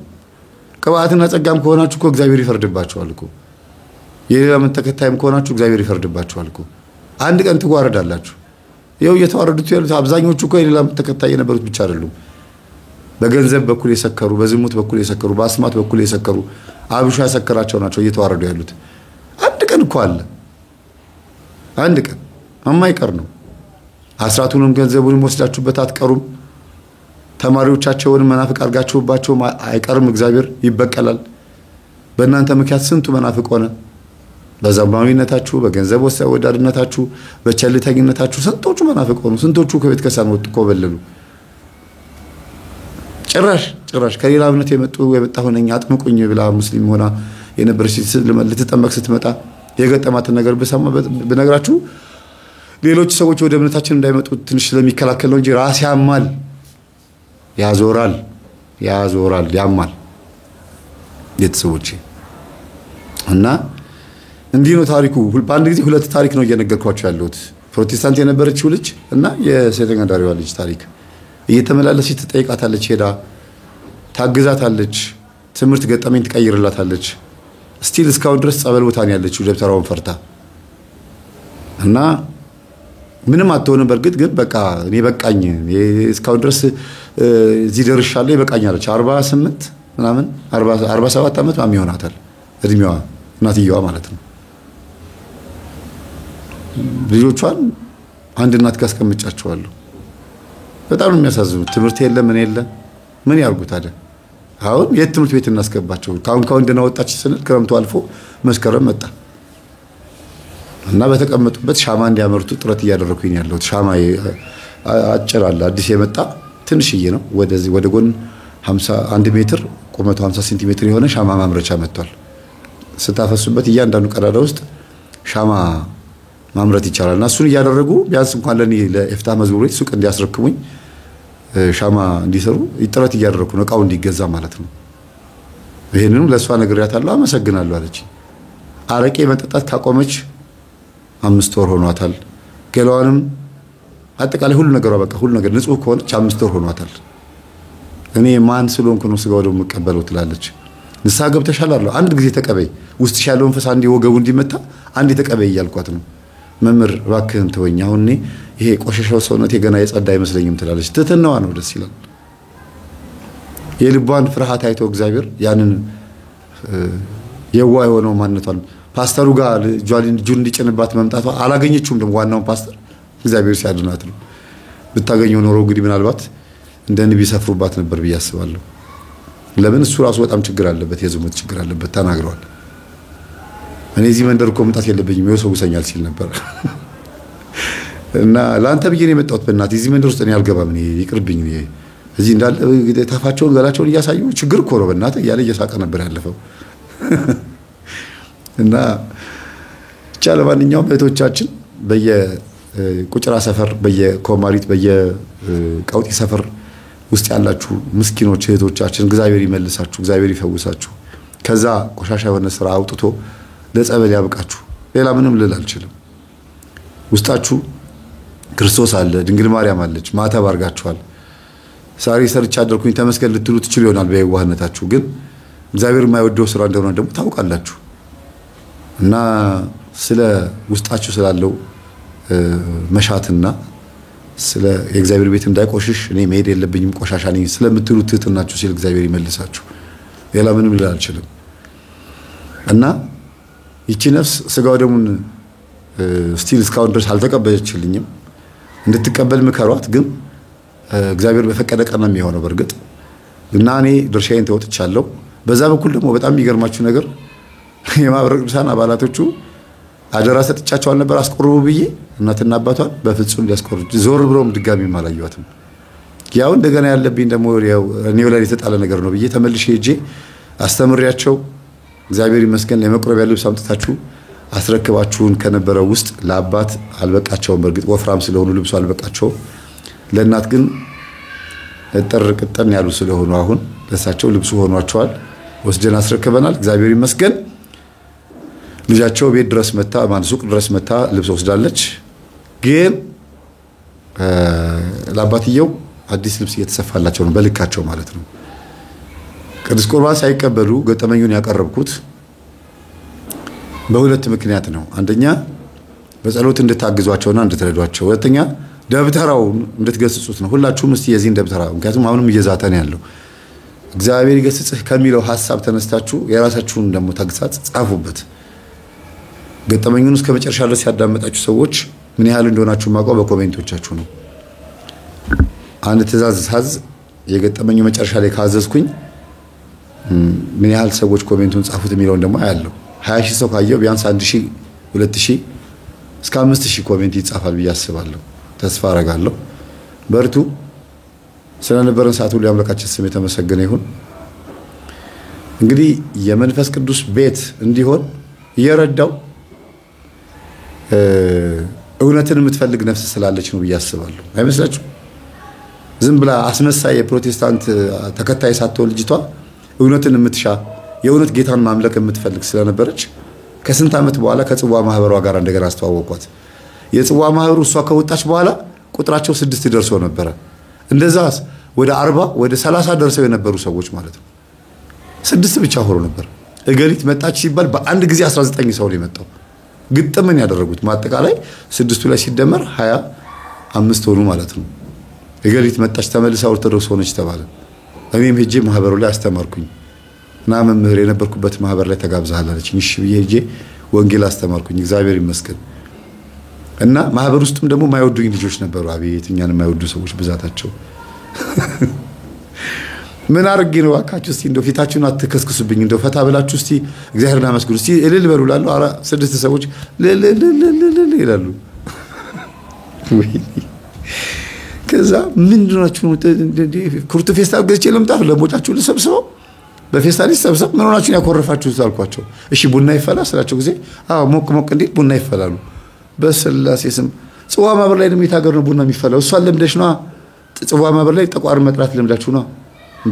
ቅባትና ጸጋም ከሆናችሁ እኮ እግዚአብሔር ይፈርድባችኋል እኮ። የሌላ እምነት ተከታይም ከሆናችሁ እግዚአብሔር ይፈርድባችኋል እኮ። አንድ ቀን ትዋረዳላችሁ። ይኸው እየተዋረዱት ያሉት አብዛኞቹ እኮ የሌላ እምነት ተከታይ የነበሩት ብቻ አይደሉም። በገንዘብ በኩል የሰከሩ፣ በዝሙት በኩል የሰከሩ፣ በአስማት በኩል የሰከሩ፣ አብሾ ያሰከራቸው ናቸው እየተዋረዱ ያሉት። አንድ ቀን እኮ አለ፣ አንድ ቀን የማይቀር ነው። አስራቱንም ገንዘቡንም ወስዳችሁበት አትቀሩም። ተማሪዎቻቸውንም መናፍቅ አድርጋችሁባቸው አይቀርም። እግዚአብሔር ይበቀላል። በእናንተ ምክንያት ስንቱ መናፍቅ ሆነ። በዘማዊነታችሁ፣ በገንዘብ ወዳድነታችሁ፣ በቸልተኝነታችሁ ስንቶቹ መናፍቅ ሆኑ። ስንቶቹ ከቤተ ክርስቲያን ወጡ፣ ኮበለሉ። ጭራሽ ከሌላ እምነት የመጣ ሆነኝ አጥምቁኝ ብላ ሙስሊም ሆና የነበረች ልትጠመቅ ስትመጣ የገጠማትን ነገር ብነግራችሁ ሌሎች ሰዎች ወደ እምነታችን እንዳይመጡ ትንሽ ስለሚከላከል ነው እንጂ ራስ ያማል፣ ያዞራል፣ ያማል ቤተሰቦቼ። እና እንዲህ ነው ታሪኩ። በአንድ ጊዜ ሁለት ታሪክ ነው እየነገርኳቸው ያለሁት። ፕሮቴስታንት የነበረችው ልጅ እና የሴተኛ ዳሪዋ ልጅ ታሪክ። እየተመላለሰች ትጠይቃታለች፣ ሄዳ ታግዛታለች፣ ትምህርት ገጠመኝ ትቀይርላታለች። ስቲል እስካሁን ድረስ ጸበል ቦታ ነው ያለችው ደብተራውን ፈርታ። እና ምንም አትሆንም። በእርግጥ ግን በቃ እኔ በቃኝ፣ እስካሁን ድረስ እዚህ ደርሻለሁ፣ ይበቃኛለች። 48 ምናምን 47 ዓመት ምናምን ይሆናታል እድሜዋ፣ እናትየዋ ማለት ነው። ልጆቿን አንድ እናት ጋር አስቀምጫቸዋለሁ። በጣም ነው የሚያሳዝኑት። ትምህርት የለ ምን የለ፣ ምን ያርጉ ታዲያ? አሁን የት ትምህርት ቤት እናስገባቸው? ካሁን ደህና ወጣች ስንል ክረምቱ አልፎ መስከረም መጣ እና በተቀመጡበት ሻማ እንዲያመርቱ ጥረት እያደረኩኝ ያለሁት። ሻማ አጭር አለ፣ አዲስ የመጣ ትንሽዬ ነው። ወደዚህ ወደ ጎን 51 ሜትር ቁመቱ 50 ሴንቲሜትር የሆነ ሻማ ማምረቻ መጥቷል። ስታፈሱበት እያንዳንዱ ቀዳዳ ውስጥ ሻማ ማምረት ይቻላል። እና እሱን እያደረጉ ቢያንስ እንኳን ለኔ ለኤፍታ መዝሙር ቤት ሱቅ እንዲያስረክሙኝ ሻማ እንዲሰሩ ጥረት እያደረኩ ነው፣ እቃው እንዲገዛ ማለት ነው። ይሄንንም ለሷ ነግሬያታለሁ። አመሰግናለሁ አለች። አረቄ መጠጣት ካቆመች 5 ወር ሆኗታል። ገላዋንም አጠቃላይ ሁሉ ነገሯ በቃ ሁሉ ነገር ንጹህ ከሆነች 5 ወር ሆኗታል። እኔ ማን ስለሆንኩ ነው ስጋው ደግሞ መቀበለው ትላለች። ንስሐ ገብተሻል አለው። አንድ ጊዜ ተቀበይ፣ ውስጥሽ ያለው መንፈስ አንዴ ወገቡ እንዲመታ አንዴ ተቀበይ እያልኳት ነው። መምህር እባክህን ተወኝ፣ አሁን እኔ ይሄ ቆሻሻው ሰውነቴ ገና የጸዳ አይመስለኝም ትላለች። ትህትናዋ ነው ደስ ይላል። የልቧን ፍርሃት አይቶ እግዚአብሔር ያንን የዋህ የሆነው ማንነቷን ፓስተሩ ጋር እጁን እንዲጭንባት መምጣቷ አላገኘችውም። ደግሞ ዋናውን ፓስተር እግዚአብሔር ሲያድናት ነው። ብታገኘው ኖሮ እንግዲህ ምናልባት እንደ ንብ ይሰፍሩባት ነበር ብዬ አስባለሁ። ለምን እሱ ራሱ በጣም ችግር አለበት፣ የዝሙት ችግር አለበት ተናግሯል። እኔ እዚህ መንደር እኮ መምጣት የለብኝም ይወሰውሰኛል ሲል ነበር። እና ለአንተ ብዬ ነው የመጣሁት። በእናትህ እዚህ መንደር ውስጥ እኔ አልገባም፣ እኔ ይቅርብኝ። እዚህ እንዳለ ታፋቸውን ገላቸውን እያሳዩ ችግር እኮ ነው በእናትህ እያለ እየሳቀ ነበር ያለፈው። እና ብቻ ለማንኛውም እህቶቻችን በየቁጭራ ሰፈር፣ በየኮማሪት፣ በየቀውጢ ሰፈር ውስጥ ያላችሁ ምስኪኖች እህቶቻችን እግዚአብሔር ይመልሳችሁ፣ እግዚአብሔር ይፈውሳችሁ። ከዛ ቆሻሻ የሆነ ስራ አውጥቶ ለጸበል ያብቃችሁ። ሌላ ምንም ልል አልችልም። ውስጣችሁ ክርስቶስ አለ፣ ድንግል ማርያም አለች፣ ማተብ አድርጋችኋል። ዛሬ ሰርቻ አደርኩኝ ተመስገን ልትሉ ትችሉ ይሆናል በየዋህነታችሁ። ግን እግዚአብሔር የማይወደው ስራ እንደሆነ ደግሞ ታውቃላችሁ። እና ስለ ውስጣችሁ ስላለው መሻትና ስለ የእግዚአብሔር ቤት እንዳይቆሽሽ እኔ መሄድ የለብኝም ቆሻሻ ነኝ ስለምትሉት ትህትናችሁ ሲል እግዚአብሔር ይመልሳችሁ። ሌላ ምንም ልል አልችልም። እና ይቺ ነፍስ ስጋው ደሙን ስቲል እስካሁን ድረስ አልተቀበለችልኝም። እንድትቀበል ምከሯት። ግን እግዚአብሔር በፈቀደ ቀን ነው የሚሆነው በርግጥ እና እኔ ድርሻዬን ተወጥቻለሁ። በዛ በኩል ደግሞ በጣም የሚገርማችሁ ነገር የማህበረ ቅዱሳን አባላቶቹ አደራ ሰጥቻቸው አልነበር አስቆርቡ ብዬ እናትና አባቷን በፍጹም ሊያስቆርጡ ዞር ብሎም ድጋሚ ማላየዋትም። ያው እንደገና ያለብኝ ደግሞ ያው እኔው ላይ የተጣለ ነገር ነው ብዬ ተመልሼ ሄጄ አስተምሪያቸው እግዚአብሔር ይመስገን ለመቁረቢያ ልብስ አምጥታችሁ አስረክባችሁን ከነበረው ውስጥ ለአባት አልበቃቸውም። በርግጥ ወፍራም ስለሆኑ ልብሱ አልበቃቸው። ለእናት ግን እጥር ቅጠን ያሉ ስለሆኑ አሁን ለሳቸው ልብሱ ሆኗቸዋል። ወስደን አስረክበናል። እግዚአብሔር ይመስገን። ልጃቸው ቤት ድረስ መታ ሱቅ ድረስ መታ ልብስ ወስዳለች። ግን ለአባትየው አዲስ ልብስ እየተሰፋላቸው ነው በልካቸው ማለት ነው። ቅዱስ ቁርባን ሳይቀበሉ ገጠመኙን ያቀረብኩት በሁለት ምክንያት ነው። አንደኛ በጸሎት እንድታግዟቸውና እንድትረዷቸው፣ ሁለተኛ ደብተራውን እንድትገስጹት ነው። ሁላችሁም እስቲ የዚህን ደብተራ ምክንያቱም አሁንም እየዛተ ነው ያለው እግዚአብሔር ይገስጽህ ከሚለው ሐሳብ ተነስታችሁ የራሳችሁን ደግሞ ተግሳጽ ጻፉበት። ገጠመኙን እስከ መጨረሻ ድረስ ያዳመጣችሁ ሰዎች ምን ያህል እንደሆናችሁ ማውቀው በኮሜንቶቻችሁ ነው። አንድ ትእዛዝ ሳዝ የገጠመኙ መጨረሻ ላይ ካዘዝኩኝ ምን ያህል ሰዎች ኮሜንቱን ጻፉት የሚለውን ደግሞ አያለሁ። 20 ሺህ ሰው ካየው ቢያንስ 1000 2000 እስከ 5000 ኮሜንት ይጻፋል ብዬ አስባለሁ። ተስፋ አረጋለሁ። በርቱ። ስለነበረን ሰዓት ሁሉ አምላካችን ስም የተመሰገነ ይሁን። እንግዲህ የመንፈስ ቅዱስ ቤት እንዲሆን እየረዳው እውነትን የምትፈልግ ነፍስ ስላለች ነው ብዬ አስባለሁ። አይመስላችሁ? ዝም ብላ አስመሳይ የፕሮቴስታንት ተከታይ ሳትሆን ልጅቷ እውነትን የምትሻ የእውነት ጌታን ማምለክ የምትፈልግ ስለነበረች ከስንት ዓመት በኋላ ከጽዋ ማህበሯ ጋር እንደገና አስተዋወቋት። የጽዋ ማህበሩ እሷ ከወጣች በኋላ ቁጥራቸው 6 ደርሶ ነበረ። እንደዛስ ወደ 40 ወደ 30 ደርሰው የነበሩ ሰዎች ማለት ነው 6 ብቻ ሆኖ ነበር። እገሊት መጣች ሲባል በአንድ ጊዜ 19 ሰው ነው የመጣው። ግጥምን ያደረጉት ማጠቃላይ 6ቱ ላይ ሲደመር 25 ሆኑ ማለት ነው። እገሊት መጣች ተመልሳ ኦርቶዶክስ ሆነች ተባለ። እኔም ሄጄ ማህበሩ ላይ አስተማርኩኝ እና መምህር የነበርኩበት ማህበር ላይ ተጋብዛሃል አለችኝ። እሺ ብዬ ሄጄ ወንጌል አስተማርኩኝ። እግዚአብሔር ይመስገን። እና ማህበር ውስጥም ደግሞ የማይወዱኝ ልጆች ነበሩ። አቤት እኛን የማይወዱ ሰዎች ብዛታቸው። ምን አርጌ ነው አካችሁ? እስቲ እንደው ፊታችሁን አትከስክሱብኝ። እንደው ፈታ ብላችሁ እስቲ እግዚአብሔርን አመስግኑ። እስቲ እልል በሉ እላለሁ። 6 ሰዎች ለለለለለ ይላሉ። ከዛ ምንድናችሁ ኩርቱ ፌስታል ገዝቼ ልምጣ ለሞጫችሁ ልሰብስበው በፌስታል ይሰብሰብ ምን ሆናችሁ ያኮረፋችሁ አልኳቸው። እሺ ቡና ይፈላ ስላቸው ጊዜ ሞቅ ሞቅ እንዴ ቡና ይፈላሉ። በስላሴ ስም ጽዋ ማህበር ላይ ደግሞ የታገር ነው ቡና የሚፈላው። እሷን ለምደሽ ነው ጽዋ ማህበር ላይ ጠቋር መጥራት ለምዳችሁ ነው።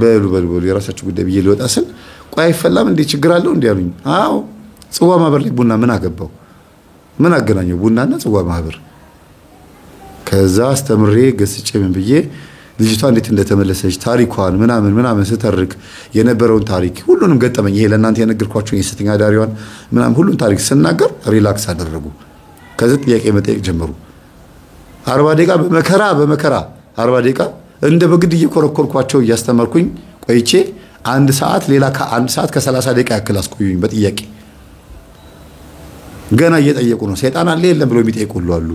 በሉ የራሳችሁ ጉዳይ ብዬ ልወጣ ስል ቆይ አይፈላም እንዴ ችግር አለው እንዴ አሉኝ። አዎ ጽዋ ማህበር ላይ ቡና ምን አገባው? ምን አገናኘው ቡናና ጽዋ ማህበር? ከዛ አስተምሬ ገስጬ ምን ብዬ ልጅቷ እንዴት እንደተመለሰች ታሪኳን ምናምን ስተርክ የነበረውን ታሪክ ሁሉንም ገጠመኝ ይሄ ለእናንተ የነገርኳችሁ የስተኛ ዳሪዋን ምናምን ሁሉን ታሪክ ስናገር ሪላክስ አደረጉ። ከዚህ ጥያቄ መጠየቅ ጀመሩ። 40 ደቂቃ በመከራ 40 ደቂቃ እንደ በግድ እየኮረኮርኳቸው እያስተማርኩኝ ቆይቼ 1 ሰዓት ሌላ ከ1 ሰዓት ከ30 ደቂቃ ያክል አስቆዩኝ በጥያቄ። ገና እየጠየቁ ነው። ሰይጣን አለ የለም ብሎ የሚጠይቁ ሁሉ አሉ።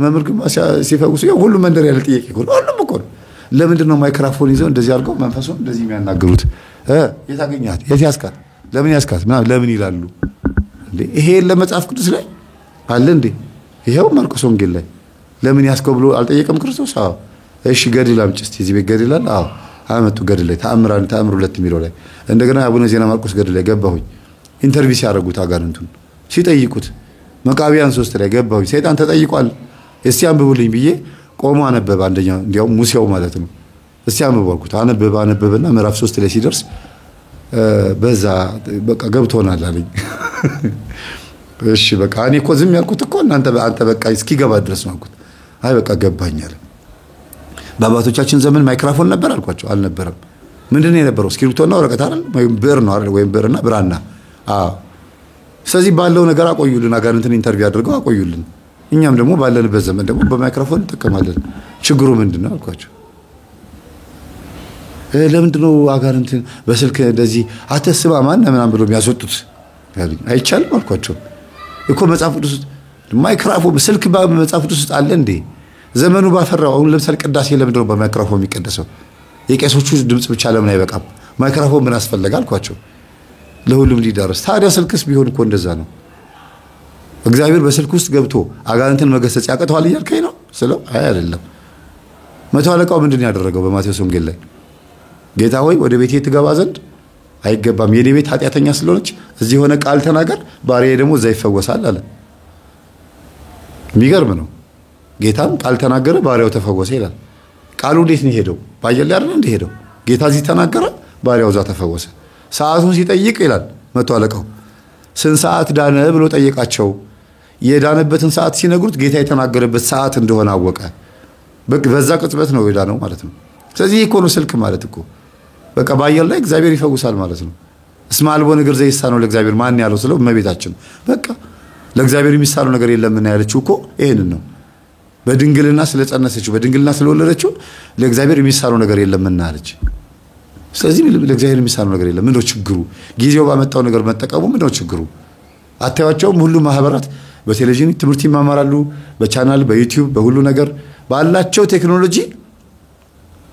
መምህር ግማ ሲፈጉሱ ሁሉ መንደር ያለ ጥያቄ ሁሉም እኮ ለምንድን ነው ማይክሮፎን ይዘው እንደዚህ አድርገው መንፈሱን እንደዚህ የሚያናገሩት? የት አገኛት? የት ያስካት? ለምን ያስካት? ለምን ይላሉ እንዴ? ይሄ ለመጽሐፍ ቅዱስ ላይ አለ እንዴ? ይሄው ማርቆስ ወንጌል ላይ ለምን ያስከው ብሎ አልጠየቀም ክርስቶስ? አዎ እሺ ገድል አምጪ እስቲ እዚህ ቤት ገድል አለ። አዎ አመጡ ገድል ላይ ተአምር 2 የሚለው ላይ እንደገና አቡነ ዜና ማርቆስ ገድል ላይ ገባሁኝ። ኢንተርቪው ሲያደርጉት አጋንንቱን ሲጠይቁት መቃቢያን 3 ላይ ገባሁኝ። ሰይጣን ተጠይቋል እስቲ አንብቡልኝ ብዬ ቆሞ አነበበ። አንደኛው እንዲያው ሙሴው ማለት ነው። እስቲ አንብቡ አልኩት። አነበበና ምዕራፍ 3 ላይ ሲደርስ በዛ በቃ ገብቶናል አለኝ። እሺ በቃ እኔ እኮ ዝም ያልኩት እኮ አንተ በቃ እስኪገባ ድረስ ነው አልኩት። አይ በቃ ገባኝ አለ። በአባቶቻችን ዘመን ማይክሮፎን ነበር አልኳቸው። አልነበረም። ምንድነው የነበረው? እስክሪብቶና ወረቀት አይደል? ወይም ብዕር ነው አይደል? ወይም ብዕርና ብራና። ስለዚህ ባለው ነገር አቆዩልን። አጋንንትን ኢንተርቪው አድርገው አቆዩልን። እኛም ደግሞ ባለንበት ዘመን ደግሞ በማይክሮፎን እንጠቀማለን። ችግሩ ምንድነው አልኳቸው። ለምንድነው አጋንንት በስልክ እንደዚህ አተስማ ማን ምናምን ብሎ የሚያስወጡት? አይቻልም አልኳቸው እኮ መጽሐፍ ቅዱስ ማይክሮፎን ስልክ በመጽሐፍ ቅዱስ ውስጥ አለ እንዴ? ዘመኑ ባፈራው አሁን ለምሳሌ ቅዳሴ ለምንድነው በማይክሮፎን የሚቀደሰው? የቄሶቹ ድምጽ ብቻ ለምን አይበቃም? ማይክሮፎን ምን አስፈለገ አልኳቸው። ለሁሉም ሊዳረስ። ታዲያ ስልክስ ቢሆን እኮ እንደዛ ነው። እግዚአብሔር በስልክ ውስጥ ገብቶ አጋንንትን መገሰጽ ያቀተዋል እያልከኝ ነው ስለው፣ አይ አይደለም። መቶ አለቃው ምንድነው ያደረገው? በማቴዎስ ወንጌል ላይ ጌታ ሆይ ወደ ቤቴ ትገባ ዘንድ አይገባም፣ የኔ ቤት ኃጢአተኛ ስለሆነች እዚህ የሆነ ቃል ተናገር፣ ባሪያዬ ደግሞ እዛ ይፈወሳል አለ። የሚገርም ነው። ጌታም ቃል ተናገረ፣ ባሪያው ተፈወሰ ይላል። ቃሉ እንዴት ነው ሄደው? ባየለ አይደል እንደ ሄደው ጌታ እዚህ ተናገረ፣ ባሪያው እዛ ተፈወሰ። ሰዓቱን ሲጠይቅ ይላል መቶ አለቃው ስንት ሰዓት ዳነ ብሎ ጠየቃቸው። የዳነበትን ሰዓት ሲነግሩት ጌታ የተናገረበት ሰዓት እንደሆነ አወቀ። በዛ ቅጽበት ነው የዳነው ማለት ነው። ስለዚህ እኮ ነው ስልክ ማለት እኮ በቃ ባየር ላይ እግዚአብሔር ይፈውሳል ማለት ነው። እስመ አልቦ ነገር ዘይሳነው ለእግዚአብሔር ማን ያለው ስለው እመቤታችን። በቃ ለእግዚአብሔር የሚሳነው ነገር የለምና ያለችው እኮ ይሄንን ነው። በድንግልና ስለጸነሰችው በድንግልና ስለወለደችው ለእግዚአብሔር የሚሳነው ነገር የለምና አለች። ስለዚህ ለእግዚአብሔር የሚሳነው ነገር የለም። ምንድነው ችግሩ? ጊዜው ባመጣው ነገር መጠቀሙ ምንድነው ችግሩ? አታያቸውም? ሁሉ ማህበራት በቴሌቪዥን ትምህርት ይማማራሉ፣ በቻናል በዩቲዩብ በሁሉ ነገር ባላቸው ቴክኖሎጂ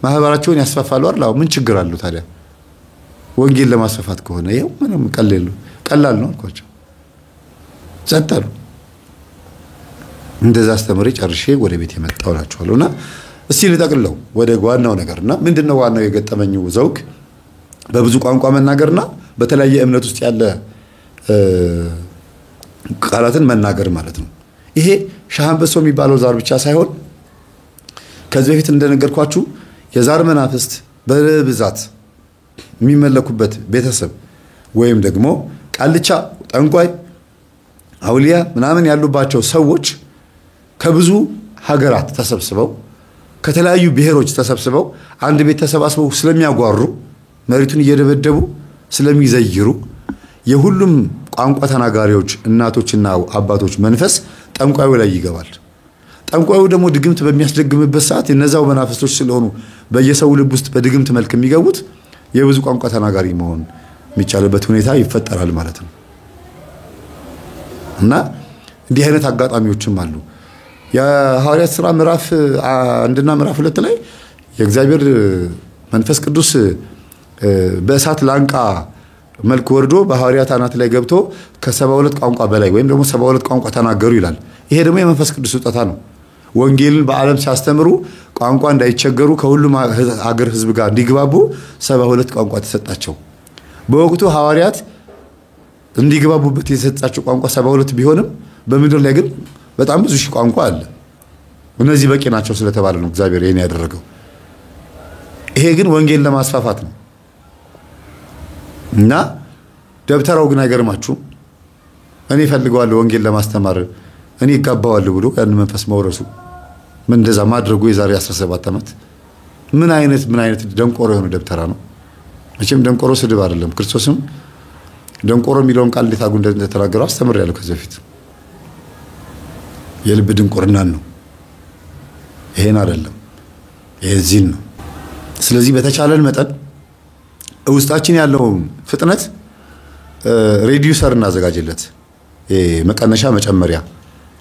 ማህበራቸውን ያስፋፋሉ አይደል? ምን ችግር አለው ታዲያ? ወንጌል ለማስፋፋት ከሆነ ይሄው ምንም ቀላል ነው አልኳቸው። ጸጥሉ እንደዛ አስተምሬ ጨርሼ ወደ ቤት የመጣው እላችኋለሁና እስቲ ልጠቅልለው ወደ ዋናው ነገርና ምንድነው ዋናው የገጠመኝ ዘውግ በብዙ ቋንቋ መናገርና በተለያየ እምነት ውስጥ ያለ ቃላትን መናገር ማለት ነው። ይሄ ሻሃንበሶ የሚባለው ዛር ብቻ ሳይሆን ከዚህ በፊት እንደነገርኳችሁ የዛር መናፍስት በብዛት የሚመለኩበት ቤተሰብ ወይም ደግሞ ቃልቻ፣ ጠንቋይ፣ አውሊያ ምናምን ያሉባቸው ሰዎች ከብዙ ሀገራት ተሰብስበው ከተለያዩ ብሔሮች ተሰብስበው አንድ ቤት ተሰባስበው ስለሚያጓሩ መሬቱን እየደበደቡ ስለሚዘይሩ የሁሉም ቋንቋ ተናጋሪዎች እናቶችና አባቶች መንፈስ ጠንቋዩ ላይ ይገባል። ጠንቋዩ ደግሞ ድግምት በሚያስደግምበት ሰዓት እነዛው መናፍስቶች ስለሆኑ በየሰው ልብ ውስጥ በድግምት መልክ የሚገቡት የብዙ ቋንቋ ተናጋሪ መሆን የሚቻልበት ሁኔታ ይፈጠራል ማለት ነው። እና እንዲህ አይነት አጋጣሚዎችም አሉ። የሐዋርያት ሥራ ምዕራፍ 1 እና ምዕራፍ 2 ላይ የእግዚአብሔር መንፈስ ቅዱስ በእሳት ላንቃ መልክ ወርዶ በሐዋርያት አናት ላይ ገብቶ ከ72 ቋንቋ በላይ ወይም ደግሞ 72 ቋንቋ ተናገሩ ይላል። ይሄ ደግሞ የመንፈስ ቅዱስ ስጦታ ነው። ወንጌልን በዓለም ሲያስተምሩ ቋንቋ እንዳይቸገሩ ከሁሉም ሀገር ህዝብ ጋር እንዲግባቡ 72 ቋንቋ ተሰጣቸው። በወቅቱ ሐዋርያት እንዲግባቡበት የተሰጣቸው ቋንቋ 72 ቢሆንም በምድር ላይ ግን በጣም ብዙ ሺህ ቋንቋ አለ። እነዚህ በቂ ናቸው ስለተባለ ነው እግዚአብሔር ይሄን ያደረገው። ይሄ ግን ወንጌል ለማስፋፋት ነው። እና ደብተራው ግን አይገርማችሁም? እኔ ፈልገዋለሁ ወንጌል ለማስተማር እኔ ይጋባዋለሁ ብሎ ያን መንፈስ መውረሱ ምን እንደዛ ማድረጉ የዛሬ 17 ዓመት ምን አይነት ደንቆሮ የሆነ ደብተራ ነው። መቼም ደንቆሮ ስድብ አይደለም። ክርስቶስም ደንቆሮ የሚለውን ቃል እንዴት አጉ እንደተናገረው አስተምሬያለሁ ከዚህ በፊት። የልብ ድንቁርናን ነው፣ ይሄን አይደለም፣ የዚህን ነው። ስለዚህ በተቻለን መጠን ውስጣችን ያለው ፍጥነት ሬዲዩሰር እናዘጋጅለት። መቀነሻ መጨመሪያ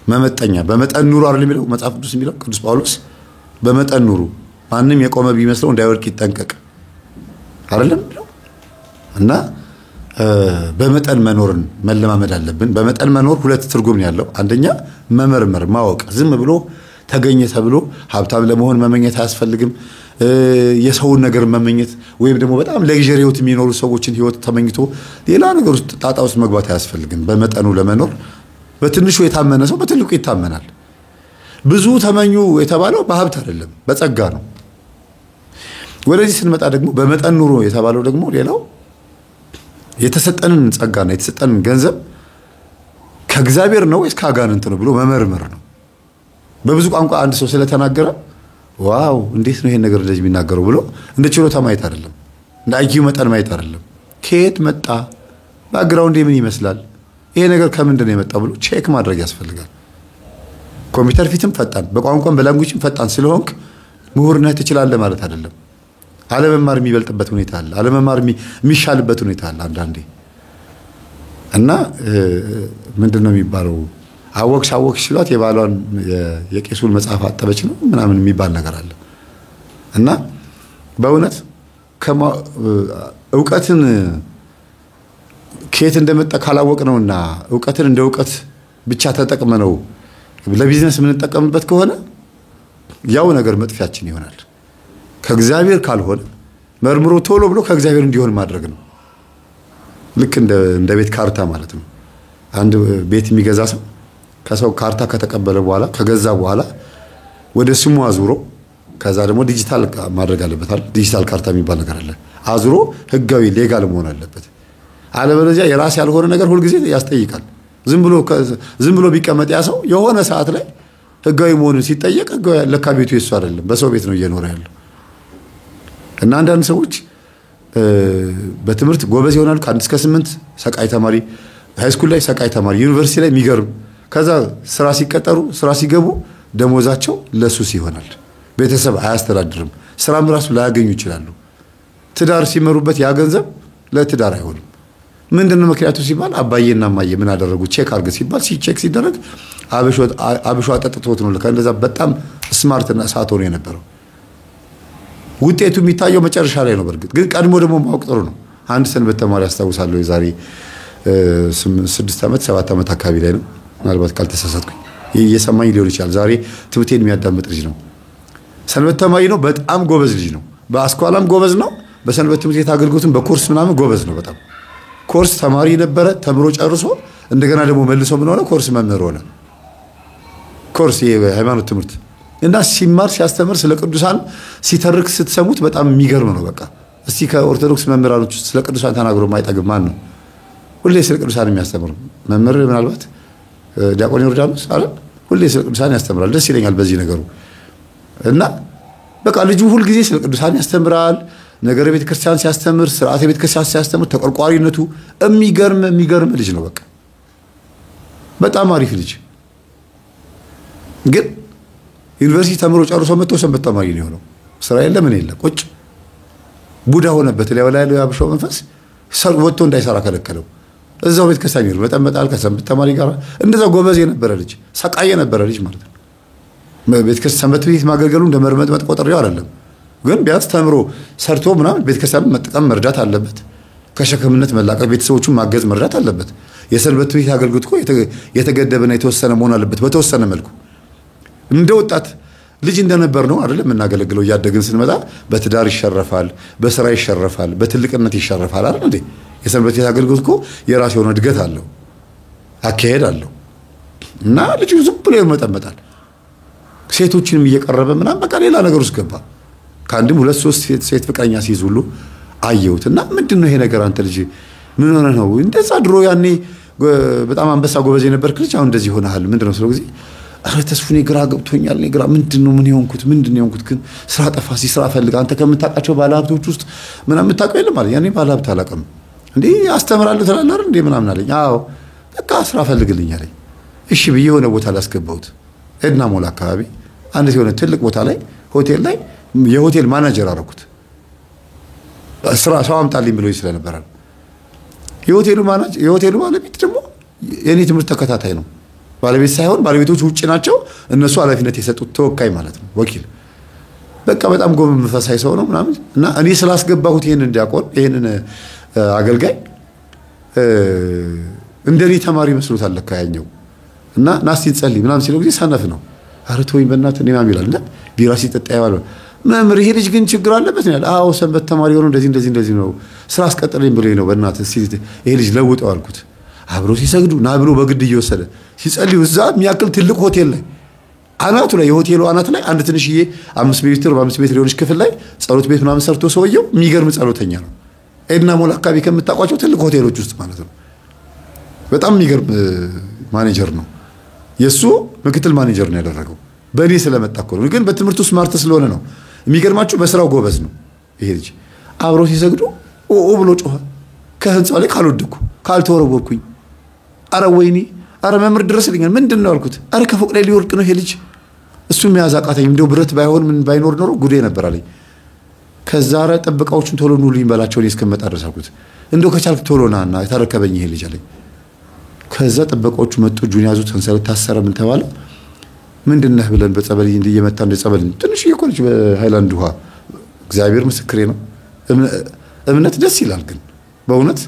መመጠኛ በመጠን ኑሩ አይደል የሚለው መጽሐፍ ቅዱስ የሚለው ቅዱስ ጳውሎስ በመጠን ኑሩ፣ ማንንም የቆመ ቢመስለው እንዳይወድቅ ይጠንቀቅ አይደለም። እና በመጠን መኖርን መለማመድ አለብን። በመጠን መኖር ሁለት ትርጉም ነው ያለው። አንደኛ መመርመር፣ ማወቅ። ዝም ብሎ ተገኘ ተብሎ ሀብታም ለመሆን መመኘት አያስፈልግም። የሰውን ነገር መመኘት ወይም ደግሞ በጣም ለግዠሪ ህይወት የሚኖሩ ሰዎችን ህይወት ተመኝቶ ሌላ ነገር ውስጥ ጣጣ ውስጥ መግባት አያስፈልግም። በመጠኑ ለመኖር በትንሹ የታመነ ሰው በትልቁ ይታመናል። ብዙ ተመኙ የተባለው በሀብት አይደለም በጸጋ ነው። ወደዚህ ስንመጣ ደግሞ በመጠን ኑሮ የተባለው ደግሞ ሌላው የተሰጠንን ጸጋና የተሰጠንን ገንዘብ ከእግዚአብሔር ነው ወይስ ከአጋንንት ነው ብሎ መመርመር ነው። በብዙ ቋንቋ አንድ ሰው ስለተናገረ ዋው እንዴት ነው ይሄን ነገር እንደዚህ የሚናገረው ብሎ እንደ ችሎታ ማየት አይደለም፣ እንደ አይኪው መጠን ማየት አይደለም። ከየት መጣ፣ ባክግራውንድ ምን ይመስላል፣ ይሄ ነገር ከምንድን ነው የመጣው ብሎ ቼክ ማድረግ ያስፈልጋል። ኮምፒውተር ፊትም ፈጣን በቋንቋም በላንጉጅም ፈጣን ስለሆንክ ምሁርነት ትችላለህ ማለት አይደለም። አለመማር የሚበልጥበት ሁኔታ አለ። አለመማር የሚሻልበት ሁኔታ አለ አንዳንዴ እና ምንድነው የሚባለው አወቅሽ ሲሏት የባሏን የቄሱን መጽሐፍ አጠበች ነው ምናምን የሚባል ነገር አለ እና በእውነት ዕውቀትን ከየት እንደመጣ ካላወቅ ነውና ዕውቀትን እንደ ዕውቀት ብቻ ተጠቅመነው ለቢዝነስ የምንጠቀምበት ከሆነ ያው ነገር መጥፊያችን ይሆናል። ከእግዚአብሔር ካልሆነ መርምሮ ቶሎ ብሎ ከእግዚአብሔር እንዲሆን ማድረግ ነው። ልክ እንደ ቤት ካርታ ማለት ነው። አንድ ቤት የሚገዛ ሰው ከሰው ካርታ ከተቀበለ በኋላ ከገዛ በኋላ ወደ ስሙ አዙሮ ከዛ ደግሞ ዲጂታል ማድረግ አለበት አይደል? ዲጂታል ካርታ የሚባል ነገር አለ። አዙሮ ህጋዊ ሌጋል መሆን አለበት። አለበለዚያ የራስ ያልሆነ ነገር ሁሉ ጊዜ ያስጠይቃል። ዝም ብሎ ቢቀመጥ ያ ሰው የሆነ ሰዓት ላይ ህጋዊ መሆኑን ሲጠየቅ ህጋዊ ለካ ቤቱ የሱ አይደለም፣ በሰው ቤት ነው እየኖረ ያለው። እና አንዳንድ ሰዎች በትምህርት ጎበዝ ይሆናሉ። ከ1 እስከ 8 ሰቃይ ተማሪ፣ ሃይስኩል ላይ ሰቃይ ተማሪ፣ ዩኒቨርሲቲ ላይ የሚገርም፣ ከዛ ስራ ሲቀጠሩ ስራ ሲገቡ ደሞዛቸው ለሱስ ይሆናል። ቤተሰብ አያስተዳድርም። ስራም ራሱ ላያገኙ ይችላሉ። ትዳር ሲመሩበት ያ ገንዘብ ለትዳር አይሆንም። ምንድነው ምክንያቱ ሲባል አባዬና ማዬ ምን አደረጉ ቼክ አርግ ሲባል ቼክ ሲደረግ አብሾ አጠጥቶት ነው። እንደዛ በጣም ስማርትና ሳት ሆኖ የነበረው ውጤቱ የሚታየው መጨረሻ ላይ ነው። በርግጥ ግን ቀድሞ ደግሞ ማወቅ ጥሩ ነው። አንድ ሰንበት ተማሪ አስታውሳለሁ የዛሬ 6 ዓመት 7 ዓመት አካባቢ ላይ ነው ምናልባት ካልተሳሳትኩኝ፣ እየሰማኝ ሊሆን ይችላል። ዛሬ ትምህርቴን የሚያዳምጥ ልጅ ነው። ሰንበት ተማሪ ነው። በጣም ጎበዝ ልጅ ነው። በአስኳላም ጎበዝ ነው። በሰንበት ትምህርት ቤት አገልግሎትም በኮርስ ምናምን ጎበዝ ነው። በጣም ኮርስ ተማሪ ነበረ። ተምሮ ጨርሶ እንደገና ደግሞ መልሶ ምን ሆነ? ኮርስ መምህር ሆነ። ኮርስ የሃይማኖት ትምህርት እና ሲማር ሲያስተምር ስለ ቅዱሳን ሲተርክ ስትሰሙት በጣም የሚገርም ነው። በቃ እስቲ ከኦርቶዶክስ መምህራኖች ስለ ቅዱሳን ተናግሮ የማይጠግብ ማን ነው? ሁሌ ስለ ቅዱሳን የሚያስተምር መምህር ምናልባት ዲያቆን ዮርዳኖስ አይደል? ሁሌ ስለ ቅዱሳን ያስተምራል። ደስ ይለኛል በዚህ ነገሩ። እና በቃ ልጁ ሁሉ ጊዜ ስለ ቅዱሳን ያስተምራል። ነገረ ቤተ ክርስቲያን ሲያስተምር፣ ስርዓተ ቤተ ክርስቲያን ሲያስተምር ተቆርቋሪነቱ የሚገርም ልጅ ነው። በቃ በጣም አሪፍ ልጅ። ግን ዩኒቨርሲቲ ተምሮ ጨርሶ መጥቶ ሰንበት ተማሪ ነው የሆነው። ስራ የለም ምን የለም፣ ቁጭ ቡዳ ሆነበት። ላይ ያብሾው መንፈስ ወጥቶ እንዳይሰራ ከለከለው። እዛው ቤተ ክርስቲያን ይሩ መጠመጣል ከሰንበት ተማሪ ጋር እንደዛ ጎበዝ የነበረ ልጅ፣ ሰቃይ የነበረ ልጅ ማለት ነው። ቤተ ክርስቲያን ሰንበት ቤት ማገልገሉ እንደ መርመጥመጥ ቆጥሬው አይደለም። ግን ቢያንስ ተምሮ ሰርቶ ምናምን ቤተ ክርስቲያን መጠቀም መርዳት አለበት። ከሸክምነት መላቀቅ፣ ቤተሰቦቹን ማገዝ መርዳት አለበት። የሰንበት ቤት አገልግሎት እኮ የተገደበና የተወሰነ መሆን አለበት። በተወሰነ መልኩ እንደ ወጣት ልጅ እንደነበር ነው አይደለም እናገለግለው። እያደግን ስንመጣ በትዳር ይሸረፋል፣ በስራ ይሸረፋል፣ በትልቅነት ይሸረፋል አይደል እንዴ? የሰንበት ቤት አገልግሎት እኮ የራሱ የሆነ እድገት አለው፣ አካሄድ አለው። እና ልጅ ዝም ብሎ ይመጠመጣል። ሴቶችንም እየቀረበ ምናምን በቃ ሌላ ነገር ውስጥ ገባ። ከአንድም 2-3 ሴት ፍቅረኛ ሲይዝ ሁሉ አየሁት። እና ምንድነው ይሄ ነገር? አንተ ልጅ ምን ሆነ ነው እንደዛ? ድሮ ያኔ በጣም አንበሳ ጎበዝ የነበርክ ልጅ አሁን እንደዚህ ሆነሃል። ምንድነው ስለው ጊዜ አረ ተስፉኔ ግራ ገብቶኛል። እኔ ግራ ምንድነው ምን የሆንኩት ግን ስራ ጠፋ። ስራ ፈልግ አንተ ከምታውቃቸው ባለሀብቶች ውስጥ ምናምን የምታውቀው የለም አለኝ። ያኔ ባለሀብት አላውቅም እንዴ አስተምራለሁ ትላለህ አይደል እንዴ ምናምን አለኝ። አዎ በቃ ስራ ፈልግልኝ አለኝ። እሺ ብዬ የሆነ ቦታ ላስገባሁት ኤድና ሞል አካባቢ አንድ የሆነ ትልቅ ቦታ ላይ ሆቴል ላይ የሆቴል ማናጀር አደረኩት። ስራ ሰው አምጣልኝ ብሎ ስለነበረ የሆቴሉ ባለቤት ደግሞ የኔ ትምህርት ተከታታይ ነው። ባለቤት ሳይሆን ባለቤቶች ውጪ ናቸው። እነሱ ኃላፊነት የሰጡት ተወካይ ማለት ነው፣ ወኪል። በቃ በጣም ጎበዝ መንፈሳዊ ሰው ነው ምናምን። እና እኔ ስላስገባሁት ይሄንን ዲያቆን ይሄንን አገልጋይ እንደኔ ተማሪ መስሎታል ለካ ያኛው። እና ናስቲ ጸልይ ምናምን ሲለው ጊዜ ሰነፍ ነው። አረ ተወኝ በእናትህ እኔ ማን ይላል እንደ ቢራ ሲጠጣ ያዋል። መምህር ይሄ ልጅ ግን ችግር አለበት ነው ያለ። አዎ ሰንበት ተማሪ ሆኖ እንደዚህ ነው ስራ አስቀጥለኝ ብሎኝ ነው። በእናትህ እስቲ ይሄ ልጅ ለውጠው አልኩት። አብሮ ሲሰግዱ ና ብሎ በግድ እየወሰደ ሲጸልዩ እዛ የሚያክል ትልቅ ሆቴል ላይ አናቱ ላይ የሆቴሉ አናት ላይ አንድ ትንሽዬ 5 ሜትር በ5 ሜትር የሆነች ክፍል ላይ ጸሎት ቤት ምናምን ሰርቶ ሰውየው የሚገርም ጸሎተኛ ነው። ኤድና ሞል አካባቢ ከምታውቋቸው ትልቅ ሆቴሎች ውስጥ ማለት ነው። በጣም የሚገርም ማኔጀር ነው። የሱ ምክትል ማኔጀር ነው ያደረገው። በእኔ ስለመጣ እኮ ነው። ግን በትምህርቱ ስማርት ስለሆነ ነው። የሚገርማችሁ በስራው ጎበዝ ነው ይሄ ልጅ። አብሮ ሲሰግዱ ኦ ብሎ ጮኸ። ከህንጻው ላይ ካልወደኩ ካልተወረወርኩኝ አረ ወይኔ አረ መምህር ድረስልኝ ምንድነው አልኩት አረ ከፎቅ ላይ ሊወርቅ ነው ይሄ ልጅ እሱም ያዛቃተኝ እንደው ብረት ባይሆን ምን ባይኖር ኖሮ ጉዴ ነበር አለኝ ከዛ አረ ጥበቃዎቹን ቶሎ ኑልኝ ባላቸው እስከመጣ ድረስ አልኩት እንደው ከቻልክ ቶሎ ናና ታረከበኝ ይሄ ልጅ አለኝ ከዛ ጥበቃዎቹ መጡ ጁን ያዙት ሰንሰለት ታሰረ ምን ተባለ ምንድነህ ብለን በጸበል እየመጣ እንደጸበል ትንሽ ይቆልጭ በሃይላንድ ውሃ እግዚአብሔር ምስክሬ ነው እምነት ደስ ይላል ግን በእውነት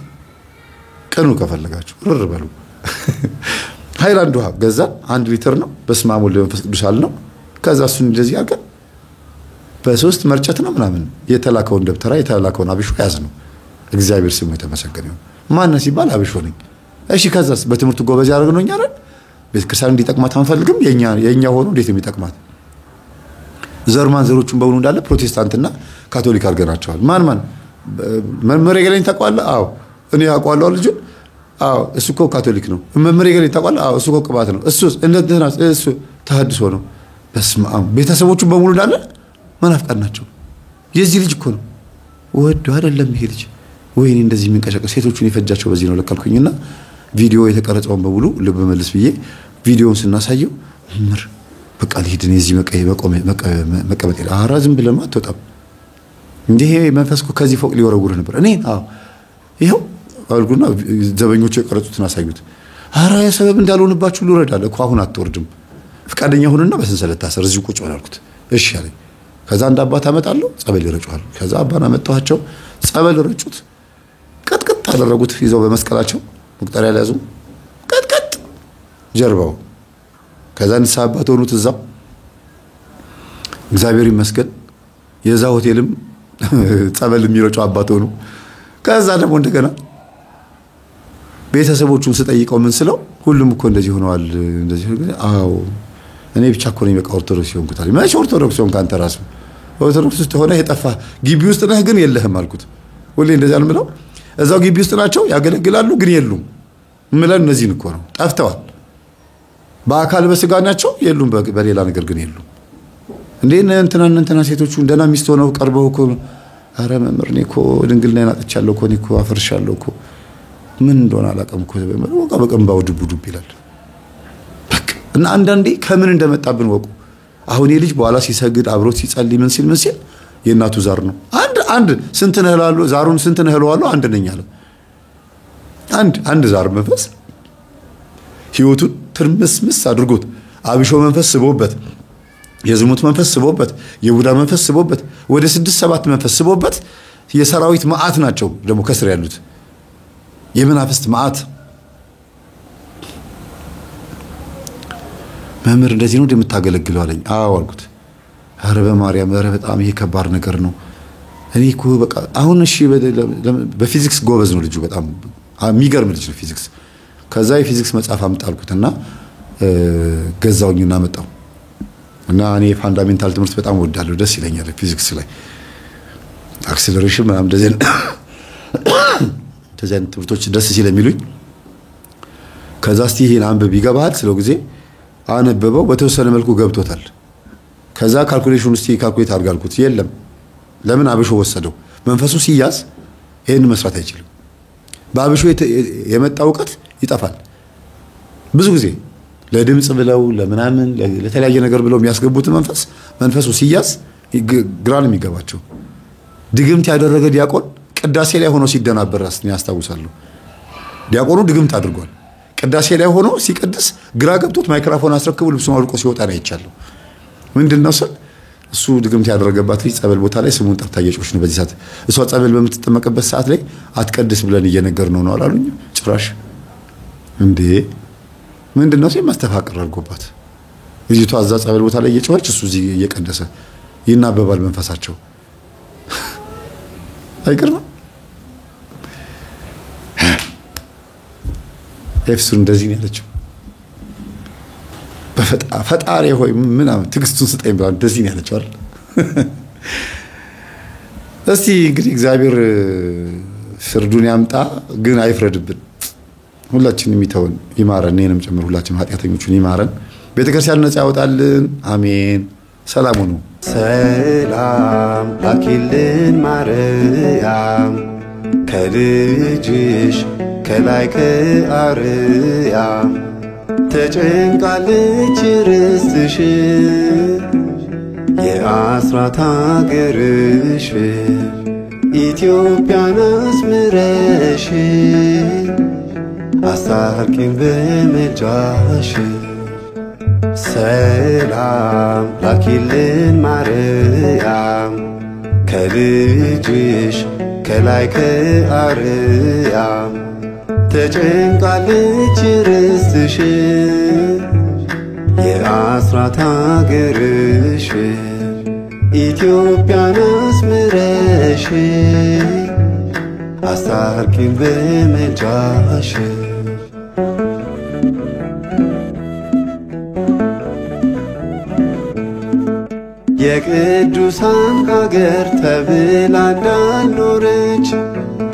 ቀኑ ከፈለጋችሁ ርር በሉ ሃይላንድ ውሃ ገዛ 1 ሊትር ነው በስመ አብ ወወልድ ወመንፈስ ቅዱስ አልነው ከዛ እሱን እንደዚህ አድርገን በሶስት መርጨት ነው ምናምን የተላከውን ደብተራ የተላከውን አብሾ ያዝ ነው እግዚአብሔር ስሙ የተመሰገነ ይሁን ማን ሲባል አብሾ ነኝ እሺ ከዛስ በትምህርቱ ጎበዝ ያደርገውኛ አይደል ቤተክርስቲያን እንዲጠቅማት አንፈልግም የኛ ሆኖ እንዴት የሚጠቅማት ዘርማን ዘሮቹን በእውኑ እንዳለ ፕሮቴስታንትና ካቶሊክ አድርገናቸዋል ማን መምህር ገለኝ ተቋላ አዎ እኔ ያቋላው ልጅ አዎ እሱ እኮ ካቶሊክ ነው መምህር ገለኝ ተቋላ አዎ እሱ እኮ ቅባት ነው እሱ ተሐድሶ ነው በስመ አብ ቤተሰቦቹ በሙሉ እንዳለ መናፍቃን ናቸው የዚህ ልጅ እኮ ነው ወዶ አይደለም ይሄ ልጅ ወይኔ እንደዚህ የሚንቀሸቀ ሴቶቹን ይፈጃቸው በዚህ ነው ለካልኩኝና ቪዲዮ የተቀረጸውን በሙሉ ልብ መልስ ብዬ ቪዲዮውን ስናሳየው ምር በቃ ልሂድ ነው እዚህ መቀመጥ አራ ዝም ብለማ አትወጣም እንዴ መንፈስ እኮ ከዚህ ፎቅ ሊወረውር ነበር እኔ አዎ ይሄው አልኩና ዘበኞቹ የቀረጹትን አሳዩት አራ የሰበብ እንዳልሆነባችሁ ልረዳለ እኮ አሁን አትወርድም ፍቃደኛ ሆነና በሰንሰለት ታሰር እዚህ ቁጭ አልኩት እሺ አለኝ ከዛ አንድ አባት አመጣለሁ ጸበል ይረጫዋል ከዛ አባና መጣኋቸው ጸበል ረጩት ቀጥቀጥ አደረጉት ይዘው በመስቀላቸው መቁጠሪያ ያዙ ቀጥቀጥ ጀርባው ከዛ ንሳባት ሆኑት እዛው እግዚአብሔር ይመስገን የዛ ሆቴልም ጸበል የሚረጩ አባት ሆኑ ከዛ ደግሞ እንደገና ቤተሰቦቹን ስጠይቀው ምን ስለው ሁሉም እኮ እንደዚህ ሆነዋል እንደዚህ አዎ እኔ ብቻ እኮ ነኝ በቃ ኦርቶዶክስ ሆንኩት አለኝ ማሽ ኦርቶዶክስ ሆንክ አንተ ራሱ ኦርቶዶክስ ውስጥ ሆነ የጠፋ ግቢ ውስጥ ነህ ግን የለህም አልኩት ሁሌ እንደዚህ አልምለው እዛው ግቢ ውስጥ ናቸው ያገለግላሉ ግን የሉም ምለን እነዚህ እኮ ነው ጠፍተዋል በአካል በስጋ ናቸው የሉም በሌላ ነገር ግን የሉም እንዴ እንትና ሴቶቹ እንደና ሚስት ሆነው ቀርበው እኮ አረ መምህር እኔ እኮ ድንግልና ያናጥቻለሁ እኮ እኔ እኮ አፈርሻለሁ እኮ ምን እንደሆነ አላቀም እኮ በቀምባው ድቡዱብ ይላል በቃ እና አንዳንዴ ከምን እንደመጣብን ወቁ አሁን የልጅ በኋላ ሲሰግድ አብሮት ሲጸልይ ምን ሲል የእናቱ ዛር ነው አንድ ስንት ነህ እላለሁ ዛሩን ስንት ነህ እላለሁ አንድ ነኝ አለ አንድ ዛር መንፈስ ህይወቱን ትርምስምስ አድርጎት አብሾ መንፈስ ስቦበት የዝሙት መንፈስ ስቦበት የቡዳ መንፈስ ስቦበት ወደ 6-7 መንፈስ ስቦበት የሰራዊት ማአት ናቸው ደግሞ ከስር ያሉት የመናፍስት ማአት መምህር እንደዚህ ነው እንደምታገለግለው አለኝ አዎ አልኩት አረ በማርያም አረ በጣም ይሄ ከባድ ነገር ነው እኔ እኮ በቃ አሁን እሺ በፊዚክስ ጎበዝ ነው ልጁ በጣም የሚገርም ልጅ ነው ፊዚክስ ከዛ የፊዚክስ መጽሐፍ አምጣልኩትና ገዛውኝና መጣው እና እኔ ፋንዳሜንታል ትምህርት በጣም ወዳለሁ ደስ ይለኛል ፊዚክስ ላይ አክሰለሬሽን ምናምን እንደዚህ ትምህርቶች ደስ ሲለሚሉኝ ከዛ እስቲ ይሄን አንብብ ይገባል ስለው ጊዜ አነበበው በተወሰነ መልኩ ገብቶታል ከዛ ካልኩሌሽን እስቲ ካልኩሌት አድርጋልኩት የለም ለምን አብሾ ወሰደው መንፈሱ ሲያዝ ይሄን መስራት አይችልም በአብሾ የመጣ ዕውቀት ይጠፋል ብዙ ጊዜ ለድምጽ ብለው ለምናምን ለተለያየ ነገር ብለው የሚያስገቡት መንፈሱ ሲያዝ ግራን የሚገባቸው ድግምት ያደረገ ዲያቆን ቅዳሴ ላይ ሆኖ ሲደናበር ያስታውሳሉ ዲያቆኑ ድግምት አድርጓል ቅዳሴ ላይ ሆኖ ሲቀድስ ግራ ገብቶት ማይክሮፎን አስረክቦ ልብሱን አውልቆ ሲወጣ ነው ይቻላል ምንድነው እሱ ድግምት ያደረገባት ልጅ ጸበል ቦታ ላይ ስሙን ጠርታ እየጮች ነው በዚህ ሰዓት እሷ ጸበል በምትጠመቅበት ሰዓት ላይ አትቀድስ ብለን እየነገር ነው አላሉኝ ጭራሽ እንዴ ምንድነው ማስተፋቀር አድርጎባት ልጅቷ አዛ ጸበል ቦታ ላይ እየጮች እሱ እዚህ እየቀደሰ ይናበባል መንፈሳቸው አይገርም ኤፍሱን እንደዚህ ነው ያለችው በፈጣሪ ሆይ ምናምን ትግስቱን ስጠኝ ብላ እንደዚህ ነው ያለችው አይደል እስቲ እንግዲህ እግዚአብሔር ፍርዱን ያምጣ ግን አይፍረድብን ሁላችንም ይተውን ይማረን እኔንም ጨምር ሁላችንም ኃጢያተኞቹን ይማረን ቤተክርስቲያን ነፃ ያወጣልን አሜን ሰላም ሁኑ ሰላም ላኪልን ማርያም ከልጅሽ ከላይ ከአርያም ተጨንቃለች ርስትሽ የአስራት አገርሽ ኢትዮጵያን አስምረሽ አስታርቂን በምልጃሽ ሰላም ላኪልን ማርያም ከልጅሽ ከላይ ከአርያም ተጨንቃለች ርስትሽ የአስራት አገርሽ ኢትዮጵያን አስምረሽ አስታርቂን በምልጃሽ የቅዱሳን ሀገር ተብላ እንዳልኖረች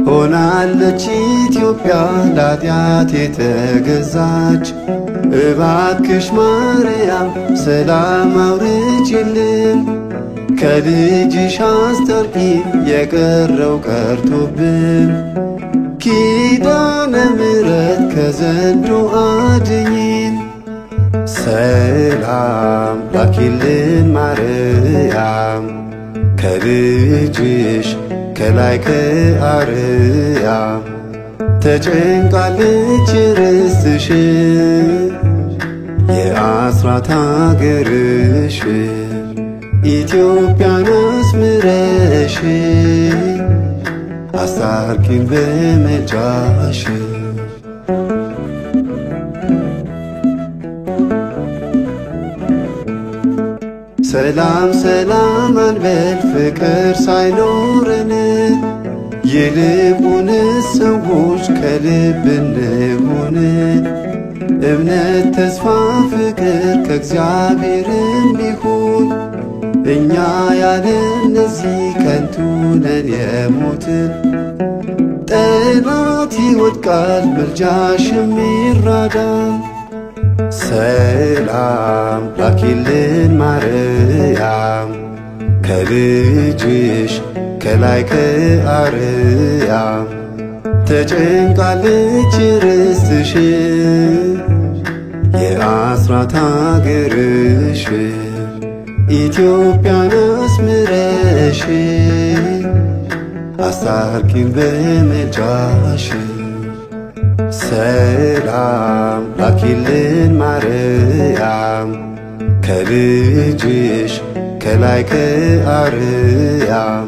ሆናለች ኢትዮጵያ ለኃጢአት የተገዛች። እባክሽ ማርያም ሰላም አውርጅልን ከልጅሽ አስታርቂን የቀረው ቀርቶብን። ኪዳነ ምሕረት ከዘንዶ አድኝን ሰላም ላኪልን ማርያም ከልጅሽ ከላይ ከአርያም ተጨንቃለች ርስትሽ የአስራት አገርሽ ኢትዮጵያን አስምረሽ አስታርቂን በምልጃሽ ሰላም ሰላም አንበል ፍቅር ሳይኖረን ይልቁንስ ሰዎች ከልብ እንሁን። እምነት ተስፋ ፍቅር ከእግዚአብሔርም ቢሆን እኛ ያለ እነዚህ ከንቱ ነን የሞትን። ጠላት ይወድቃል ምልጃሽም ይራዳል። ሰላም ላኪልን ማርያም ከልጅሽ ከላይ ከአርያም ተጨንቃለች ርስትሽ የአስራት አገርሽ ኢትዮጵያን አስምረሽ አስታርቂን በምልጃሽ ሰላም ላኪልን ማርያም ከልጅሽ ከላይ ከአርያም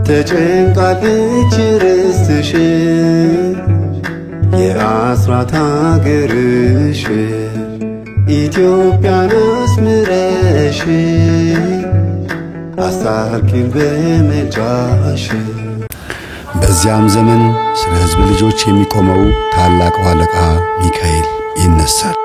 ተጨንቃለች ርስትሽ የአስራት አገርሽ ኢትዮጵያን አስምረሽ አስታርቂን በምልጃሽ። በዚያም ዘመን ስለ ሕዝብ ልጆች የሚቆመው ታላቁ አለቃ ሚካኤል ይነሳል።